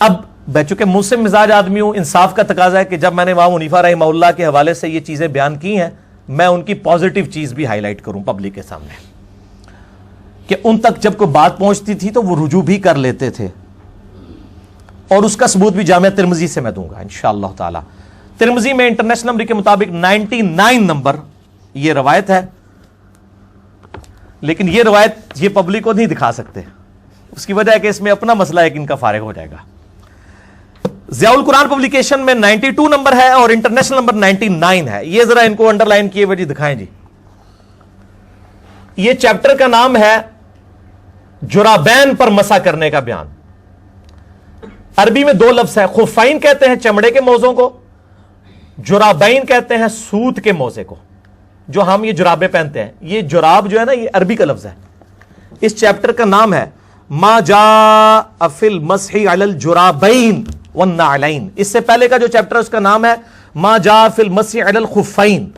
اب میں چونکہ مجھ سے مزاج آدمی ہوں, انصاف کا تقاضا ہے کہ جب میں نے امام حنیفہ رحمہ اللہ کے حوالے سے یہ چیزیں بیان کی ہیں میں ان کی پازیٹیو چیز بھی ہائی لائٹ کروں پبلک کے سامنے, کہ ان تک جب کوئی بات پہنچتی تھی تو وہ رجوع بھی کر لیتے تھے, اور اس کا ثبوت بھی جامعہ ترمذی سے میں دوں گا انشاءاللہ تعالی. ترمذی میں انٹرنیشنل نمبر کے مطابق 99 نمبر یہ روایت ہے, لیکن یہ روایت یہ پبلک کو نہیں دکھا سکتے, اس کی وجہ ہے کہ اس میں اپنا مسئلہ ہے کہ ان کا فارغ ہو جائے گا. ضیاء القرآن پبلیکیشن میں 92 نمبر ہے اور انٹرنیشنل نمبر 99 ہے. یہ ذرا ان کو انڈر لائن کیے ہوئے جی دکھائیں جی. یہ چیپٹر کا نام ہے جرابین پر مسح کرنے کا بیان. عربی میں 2 لفظ ہے, خفین کہتے ہیں چمڑے کے موزوں کو, جرابین کہتے ہیں سوت کے موزے کو, جو ہم یہ جرابیں پہنتے ہیں. یہ جراب جو ہے نا یہ عربی کا لفظ ہے. اس چیپٹر کا نام ہے ما جاء فی المسح علی الجرابین والنعلین. اس سے پہلے کا جو چیپٹر اس کا نام ہے ما جاء فی المسح علی الخفین,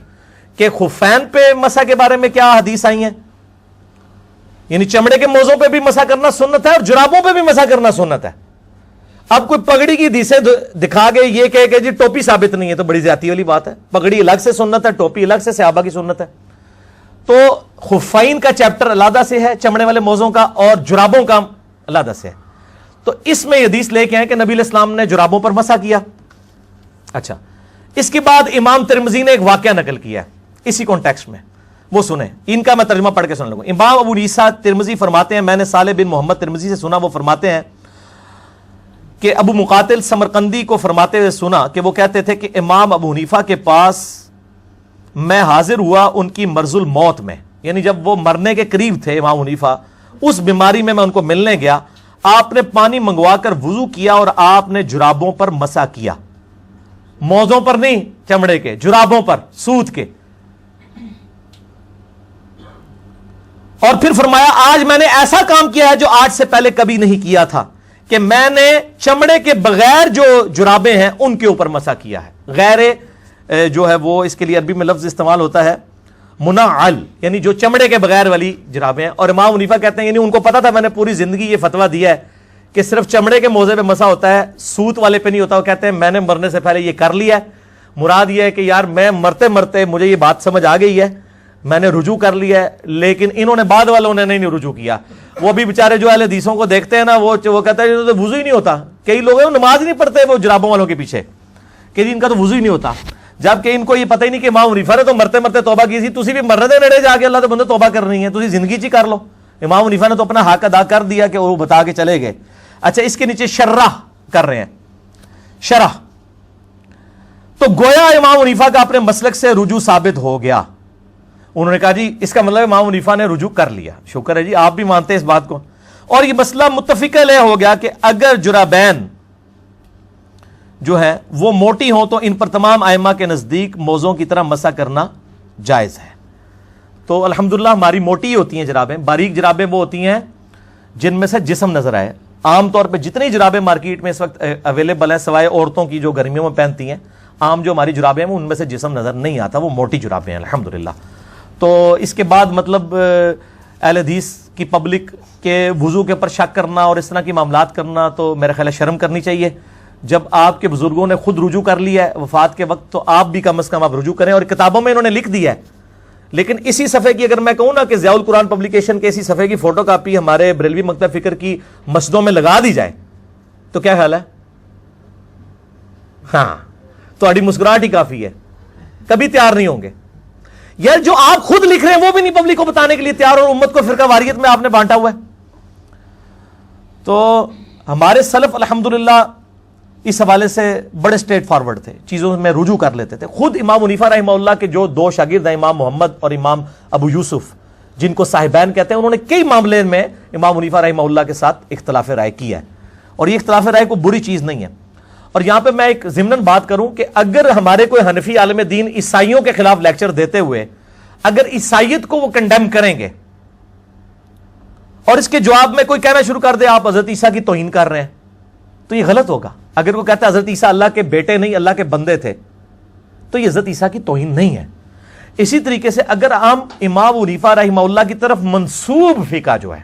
کہ خفین پہ مسح کے بارے میں کیا حدیث آئی ہیں, یعنی چمڑے کے موزوں پہ بھی مسح کرنا سنت ہے اور جرابوں پہ بھی مسح کرنا سنت ہے. اب کوئی پگڑی کی حدیثیں دکھا کے یہ کہے کہ جی ٹوپی ثابت نہیں ہے تو بڑی زیادتی والی بات ہے. پگڑی الگ سے سنت ہے, ٹوپی الگ سے صحابہ کی سنت ہے. تو خفین کا چیپٹر علیحدہ سے ہے, چمڑے والے موزوں کا, اور جرابوں کا علیحدہ سے ہے. تو اس میں حدیث لے کے آئے کہ نبی علیہ السلام نے جرابوں پر مسح کیا. اچھا, اس کے بعد امام ترمذی نے ایک واقعہ نقل کیا ہے اسی کانٹیکسٹ میں, وہ سنیں. ان کا میں ترجمہ پڑھ کے سن لوں گا. امام ابو عیسیٰ ترمذی فرماتے ہیں, میں نے صالح بن محمد ترمذی سے سنا, وہ فرماتے ہیں کہ ابو مقاتل سمرقندی کو فرماتے ہوئے سنا کہ وہ کہتے تھے کہ امام ابو حنیفہ کے پاس میں حاضر ہوا ان کی مرض الموت میں, یعنی جب وہ مرنے کے قریب تھے امام حنیفہ, اس بیماری میں ان کو ملنے گیا. آپ نے پانی منگوا کر وضو کیا اور آپ نے جرابوں پر مسح کیا. موزوں پر نہیں, چمڑے کے, جرابوں پر, سوت کے. اور پھر فرمایا آج میں نے ایسا کام کیا ہے جو آج سے پہلے کبھی نہیں کیا تھا, کہ میں نے چمڑے کے بغیر جو جرابیں ہیں ان کے اوپر مسح کیا ہے. غیر جو ہے وہ اس کے لیے عربی میں لفظ استعمال ہوتا ہے منعل, یعنی جو چمڑے کے بغیر والی جرابیں ہیں. اور امام حنیفہ کہتے ہیں یعنی ان کو پتا تھا, میں نے پوری زندگی یہ فتویٰ دیا ہے کہ صرف چمڑے کے موزے پہ مسح ہوتا ہے, سوت والے پہ نہیں ہوتا. وہ کہتے ہیں میں نے مرنے سے پہلے یہ کر لیا ہے. مراد یہ ہے کہ یار میں مرتے مرتے مجھے یہ بات سمجھ آ گئی ہے, میں نے رجوع کر لیا ہے. لیکن انہوں نے بعد والوں نے نہیں رجوع کیا. وہ بھی بیچارے جو اہل حدیثوں کو دیکھتے ہیں نا, وہ کہتا ہے وضو ہی نہیں ہوتا. کئی لوگ ہیں نماز ہی نہیں پڑھتے وہ جرابوں والوں کے پیچھے, کہ ان کا تو وضو ہی نہیں ہوتا. جبکہ ان کو یہ پتہ ہی نہیں کہ امام حنیفہ نے تو مرتے مرتے توبہ کی تھی. تسی بھی مرنے دے نڑے جا کے اللہ تو بندے توبہ کرنی ہے, تسی زندگی چی کر لو. امام حنیفہ نے تو اپنا حق ادا کر دیا کہ وہ بتا کے چلے گئے. اچھا, اس کے نیچے شرح کر رہے ہیں, شرح. تو گویا امام حنیفہ کا اپنے مسلک سے رجوع ثابت ہو گیا. انہوں نے کہا جی اس کا مطلب امام حنیفہ نے رجوع کر لیا. شکر ہے جی, آپ بھی مانتے ہیں اس بات کو. اور یہ مسئلہ متفق علیہ ہو گیا کہ اگر جرابین جو ہے وہ موٹی ہوں تو ان پر تمام ائمہ کے نزدیک موزوں کی طرح مسح کرنا جائز ہے. تو الحمدللہ ہماری موٹی ہوتی ہیں جرابیں. باریک جرابیں وہ ہوتی ہیں جن میں سے جسم نظر آئے. عام طور پہ جتنی جرابیں مارکیٹ میں اس وقت اویلیبل ہیں سوائے عورتوں کی جو گرمیوں میں پہنتی ہیں, عام جو ہماری جرابیں ہیں ان میں سے جسم نظر نہیں آتا, وہ موٹی جرابیں ہیں الحمدللہ. تو اس کے بعد مطلب اہل حدیث کی پبلک کے وضو کے اوپر شک کرنا اور اس طرح کی معاملات کرنا تو میرے خیال ہے شرم کرنی چاہیے. جب آپ کے بزرگوں نے خود رجوع کر لیا ہے وفات کے وقت, تو آپ بھی کم از کم آپ رجوع کریں. اور کتابوں میں انہوں نے لکھ دیا ہے. لیکن اسی صفحے کی اگر میں کہوں نا کہ ضیاء القرآن پبلیکیشن کے اسی صفحے کی فوٹو کاپی ہمارے بریلوی مکتب فکر کی مسجدوں میں لگا دی جائے تو کیا خیال ہے؟ ہاں, تو اڑی مسکراہٹ ہی کافی ہے. کبھی تیار نہیں ہوں گے یار. جو آپ خود لکھ رہے ہیں وہ بھی نہیں پبلک کو بتانے کے لیے تیار, اور امت کو فرقہ واریت میں آپ نے بانٹا ہوا ہے. تو ہمارے سلف الحمدللہ اس حوالے سے بڑے سٹریٹ فارورڈ تھے, چیزوں میں رجوع کر لیتے تھے. خود امام حنیفہ رحمہ اللہ کے جو دو شاگرد ہیں, امام محمد اور امام ابو یوسف, جن کو صاحبین کہتے ہیں, انہوں نے کئی معاملے میں امام حنیفہ رحمہ اللہ کے ساتھ اختلاف رائے کیا ہے. اور یہ اختلاف رائے کوئی بری چیز نہیں ہے. اور یہاں پہ میں ایک ضمناً بات کروں کہ اگر ہمارے کوئی حنفی عالم دین عیسائیوں کے خلاف لیکچر دیتے ہوئے اگر عیسائیت کو وہ کنڈیم کریں گے اور اس کے جواب میں کوئی کہنا شروع کر دے آپ حضرت عیسیٰ کی توہین کر رہے ہیں, تو یہ غلط ہوگا. اگر وہ کہتا ہے حضرت عیسیٰ اللہ کے بیٹے نہیں اللہ کے بندے تھے, تو یہ حضرت عیسیٰ کی توہین نہیں ہے. اسی طریقے سے اگر ہم امام حنیفہ رحمہ اللہ کی طرف منسوب فقہ جو ہے,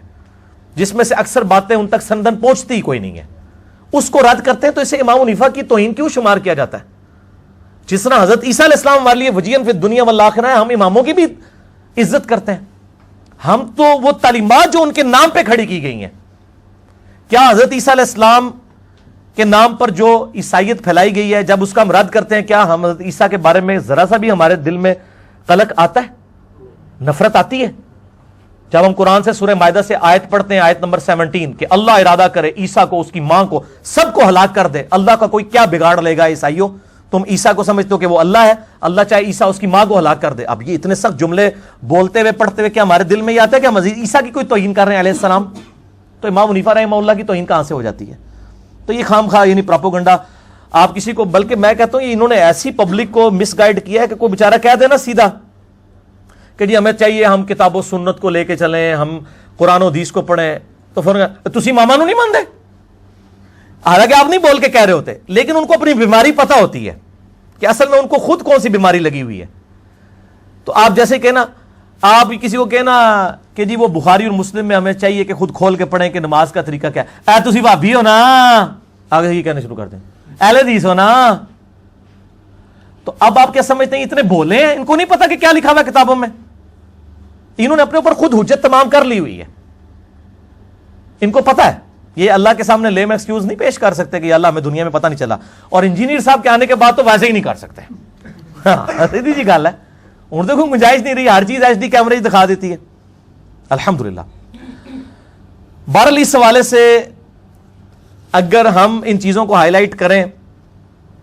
جس میں سے اکثر باتیں ان تک سندن پہنچتی ہی کوئی نہیں ہے, اس کو رد کرتے ہیں, تو اسے امام حنیفہ کی توہین کیوں شمار کیا جاتا ہے؟ جس طرح حضرت عیسیٰ علیہ السلام ہمارے لیے وجیہن فی الدنیا والآخرہ ہے, ہم اماموں کی بھی عزت کرتے ہیں. ہم تو وہ تعلیمات جو ان کے نام پہ کھڑی کی گئی ہیں, کیا حضرت عیسیٰ علیہ السلام کے نام پر جو عیسائیت پھیلائی گئی ہے, جب اس کا ہم رد کرتے ہیں, کیا ہم حضرت عیسیٰ کے بارے میں ذرا سا بھی ہمارے دل میں قلق آتا ہے, نفرت آتی ہے؟ جب ہم قرآن سے سورہ مائدہ سے آیت پڑھتے ہیں, آیت نمبر 17, کہ اللہ ارادہ کرے عیسیٰ کو, اس کی ماں کو, سب کو ہلاک کر دے, اللہ کا کوئی کیا بگاڑ لے گا؟ عیسائیوں, تم عیسیٰ کو سمجھتے ہو کہ وہ اللہ ہے, اللہ چاہے عیسیٰ اس کی ماں کو ہلاک کر دے. اب یہ اتنے سخت جملے بولتے ہوئے پڑھتے ہوئے کیا ہمارے دل میں یہ آتا ہے کہ ہم عیسیٰ کی کوئی توہین کر رہے ہیں علیہ السلام؟ تو امام حنیفہ رحمہ اللہ کی توہین کہاں سے ہو جاتی ہے؟ تو یہ خام خواہ یعنی پروپیگنڈا آپ کسی کو, بلکہ میں کہتا ہوں انہوں نے ایسی پبلک کو مس گائیڈ کیا ہے کہ کوئی بیچارہ کہہ دے نا سیدھا کہ جی ہمیں چاہیے ہم کتاب و سنت کو لے کے چلیں, ہم قرآن و حدیث کو پڑھیں, تو تسی ماما نو نہیں مانتے. حالانکہ آپ نہیں بول کے کہہ رہے ہوتے, لیکن ان کو اپنی بیماری پتہ ہوتی ہے کہ اصل میں ان کو خود کون سی بیماری لگی ہوئی ہے. تو آپ جیسے کہنا, آپ کسی کو کہنا کہ جی وہ بخاری اور مسلم میں ہمیں چاہیے کہ خود کھول کے پڑھیں کہ نماز کا طریقہ کیا ہے, تسی بھابی ہو نا, آگے یہ کہنا شروع کر دیں اہل حدیث ہو نا. تو اب آپ کیا سمجھتے ہیں اتنے بولے ہیں, ان کو نہیں پتا کہ کیا لکھا ہوا ہے کتابوں میں؟ انہوں نے اپنے اوپر خود حجت تمام کر لی ہوئی ہے. ان کو پتا ہے, یہ اللہ کے سامنے لیم ایکسکیوز نہیں پیش کر سکتے کہ یا اللہ ہمیں دنیا میں پتہ نہیں چلا, اور انجینئر صاحب کے آنے کے بعد تو ویسے ہی نہیں کر سکتے. ہاں سیدھی جی گل ہے, ہوں دیکھو گنجائش نہیں رہی, ہر چیز ایچ ڈی کیمرے دکھا دیتی ہے الحمدللہ. بہرحال اس حوالے سے اگر ہم ان چیزوں کو ہائی لائٹ کریں,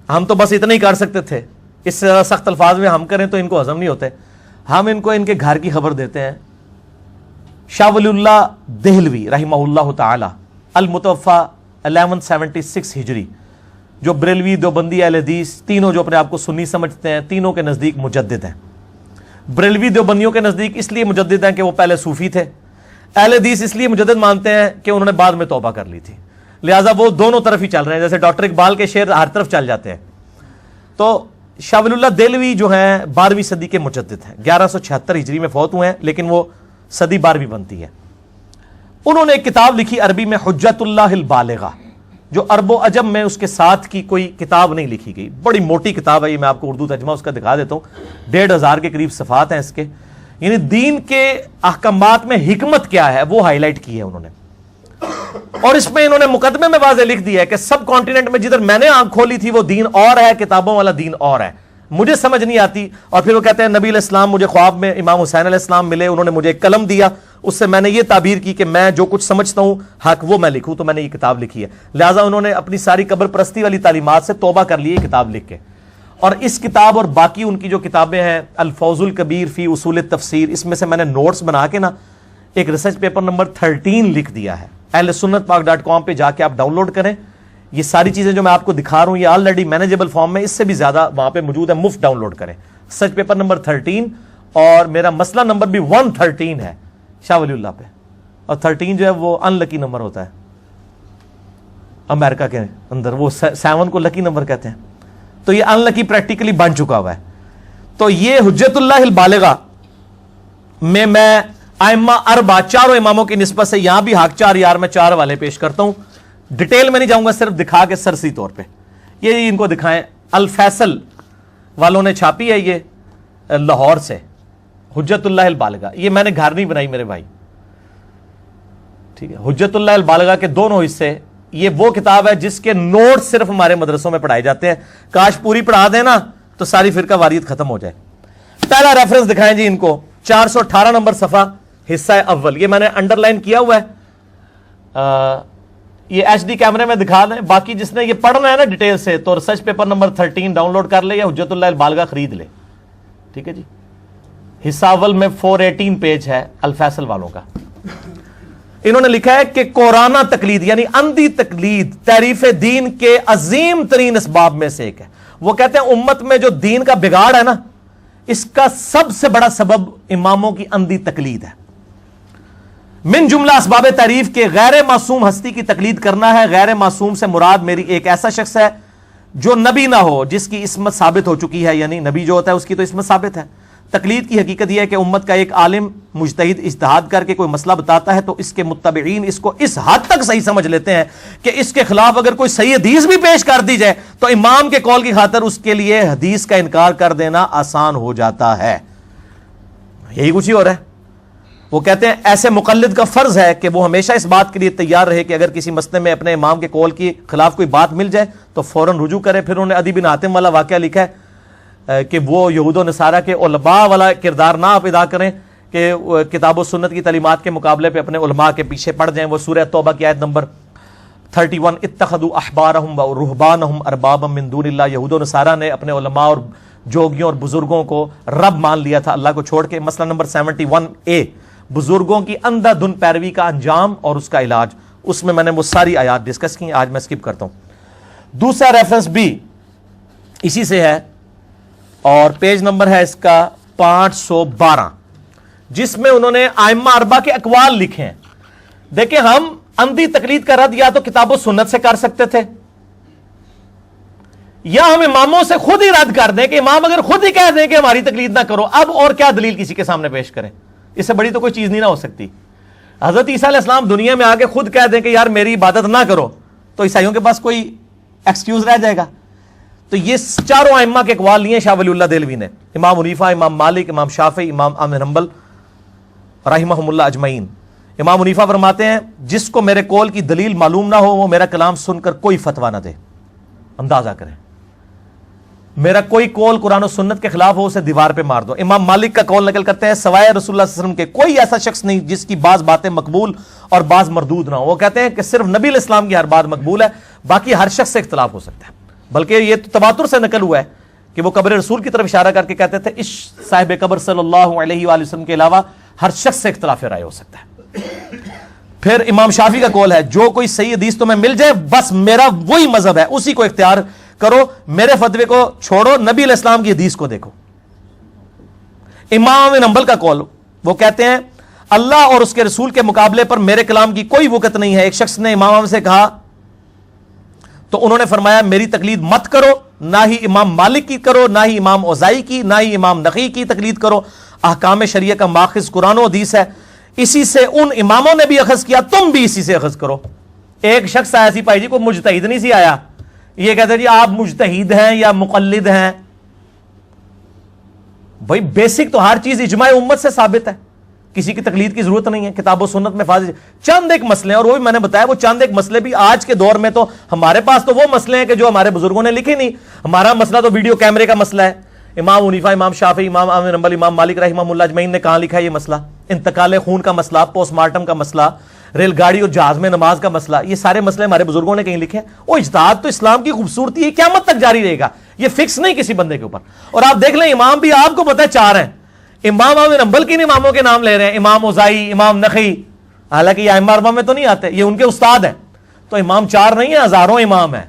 ہم تو بس اتنا ہی کر سکتے تھے, اس سے سخت الفاظ میں ہم کریں تو ان کو ہضم نہیں ہوتے. ہم ان کو ان کے گھر کی خبر دیتے ہیں. شاہ ولی اللہ دہلوی رحمہ اللہ تعالی, المتوفى 1176 ہجری, جو بریلوی، دیوبندی، اہل حدیث، تینوں جو اپنے آپ کو سنی سمجھتے ہیں، تینوں کے نزدیک مجدد ہیں۔ بریلوی دیوبندیوں کے نزدیک اس لیے مجدد ہیں کہ وہ پہلے صوفی تھے، اہل حدیث اس لیے مجدد مانتے ہیں کہ انہوں نے بعد میں توبہ کر لی تھی، لہٰذا وہ دونوں طرف ہی چل رہے ہیں، جیسے ڈاکٹر اقبال کے شعر ہر طرف چل جاتے ہیں۔ تو شاہ ولی اللہ دہلوی جو ہیں 12ویں صدی کے مجدد ہیں، 1176 ہجری میں فوت ہوئے ہیں، لیکن وہ صدی 12ویں بنتی ہے۔ انہوں نے ایک کتاب لکھی عربی میں، حجت اللہ البالغہ، جو عرب و عجم میں اس کے ساتھ کی کوئی کتاب نہیں لکھی گئی، بڑی موٹی کتاب ہے یہ، میں آپ کو اردو ترجمہ اس کا دکھا دیتا ہوں، 1500 کے قریب صفحات ہیں اس کے، یعنی دین کے احکامات میں حکمت کیا ہے وہ ہائی لائٹ کی ہے انہوں نے۔ اور اس میں انہوں نے مقدمے میں واضح لکھ دیا ہے کہ سب کانٹیننٹ میں جدھر میں نے آنکھ کھولی تھی وہ دین اور ہے، کتابوں والا دین اور ہے، مجھے سمجھ نہیں آتی۔ اور پھر وہ کہتے ہیں نبی علیہ السلام مجھے خواب میں امام حسین علیہ السلام ملے، انہوں نے مجھے ایک قلم دیا، اس سے میں نے یہ تعبیر کی کہ میں جو کچھ سمجھتا ہوں حق وہ میں لکھوں، تو میں نے یہ کتاب لکھی ہے۔ لہٰذا انہوں نے اپنی ساری قبر پرستی والی تعلیمات سے توبہ کر لی یہ کتاب لکھ کے۔ اور اس کتاب اور باقی ان کی جو کتابیں ہیں، الفوز الکبیر فی اصول التفسیر، اس میں سے میں نے نوٹس بنا کے نا ایک ریسرچ پیپر نمبر 13 لکھ دیا ہے، اہل سنت پاک .com پہ جا کے آپ ڈاؤن لوڈ کریں۔ یہ ساری چیزیں جو میں آپ کو دکھا رہا ہوں یہ آلریڈی مینیجیبل فارم میں، اس سے بھی زیادہ وہاں پہ موجود ہے، مفت ڈاؤن لوڈ کریں۔ ریسرچ پیپر نمبر 13 اور میرا مسئلہ نمبر بھی 113 ہے شاہ ولی اللہ پہ، اور 13 جو ہے وہ ان لکی نمبر ہوتا ہے امریکہ کے اندر، وہ 7 کو لکی نمبر کہتے ہیں، تو یہ ان لکی پریکٹیکلی بن چکا ہوا ہے۔ تو یہ حجت اللہ البالغہ میں ائمہ اربعہ، چاروں اماموں کی نسبت سے یہاں بھی حق 4 یار میں 4 والے پیش کرتا ہوں، ڈیٹیل میں نہیں جاؤں گا، صرف دکھا کے سرسی طور پہ یہ ان کو دکھائیں۔ الفیصل والوں نے چھاپی ہے یہ لاہور سے، حجت اللہ البالغہ، یہ میں نے گھر نہیں بنائی میرے بھائی، ٹھیک ہے۔ حجت اللہ البالغہ کے دونوں حصے، یہ وہ کتاب ہے جس کے نوٹ صرف ہمارے مدرسوں میں پڑھائے جاتے ہیں، کاش پوری پڑھا دیں نا تو ساری فرقہ واریت ختم ہو جائے۔ پہلا ریفرنس دکھائیں جی ان کو، 418 نمبر صفحہ، حصہ اول، یہ میں نے انڈر لائن کیا ہوا ہے، یہ ایچ ڈی کیمرے میں دکھا دیں، باقی جس نے یہ پڑھنا ہے نا ڈیٹیل سے تو research paper number 13 download کر لے یا حجت اللہ البالغہ خرید لے، ٹھیک ہے جی۔ حصہ اول میں 418 پیج ہے الفیصل والوں کا۔ انہوں نے لکھا ہے کہ قرآنہ تقلید یعنی اندھی تقلید تعریف دین کے عظیم ترین اسباب میں سے ایک ہے۔ وہ کہتے ہیں امت میں جو دین کا بگاڑ ہے نا، اس کا سب سے بڑا سبب اماموں کی اندھی تقلید ہے۔ من جملہ اسباب تعریف کے غیر معصوم ہستی کی تقلید کرنا ہے۔ غیر معصوم سے مراد میری ایک ایسا شخص ہے جو نبی نہ ہو، جس کی عصمت ثابت ہو چکی ہے، یعنی نبی جو ہوتا ہے اس کی تو عصمت ثابت ہے۔ تقلید کی حقیقت یہ ہے کہ امت کا ایک عالم مجتہد اجتہاد کر کے کوئی مسئلہ بتاتا ہے تو اس کے متبعین اس کو اس حد تک صحیح سمجھ لیتے ہیں کہ اس کے خلاف اگر کوئی صحیح حدیث بھی پیش کر دی جائے تو امام کے قول کی خاطر اس کے لیے حدیث کا انکار کر دینا آسان ہو جاتا ہے۔ یہی کچھ ہی ہو رہا ہے۔ وہ کہتے ہیں ایسے مقلد کا فرض ہے کہ وہ ہمیشہ اس بات کے لیے تیار رہے کہ اگر کسی مسئلے میں اپنے امام کے قول کے خلاف کوئی بات مل جائے تو فوراً رجوع کرے۔ پھر انہوں نے عدی بن حاتم والا واقعہ لکھا ہے کہ وہ یہود و نصارہ کے علماء والا کردار نہ آپ ادا کریں کہ کتاب و سنت کی تعلیمات کے مقابلے پہ اپنے علماء کے پیچھے پڑ جائیں۔ وہ سورہ توبہ کی آیت نمبر 31، اتخذوا احبارهم ورهبانهم اربابا من دون اللہ، یہود و نصارہ نے اپنے علماء اور جوگیوں اور بزرگوں کو رب مان لیا تھا اللہ کو چھوڑ کے۔ مسئلہ نمبر 71A، بزرگوں کی اندھا دھن پیروی کا انجام اور اس کا علاج، اس میں نے وہ ساری آیات ڈسکس کی، آج میں سکپ کرتا ہوں۔ دوسرا ریفرنس بھی اسی سے ہے اور پیج نمبر ہے اس کا 512، جس میں انہوں نے ائمہ اربعہ کے اقوال لکھے ہیں۔ دیکھیں ہم اندھی تقلید کا رد یا تو کتاب و سنت سے کر سکتے تھے یا ہم اماموں سے خود ہی رد کر دیں کہ امام اگر خود ہی کہہ دیں کہ ہماری تقلید نہ کرو، اب اور کیا دلیل کسی کے سامنے پیش کریں؟ اس سے بڑی تو کوئی چیز نہیں نہ ہو سکتی۔ حضرت عیسیٰ علیہ السلام دنیا میں آگے خود کہہ دیں کہ یار میری عبادت نہ کرو تو عیسائیوں کے پاس کوئی ایکسکیوز رہ جائے گا؟ تو یہ چاروں ائمہ کے اقوال لیے شاہ ولی اللہ دہلوی نے، امام حنیفہ، امام مالک، امام شافعی، امام احمد حنبل رحمہم اللہ اجمعین۔ امام حنیفہ فرماتے ہیں جس کو میرے قول کی دلیل معلوم نہ ہو وہ میرا کلام سن کر کوئی فتویٰ نہ دے۔ اندازہ کریں، میرا کوئی قول قرآن و سنت کے خلاف ہو اسے دیوار پہ مار دو۔ امام مالک کا قول نقل کرتے ہیں سوائے رسول اللہ صلی اللہ علیہ وسلم کے کوئی ایسا شخص نہیں جس کی بعض باتیں مقبول اور بعض مردود نہ ہو۔ وہ کہتے ہیں کہ صرف نبی علیہ السلام کی ہر بات مقبول ہے، باقی ہر شخص سے اختلاف ہو سکتا ہے۔ بلکہ یہ تواتر سے نقل ہوا ہے کہ وہ قبر رسول کی طرف اشارہ کر کے کہتے تھے اس صاحب قبر صلی اللہ علیہ وآلہ وسلم کے علاوہ ہر شخص سے اختلاف رائے ہو سکتا ہے۔ پھر امام شافعی کا قول ہے جو کوئی صحیح حدیث تمہیں مل جائے بس میرا وہی مذہب ہے, اسی کو اختیار کرو, میرے فتوے کو چھوڑو, نبی علیہ السلام کی حدیث کو دیکھو. امام بن حنبل کا قول, وہ کہتے ہیں اللہ اور اس کے رسول کے مقابلے پر میرے کلام کی کوئی وقت نہیں ہے. ایک شخص نے امام سے کہا تو انہوں نے فرمایا میری تقلید مت کرو, نہ ہی امام مالک کی کرو, نہ ہی امام اوزائی کی, نہ ہی امام نقی کی تقلید کرو. احکام شریعہ کا ماخذ قرآن و حدیث ہے, اسی سے ان اماموں نے بھی اخذ کیا, تم بھی اسی سے اخذ کرو. ایک شخص آیا سی بھائی جی, کوئی مجتہد نہیں سی آیا, یہ کہتے ہیں جی آپ مجتہد ہیں یا مقلد ہیں. بھائی بیسک تو ہر چیز اجماع امت سے ثابت ہے, کسی کی تقلید کی ضرورت نہیں ہے, کتاب و سنت میں فاضل. چند ایک مسئلے ہیں, اور وہ بھی میں نے بتایا, وہ چند ایک مسئلے بھی آج کے دور میں تو ہمارے پاس تو وہ مسئلے ہیں کہ جو ہمارے بزرگوں نے لکھے نہیں. ہمارا مسئلہ تو ویڈیو کیمرے کا مسئلہ ہے. امام حنیفہ, امام شافعی, امام احمد بن حنبل, امام مالک رحمہ اللہ اجمعین نے کہاں لکھا ہے یہ مسئلہ؟ انتقال خون کا مسئلہ, پوسٹ مارٹم کا مسئلہ, ریل گاڑی اور جہاز میں نماز کا مسئلہ, یہ سارے مسئلے ہمارے بزرگوں نے کہیں لکھے ہیں. وہ اجتہاد تو اسلام کی خوبصورتی ہے, قیامت تک جاری رہے گا, یہ فکس نہیں کسی بندے کے اوپر. اور آپ دیکھ لیں امام بھی آپ کو پتہ ہے 4 ہیں. امام احمد بن حنبل کن اماموں کے نام لے رہے ہیں, امام اوزائی, امام نخعی, حالانکہ یہ ائمہ 4 میں تو نہیں آتے, یہ ان کے استاد ہیں. تو امام 4 نہیں ہیں, ہزاروں امام ہیں,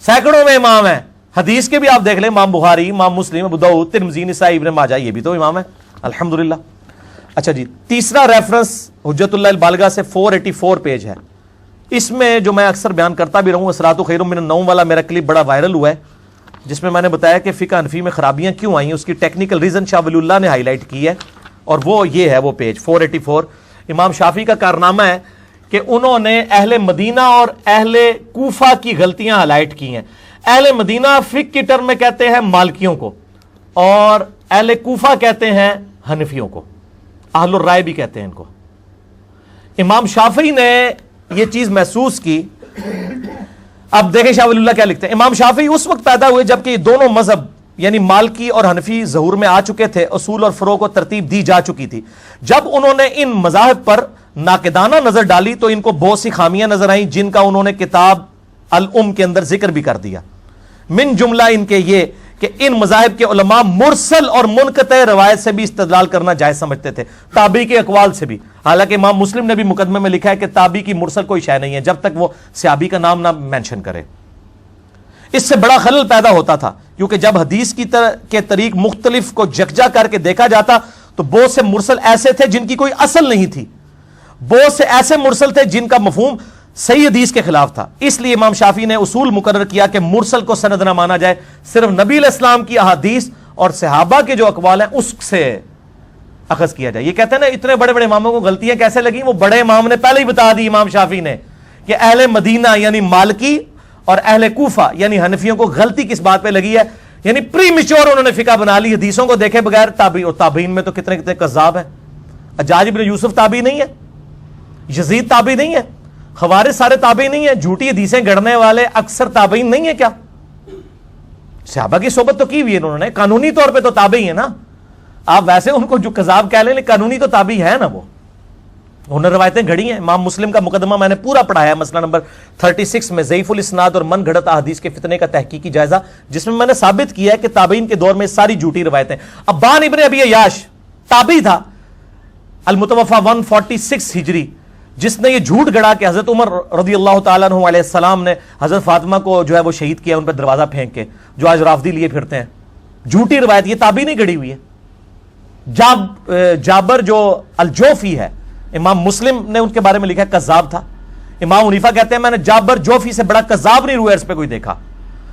سینکڑوں میں امام ہیں. حدیث کے بھی آپ دیکھ لیں, امام بخاری, امام مسلم, ابو داؤد, ترمذی, نسائی, ابن ماجہ, یہ بھی تو امام ہیں الحمدللہ. اچھا جی, تیسرا ریفرنس حجت اللہ البالغہ سے 484 پیج ہے. اس میں جو میں اکثر بیان کرتا بھی رہوں, الصلاۃ خیر من النوم والا میرا کلپ بڑا وائرل ہوا ہے, جس میں نے بتایا کہ فقہ حنفی میں خرابیاں کیوں آئیں, اس کی ٹیکنیکل ریزن شاہ ولی اللہ نے ہائی لائٹ کی ہے, اور وہ یہ ہے, وہ پیج 484. امام شافعی کا کارنامہ ہے کہ انہوں نے اہل مدینہ اور اہل کوفہ کی غلطیاں ہائی لائٹ کی ہیں. اہل مدینہ فقہ کی ٹرم میں کہتے ہیں مالکیوں کو, اور اہل کوفہ کہتے ہیں حنفیوں کو, اہل الرائے بھی کہتے ہیں ان کو. امام شافعی نے یہ چیز محسوس کی. اب دیکھیں شاہ ولی اللہ کیا لکھتے ہیں. امام شافعی اس وقت پیدا ہوئے جبکہ یہ دونوں مذہب یعنی مالکی اور حنفی ظہور میں آ چکے تھے, اصول اور فروع کو ترتیب دی جا چکی تھی. جب انہوں نے ان مذاہب پر ناقدانہ نظر ڈالی تو ان کو بہت سی خامیاں نظر آئیں, جن کا انہوں نے کتاب الام کے اندر ذکر بھی کر دیا. من جملہ ان کے یہ کہ ان مذاہب کے علماء مرسل اور منقطع روایت سے بھی استدلال کرنا جائز سمجھتے تھے, تابعی کے اقوال سے بھی. حالانکہ امام مسلم نے بھی مقدمے میں لکھا ہے کہ تابعی کی مرسل کوئی شے نہیں ہے جب تک وہ صحابی کا نام نہ مینشن کرے. اس سے بڑا خلل پیدا ہوتا تھا, کیونکہ جب حدیث کے طریق مختلف کو یکجا کر کے دیکھا جاتا تو بہت سے مرسل ایسے تھے جن کی کوئی اصل نہیں تھی, بہت سے ایسے مرسل تھے جن کا مفہوم صحیح حدیث کے خلاف تھا. اس لیے امام شافعی نے اصول مقرر کیا کہ مرسل کو سند نہ مانا جائے, صرف نبی علیہ السلام کی احادیث اور صحابہ کے جو اقوال ہیں اس سے اخذ کیا جائے. یہ کہتے ہیں نا اتنے بڑے بڑے اماموں کو غلطیاں کیسے لگیں, وہ بڑے امام نے پہلے ہی بتا دی امام شافعی نے کہ اہل مدینہ یعنی مالکی اور اہل کوفہ یعنی حنفیوں کو غلطی کس بات پہ لگی ہے, یعنی پری میچور انہوں نے فقہ بنا لی حدیثوں کو دیکھے بغیر. تابعی, اور تابعین میں تو کتنے کتنے کذاب ہیں. حجاج بن یوسف تابعی نہیں ہے, یزید تابعی نہیں ہے, خوارج سارے تابعی نہیں ہے, جھوٹی حدیثیں گڑھنے والے اکثر تابعین نہیں ہے. کیا صحابہ کی صحبت تو کی ہوئی ہے انہوں نے, قانونی طور پہ تو تابعی ہے نا. آپ ویسے ان کو جو کذاب کہہ لیں, قانونی تو تابعی ہے نا, وہ انہوں نے روایتیں گھڑی ہیں. امام مسلم کا مقدمہ میں نے پورا پڑھایا ہے, مسئلہ نمبر 36 میں ضعیف الاسناد اور من گھڑت احادیث کے فتنے کا تحقیقی جائزہ, جس میں نے ثابت کیا ہے کہ تابعین کے دور میں ساری جھوٹی روایتیں. ابان ابن ابی عیاش تابعی تھا, المتوفى 146 ہجری, جس نے یہ جھوٹ گڑا کہ حضرت عمر رضی اللہ تعالیٰ عنہ علیہ السلام نے حضرت فاطمہ کو جو ہے وہ شہید کیا ان پہ دروازہ پھینک کے, جو آج رافضی لیے پھرتے ہیں. جھوٹی روایت, یہ تابعی نہیں گڑی ہوئی ہے. جابر جو الجوفی ہے, امام مسلم نے ان کے بارے میں لکھا ہے کذاب تھا. امام حنیفہ کہتے ہیں میں نے جابر جوفی سے بڑا کذاب نہیں روایت پہ کوئی دیکھا,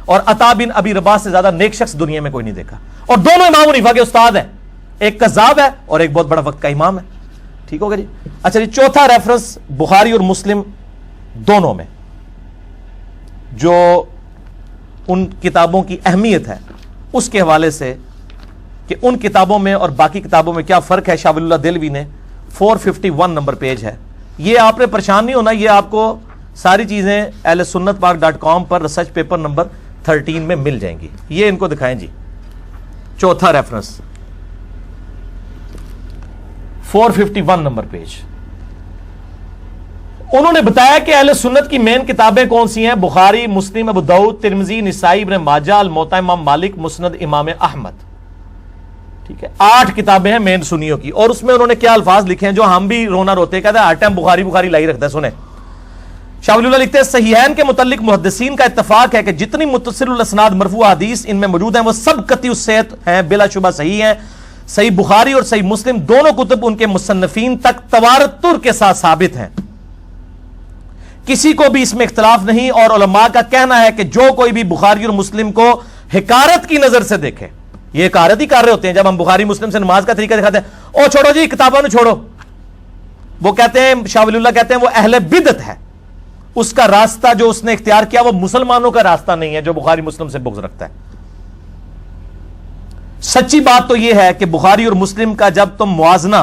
اور عطا بن ابی رباح سے زیادہ نیک شخص دنیا میں کوئی نہیں دیکھا. اور دونوں امام حنیفہ کے استاد ہیں, ایک کذاب ہے اور ایک بہت بڑا وقت کا امام ہے. ٹھیک ہوگا جی. اچھا جی, چوتھا ریفرنس بخاری اور مسلم دونوں میں جو ان کتابوں کی اہمیت ہے اس کے حوالے سے کہ ان کتابوں میں اور باقی کتابوں میں کیا فرق ہے, شاہ ولی اللہ دہلوی نے 451 نمبر پیج ہے. یہ آپ نے پریشان نہیں ہونا, یہ آپ کو ساری چیزیں اہل سنت پاک.com پر ریسرچ پیپر نمبر 13 میں مل جائیں گی. یہ ان کو دکھائیں جی. چوتھا ریفرنس 451 نمبر پیج. انہوں نے بتایا کہ اہل سنت کی مین کتابیں کون سی ہیں, بخاری, مسلم, ابو داؤد, ترمذی, نسائی, ابن ماجہ, الموطا امام مالک, مسند امام احمد. ٹھیک ہے, 8 کتابیں ہیں مین سنیوں کی, اور اس میں انہوں نے کیا الفاظ لکھے ہیں جو ہم بھی رونا روتے ہیں, کہتے ہیں ہر ٹائم بخاری لائی رکھتا ہے. سنیں, شاہ ولی اللہ لکھتے ہیں صحیحین کے متعلق محدثین کا اتفاق ہے کہ جتنی متصل الاسناد مرفوع حدیث ان میں موجود ہیں وہ سب قطعی الصحت ہیں, بلا شبہ صحیح ہیں. صحیح بخاری اور صحیح مسلم دونوں کتب ان کے مصنفین تک تواتر کے ساتھ ثابت ہیں, کسی کو بھی اس میں اختلاف نہیں. اور علماء کا کہنا ہے کہ جو کوئی بھی بخاری اور مسلم کو حکارت کی نظر سے دیکھے, یہ حکارت ہی کر رہے ہوتے ہیں جب ہم بخاری مسلم سے نماز کا طریقہ دکھاتے ہیں, او چھوڑو جی کتابوں نے چھوڑو, وہ کہتے ہیں, شاہ ولی اللہ کہتے ہیں وہ اہل بدعت ہے, اس کا راستہ جو اس نے اختیار کیا وہ مسلمانوں کا راستہ نہیں ہے جو بخاری مسلم سے بغض رکھتا ہے. سچی بات تو یہ ہے کہ بخاری اور مسلم کا جب تم موازنہ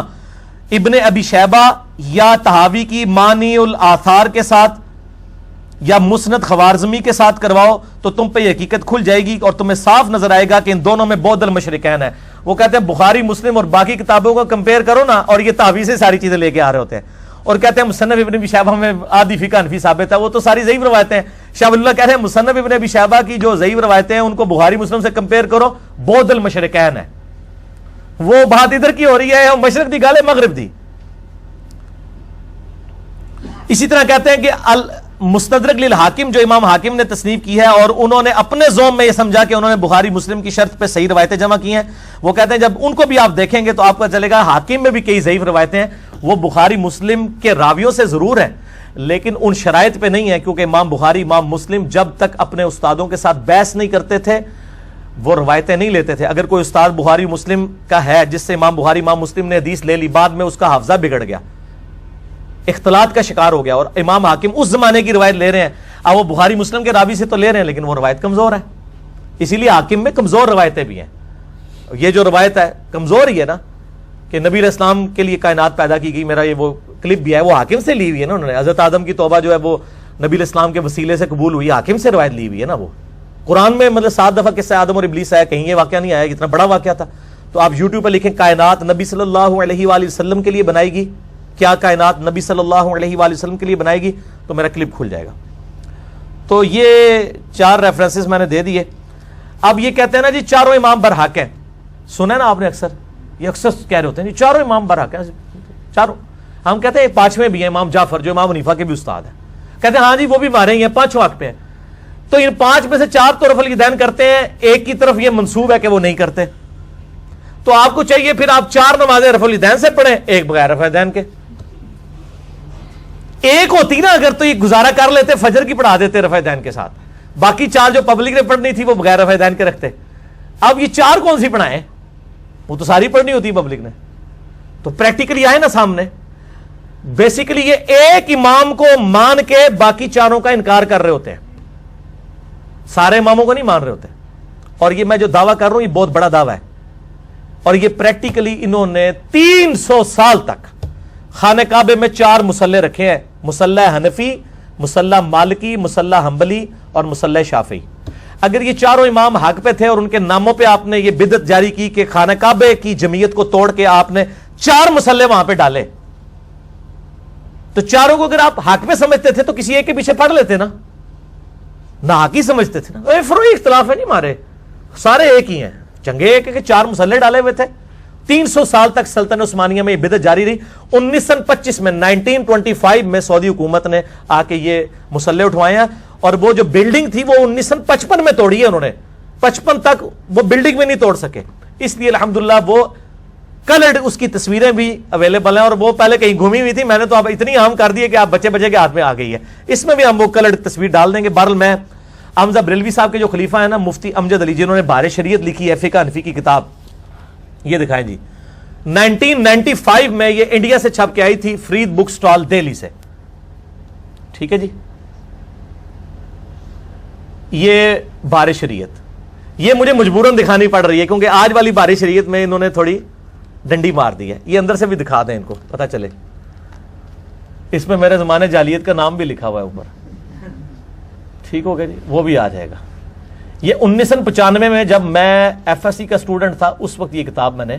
ابن ابی شیبہ یا طحاوی کی مانی الآثار کے ساتھ یا مسند خوارزمی کے ساتھ کرواؤ تو تم پہ یہ حقیقت کھل جائے گی اور تمہیں صاف نظر آئے گا کہ ان دونوں میں بعد المشرکین ہے. وہ کہتے ہیں بخاری مسلم اور باقی کتابوں کو کمپیئر کرو نا, اور یہ طحاوی سے ساری چیزیں لے کے آ رہے ہوتے ہیں, اور کہتے ہیں مصنف ابن ابی شیبہ میں آدھی فقہ حنفی ثابت ہے, وہ تو ساری ضعیف روایتیں ہیں. شاہ ولی اللہ کہہ رہے ہیں مصنف ابن ابی شیبہ کی جو ضعیف روایتیں ہیں ان کو بخاری مسلم سے کمپیئر کرو, بعد المشرکین ہے. وہ بات ادھر کی ہو رہی ہے, مشرق دی گالے مغرب دی. اسی طرح کہتے ہیں کہ مستدرک للحاکم جو امام حاکم نے تصنیف کی ہے, اور انہوں نے اپنے ذوق میں یہ سمجھا کہ انہوں نے بخاری مسلم کی شرط پہ صحیح روایتیں جمع کی ہیں. وہ کہتے ہیں جب ان کو بھی آپ دیکھیں گے تو آپ کو چلے گا حاکم میں بھی کئی ضعیف روایتیں ہیں, وہ بخاری مسلم کے راویوں سے ضرور ہیں لیکن ان شرائط پہ نہیں ہے, کیونکہ امام بخاری امام مسلم جب تک اپنے استادوں کے ساتھ بحث نہیں کرتے تھے وہ روایتیں نہیں لیتے تھے. اگر کوئی استاد بخاری مسلم کا ہے جس سے امام بخاری امام مسلم نے حدیث لے لی, بعد میں اس کا حافظہ بگڑ گیا, اختلاط کا شکار ہو گیا, اور امام حاکم اس زمانے کی روایت لے رہے ہیں, اب وہ بخاری مسلم کے راوی سے تو لے رہے ہیں لیکن وہ روایت کمزور ہے, اسی لیے حاکم میں کمزور روایتیں بھی ہیں. یہ جو روایت ہے کمزور ہی ہے نا, کہ نبی علیہ السلام کے لیے کائنات پیدا کی گئی, میرا یہ وہ کلپ بھی ہے, وہ حاکم سے لی ہوئی ہے نا, انہوں نے حضرت آدم کی توبہ جو ہے وہ نبی علیہ السلام کے وسیلے سے قبول ہوئی, حاکم سے روایت لی ہوئی ہے نا. وہ قرآن میں مطلب 7 دفعہ قصہ آدم اور ابلیس آیا, کہیں یہ واقعہ نہیں آیا, اتنا بڑا واقعہ تھا. تو آپ یوٹیوب پہ لکھیں کائنات نبی صلی اللہ علیہ وآلہ وسلم کے لیے بنائی گی, کیا کائنات نبی صلی اللہ علیہ وآلہ وسلم کے لیے بنائے گی, تو میرا کلپ کھل جائے گا. تو یہ 4 ریفرنسز میں نے دے دیے. اب یہ کہتے ہیں نا جی چاروں امام برحق ہیں, سنا نا آپ نے اکثر, یہ اکثر کہہ رہے ہوتے ہیں جی چاروں امام برحق ہیں, چاروں. ہم کہتے ہیں 5ویں بھی ہیں امام جعفر جو امام حنیفہ کے بھی استاد ہیں, کہتے ہیں ہاں جی وہ بھی مارے ہیں 5 حق پہ ہیں. تو ان 5 میں سے 4 تو رفع الیدین کرتے ہیں, ایک کی طرف یہ منسوب ہے کہ وہ نہیں کرتے. تو آپ کو چاہیے پھر آپ 4 نمازیں رفع الیدین سے پڑھیں, ایک بغیر رفع الیدین کے. ایک ہوتی نا اگر تو یہ گزارا کر لیتے, فجر کی پڑھا دیتے رفع الیدین کے ساتھ, باقی 4 جو پبلک نے پڑھنی تھی وہ بغیر رفع الیدین کے رکھتے. اب یہ 4 کون سی پڑھائیں, وہ تو ساری پڑھنی ہوتی پبلک نے. تو پریکٹیکلی آئے نا سامنے, بیسیکلی یہ ایک امام کو مان کے باقی 4 کا انکار کر رہے ہوتے ہیں, سارے اماموں کو نہیں مان رہے ہوتے. اور یہ میں جو دعویٰ کر رہا ہوں یہ بہت بڑا دعویٰ ہے, اور یہ پریکٹیکلی انہوں نے 300 سال تک خانہ کعبے میں 4 مصلے رکھے ہیں, مصلی حنفی, مصلی مالکی, مصلی حنبلی اور مصلی شافعی. اگر یہ 4 امام حق پہ تھے اور ان کے ناموں پہ آپ نے یہ بدعت جاری کی کہ خانہ کعبے کی جمعیت کو توڑ کے آپ نے 4 مصلے وہاں پہ ڈالے, تو 4 کو اگر آپ حق پہ سمجھتے تھے تو کسی ایک کے پیچھے پڑھ لیتے نا, نہ حق ہی سمجھتے تھے نا. فروئی اختلاف ہے نہیں مارے, سارے ایک ہی ہیں, چنگے ایک ہے کہ 4 مصلے ڈالے ہوئے تھے. 300 سال تک سلطنت عثمانیہ میں یہ بدعت جاری رہی. 1925 میں 1925 میں سعودی حکومت نے آ کے یہ مصلے اٹھوائے ہیں, اور وہ جو بلڈنگ تھی وہ 1955 میں توڑی ہے انہوں نے, 55 تک وہ بلڈنگ میں نہیں توڑ سکے. اس لیے الحمدللہ وہ کلرڈ اس کی تصویریں بھی اویلیبل ہیں, اور وہ پہلے کہیں گھومی ہوئی تھی, میں نے تو اب اتنی عام کر دی ہے کہ آپ بچے کے ہاتھ میں آ گئی ہے. اس میں بھی ہم وہ کلرڈ تصویر ڈال دیں گے. بہرحال میں حمزہ بریلوی صاحب کے جو خلیفہ ہیں نا مفتی امجد علی, جنہوں نے بہار شریعت لکھی ہے فقہ حنفی کی کتاب, یہ دکھائیں جی. 1995 میں یہ انڈیا سے چھپ کے آئی تھی, فرید بک سٹال دہلی سے, ٹھیک ہے جی. یہ بہار شریعت, یہ مجھے مجبوراً دکھانی پڑ رہی ہے کیونکہ آج والی بہار شریعت میں انہوں نے تھوڑی ڈنڈی مار دی ہے. یہ اندر سے بھی دکھا دیں ان کو پتہ چلے, اس میں میرے زمانے جعلیت کا نام بھی لکھا ہوا ہے اوپر, ٹھیک ہو گیا جی, وہ بھی آ جائے گا. یہ 1995 میں جب میں ایف ایس سی کا اسٹوڈنٹ تھا اس وقت یہ کتاب میں نے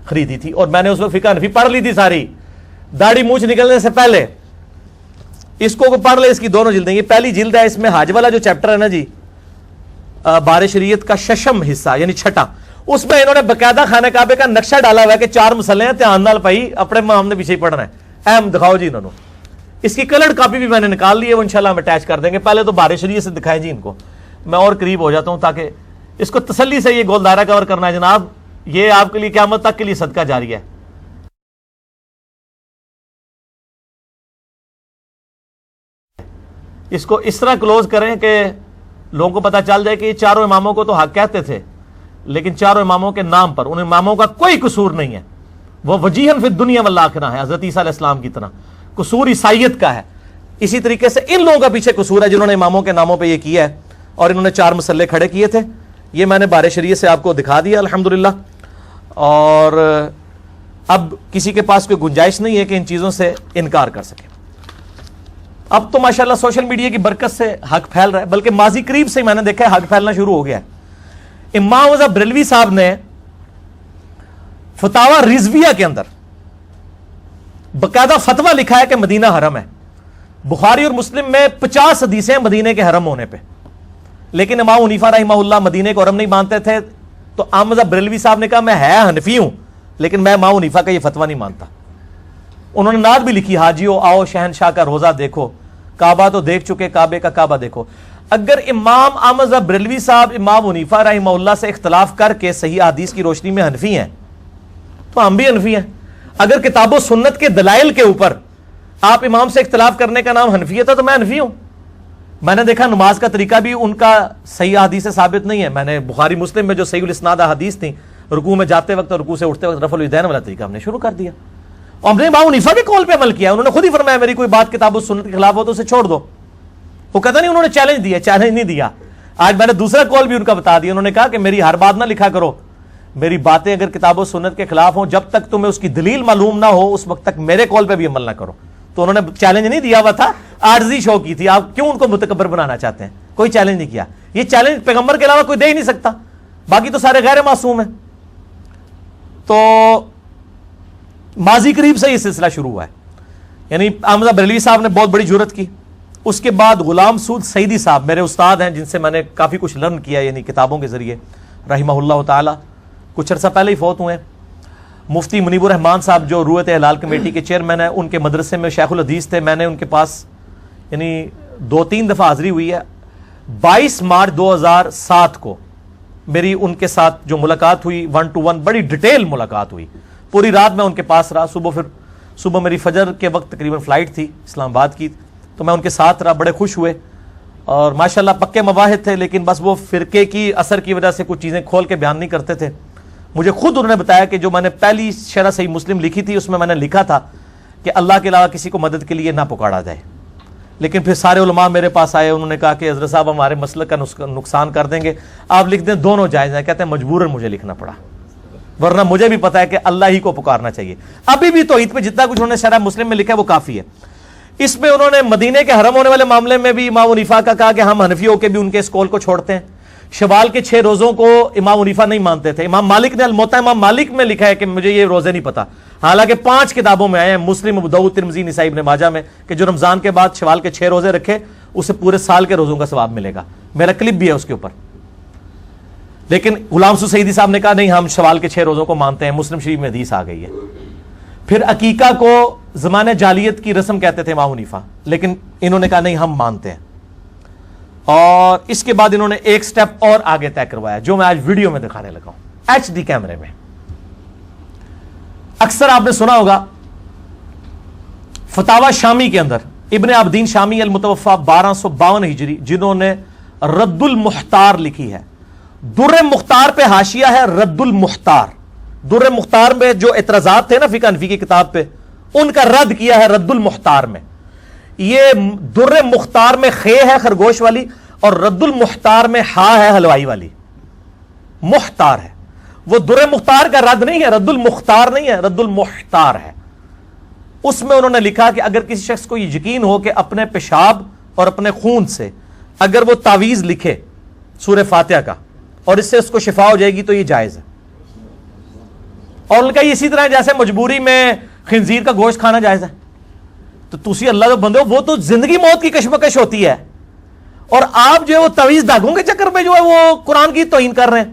خریدی تھی, اور میں نے اس وقت فقہ حنفی پڑھ لی تھی ساری, داڑھی مونچھ نکلنے سے پہلے. اس کو پڑھ لے, اس کی 2 جلدیں, یہ پہلی جلد ہے. اس میں حج والا جو چیپٹر ہے نا جی, بہار شریعت کا 6واں حصہ یعنی 6واں, اس میں انہوں نے باقاعدہ خانہ کعبے کا نقشہ ڈالا ہوا ہے کہ 4 مسلے ہیں، دھیان نال پائی اپنے امام نے پیچھے ہی پڑھنا ہے. اہم دکھاؤ جی انہوں نے. اس کی کلرڈ کاپی بھی میں نے نکال لی ہے، وہ انشاءاللہ ہم اٹیچ کر دیں گے. پہلے تو بار شریعت سے دکھائیں جی ان کو، میں اور قریب ہو جاتا ہوں تاکہ اس کو تسلی سے یہ گول دائرہ کور کرنا ہے. جناب یہ آپ کے لیے قیامت تک کے لیے صدقہ جاری ہے. اس کو اس طرح کلوز کریں کہ لوگوں کو پتا چل جائے کہ یہ چاروں اماموں کو تو حق کہتے تھے، لیکن چاروں اماموں کے نام پر ان اماموں کا کوئی قصور نہیں ہے. وہ وجیہن فی الدنیا والآخرہ ہے، حضرت عیسیٰ علیہ السلام کی طرح. قصور عیسائیت کا ہے. اسی طریقے سے ان لوگوں کا پیچھے قصور ہے جنہوں نے اماموں کے ناموں پہ یہ کیا ہے اور انہوں نے 4 مسلے کھڑے کیے تھے. یہ میں نے بار شریعت سے آپ کو دکھا دیا الحمدللہ. اور اب کسی کے پاس کوئی گنجائش نہیں ہے کہ ان چیزوں سے انکار کر سکے. اب تو ماشاءاللہ سوشل میڈیا کی برکت سے حق پھیل رہا ہے، بلکہ ماضی قریب سے میں نے دیکھا ہے حق پھیلنا شروع ہو گیا ہے. امام رضا بریلوی صاحب نے فتاوی رضویہ کے اندر باقاعدہ فتویٰ لکھا ہے کہ مدینہ حرم ہے. بخاری اور مسلم میں 50 حدیثیں مدینے کے حرم ہونے پہ، لیکن امام حنیفہ رحمہ اللہ مدینے کو حرم نہیں مانتے تھے. تو امام رضا بریلوی صاحب نے کہا میں حنفی ہوں لیکن میں امام حنیفہ کا یہ فتویٰ نہیں مانتا. انہوں نے نعت بھی لکھی، حاجیو آؤ شہنشاہ کا روزہ دیکھو، کعبہ تو دیکھ چکے کعبے کا کعبہ دیکھو. اگر امام احمد رضا بریلوی صاحب امام حنیفہ رحمہ اللہ سے اختلاف کر کے صحیح حدیث کی روشنی میں حنفی ہیں تو ہم بھی حنفی ہیں. اگر کتاب و سنت کے دلائل کے اوپر آپ امام سے اختلاف کرنے کا نام حنفیت ہے تو میں حنفی ہوں. میں نے دیکھا نماز کا طریقہ بھی ان کا صحیح حدیث سے ثابت نہیں ہے. میں نے بخاری مسلم میں جو صحیح الاسناد حدیث تھی، رکوع میں جاتے وقت اور رکوع سے اٹھتے وقت رفع الیدین والا طریقہ ہم نے شروع کر دیا اور ہم نے امام حنیفہ کے قول پہ عمل کیا. انہوں نے خود ہی فرمایا میری کوئی بات کتاب و سنت کے خلاف ہو تو اسے چھوڑ دو. وہ کہتا نہیں انہوں نے چیلنج دیا، چیلنج نہیں دیا. آج میں نے دوسرا قول بھی ان کا بتا دیا. انہوں نے کہا کہ میری ہر بات نہ لکھا کرو، میری باتیں اگر کتاب و سنت کے خلاف ہوں جب تک تمہیں اس کی دلیل معلوم نہ ہو اس وقت تک میرے قول پہ بھی عمل نہ کرو. تو انہوں نے چیلنج نہیں دیا ہوا تھا، عارضی شو کی تھی. آپ کیوں ان کو متکبر بنانا چاہتے ہیں؟ کوئی چیلنج نہیں کیا. یہ چیلنج پیغمبر کے علاوہ کوئی دے ہی نہیں سکتا، باقی تو سارے غیر معصوم ہیں. تو ماضی قریب سے یہ سلسلہ شروع ہوا ہے. یعنی احمد بریلوی صاحب نے بہت بڑی جرت کی. اس کے بعد غلام سعود سعیدی صاحب میرے استاد ہیں جن سے میں نے کافی کچھ لرن کیا یعنی کتابوں کے ذریعے رحمہ اللہ تعالی. کچھ عرصہ پہلے ہی فوت ہوئے ہیں. مفتی منیب الرحمان صاحب جو رویت ہلال کمیٹی کے چیئرمین ہیں، ان کے مدرسے میں شیخ الحدیث تھے. میں نے ان کے پاس یعنی 2-3 دفعہ حاضری ہوئی ہے. 22 مارچ 2007 کو میری ان کے ساتھ جو ملاقات ہوئی 1 to 1 بڑی ڈیٹیل ملاقات ہوئی. پوری رات میں ان کے پاس رہا. صبح میری فجر کے وقت تقریباً فلائٹ تھی اسلام آباد کی، تو میں ان کے ساتھ رہا. بڑے خوش ہوئے اور ماشاءاللہ پکے مواہد تھے، لیکن بس وہ فرقے کی اثر کی وجہ سے کچھ چیزیں کھول کے بیان نہیں کرتے تھے. مجھے خود انہوں نے بتایا کہ جو میں نے پہلی شرح صحیح مسلم لکھی تھی اس میں نے لکھا تھا کہ اللہ کے علاوہ کسی کو مدد کے لیے نہ پکارا جائے. لیکن پھر سارے علماء میرے پاس آئے، انہوں نے کہا کہ حضرت صاحب ہمارے مسلک کا نقصان کر دیں گے، آپ لکھ دیں دونوں جائز ہیں. کہتے ہیں مجبوراً مجھے لکھنا پڑا، ورنہ مجھے بھی پتا ہے کہ اللہ ہی کو پکارنا چاہیے. ابھی بھی توحید پہ جتنا کچھ انہوں نے شرح مسلم میں لکھا ہے وہ کافی ہے. اس میں انہوں نے مدینے کے حرم ہونے والے معاملے میں بھی امام حنیفہ کا کہا کہ ہم حنفی ہو کے بھی ان کے اس قول کو چھوڑتے ہیں. شوال کے 6 روزوں کو امام حنیفہ نہیں مانتے تھے. امام مالک نے الموطا امام مالک میں لکھا ہے کہ مجھے یہ روزے نہیں پتا، حالانکہ 5 کتابوں میں آئے ہیں مسلم، ابو داؤد، ترمذی، نسائی، ابن ماجہ میں کہ جو رمضان کے بعد شوال کے 6 روزے رکھے اسے پورے سال کے روزوں کا ثواب ملے گا. میرا کلپ بھی ہے اس کے اوپر. لیکن غلام سعود سعیدی صاحب نے کہا نہیں ہم شوال کے 6 روزوں کو مانتے ہیں، مسلم شریف میں حدیث آ گئی ہے. پھر عقیقہ کو زمانہ جاہلیت کی رسم کہتے تھے امام حنیفہ، لیکن انہوں نے کہا نہیں ہم مانتے ہیں. اور اس کے بعد انہوں نے ایک سٹیپ اور آگے طے کروایا جو میں آج ویڈیو میں دکھانے لگا ہوں HD کیمرے میں. اکثر آپ نے سنا ہوگا فتاوی شامی کے اندر ابن عابدین شامی المتوفا 1252 ہجری جنہوں نے رد المختار لکھی ہے. در مختار پہ حاشیہ ہے رد المختار. در مختار میں جو اعتراضات تھے نا فقہ حنفی کی کتاب پہ ان کا رد کیا ہے رد المختار میں. یہ در مختار میں خے ہے خرگوش والی اور رد المختار میں ہا ہے حلوائی والی. مختار ہے وہ، در مختار کا رد نہیں ہے، رد المختار نہیں ہے، رد المختار ہے. اس میں انہوں نے لکھا کہ اگر کسی شخص کو یہ یقین ہو کہ اپنے پیشاب اور اپنے خون سے اگر وہ تعویذ لکھے سورہ فاتحہ کا اور اس سے اس کو شفا ہو جائے گی تو یہ جائز ہے. اور ان کا یہ اسی طرح جیسے مجبوری میں خنزیر کا گوشت کھانا جائز ہے. تو تسی اللہ جو بندے ہو، وہ تو زندگی موت کی کشمکش ہوتی ہے اور آپ جو ہے وہ تعویذ دھاگوں کے چکر میں جو ہے وہ قرآن کی توہین کر رہے ہیں.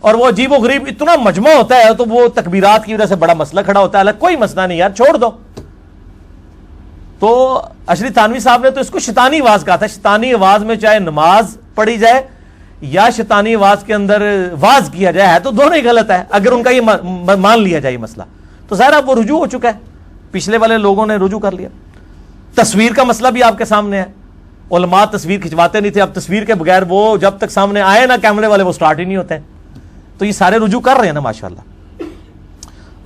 اور وہ عجیب و غریب اتنا مجمع ہوتا ہے تو وہ تکبیرات کی وجہ سے بڑا مسئلہ کھڑا ہوتا ہے. الگ کوئی مسئلہ نہیں یار, چھوڑ دو. تو اشری تھانوی صاحب نے تو اس کو شیطانی آواز کہا تھا. شیطانی آواز میں چاہے نماز پڑھی جائے یا شیطانی آواز کے اندر واز کیا جائے, ہے تو دونوں ہی غلط ہے. اگر ان کا یہ مان لیا جائے یہ مسئلہ تو ظاہر اب وہ رجوع ہو چکا ہے, پچھلے والے لوگوں نے رجوع کر لیا. تصویر کا مسئلہ بھی آپ کے سامنے ہے. علماء تصویر کھنچواتے نہیں تھے, اب تصویر کے بغیر وہ جب تک سامنے آئے نا کیمرے والے وہ سٹارٹ ہی نہیں ہوتے ہیں. تو یہ سارے رجوع کر رہے ہیں نا ماشاءاللہ.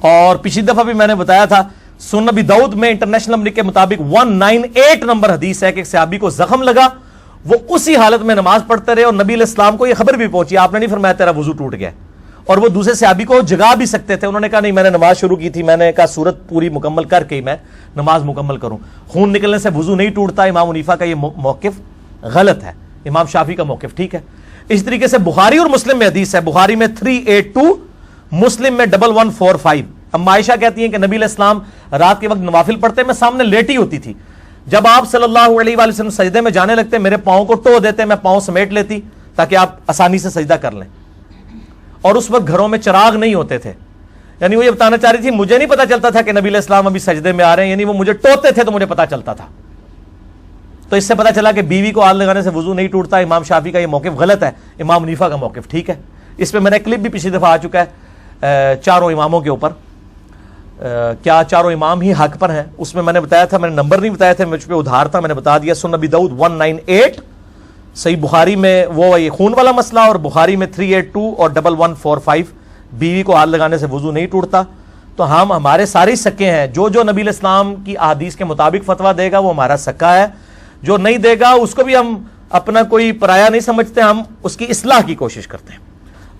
اور پچھلی دفعہ بھی میں نے بتایا تھا سنن ابی داؤد میں انٹرنیشنل نمبر کے مطابق 198 نمبر حدیث ہے کہ ایک صحابی کو زخم لگا, وہ اسی حالت میں نماز پڑھتے رہے اور نبی علیہ السلام کو یہ خبر بھی پہنچی, آپ نے نہیں فرمایا تیرا وضو ٹوٹ گیا, اور وہ دوسرے صحابی کو جگا بھی سکتے تھے. انہوں نے کہا نہیں, میں نے نماز شروع کی تھی, میں نے کہا سورت پوری مکمل کر کے ہی میں نماز مکمل کروں. خون نکلنے سے وضو نہیں ٹوٹتا. امام حنیفہ کا یہ موقف غلط ہے, امام شافعی کا موقف ٹھیک ہے. اس طریقے سے بخاری اور مسلم میں حدیث ہے, بخاری میں 382, مسلم میں 1145. اما عائشہ کہتی ہیں کہ نبی علیہ السلام رات کے وقت نوافل پڑھتے, میں سامنے لیٹی ہوتی تھی. جب آپ صلی اللہ علیہ وآلہ وسلم سجدے میں جانے لگتے میرے پاؤں کو ٹو دیتے, میں پاؤں سمیٹ لیتی تاکہ آپ آسانی سے سجدہ کر لیں. اور اس وقت گھروں میں چراغ نہیں ہوتے تھے. یعنی وہ یہ بتانا چاہ رہی تھی مجھے نہیں پتا چلتا تھا کہ نبی علیہ السلام ابھی سجدے میں آ رہے ہیں, یعنی وہ مجھے ٹوتے تھے تو مجھے پتا چلتا تھا. تو اس سے پتا چلا کہ بیوی کو ہاتھ لگانے سے وضو نہیں ٹوٹتا. امام شافعی کا یہ موقف غلط ہے, امام حنیفہ کا موقف ٹھیک ہے. اس پہ میرا کلپ بھی پچھلی دفعہ آ چکا ہے چاروں اماموں کے اوپر, کیا چاروں امام ہی حق پر ہیں. اس میں میں نے بتایا تھا, میں نے نمبر نہیں بتایا تھے, مجھ پہ ادھار تھا, میں نے بتا دیا. سنن ابی داؤد 198, صحیح بخاری میں وہ یہ خون والا مسئلہ, اور بخاری میں 382 اور 1145 بیوی کو ہاتھ لگانے سے وضو نہیں ٹوٹتا. تو ہمارے سارے سکے ہیں. جو نبی علیہ السلام کی احادیث کے مطابق فتویٰ دے گا وہ ہمارا سکا ہے, جو نہیں دے گا اس کو بھی ہم اپنا کوئی پرایا نہیں سمجھتے, ہم اس کی اصلاح کی کوشش کرتے ہیں.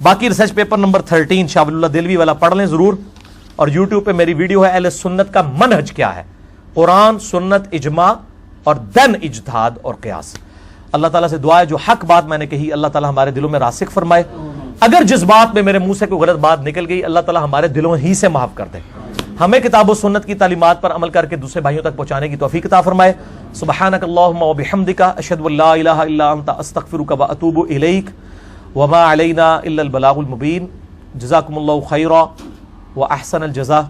باقی research paper number 13 Shah Wali اللہ دہلوی والا پڑھ لیں ضرور. اور یوٹیوب پہ میری ویڈیو ہے اہل سنت کا منہج کیا ہے, قرآن سنت اجماع اور دین اجتہاد اور قیاس. اللہ تعالیٰ سے دعا ہے جو حق بات میں نے کہی اللہ تعالیٰ ہمارے دلوں میں راسخ فرمائے. اگر جس بات میں میرے منہ سے کوئی غلط بات نکل گئی اللہ تعالیٰ ہمارے دلوں ہی سے معاف کر دے. ہمیں کتاب و سنت کی تعلیمات پر عمل کر کے دوسرے بھائیوں تک پہنچانے کی توفیق عطا فرمائے. سبحانک اللہم و بحمدک, اشہد ان لا الہ الا انت, استغفرک و اتوب الیک, وما علینا الا البلاغ المبین. جزاکم اللہ خیرا و احسن الجزاء.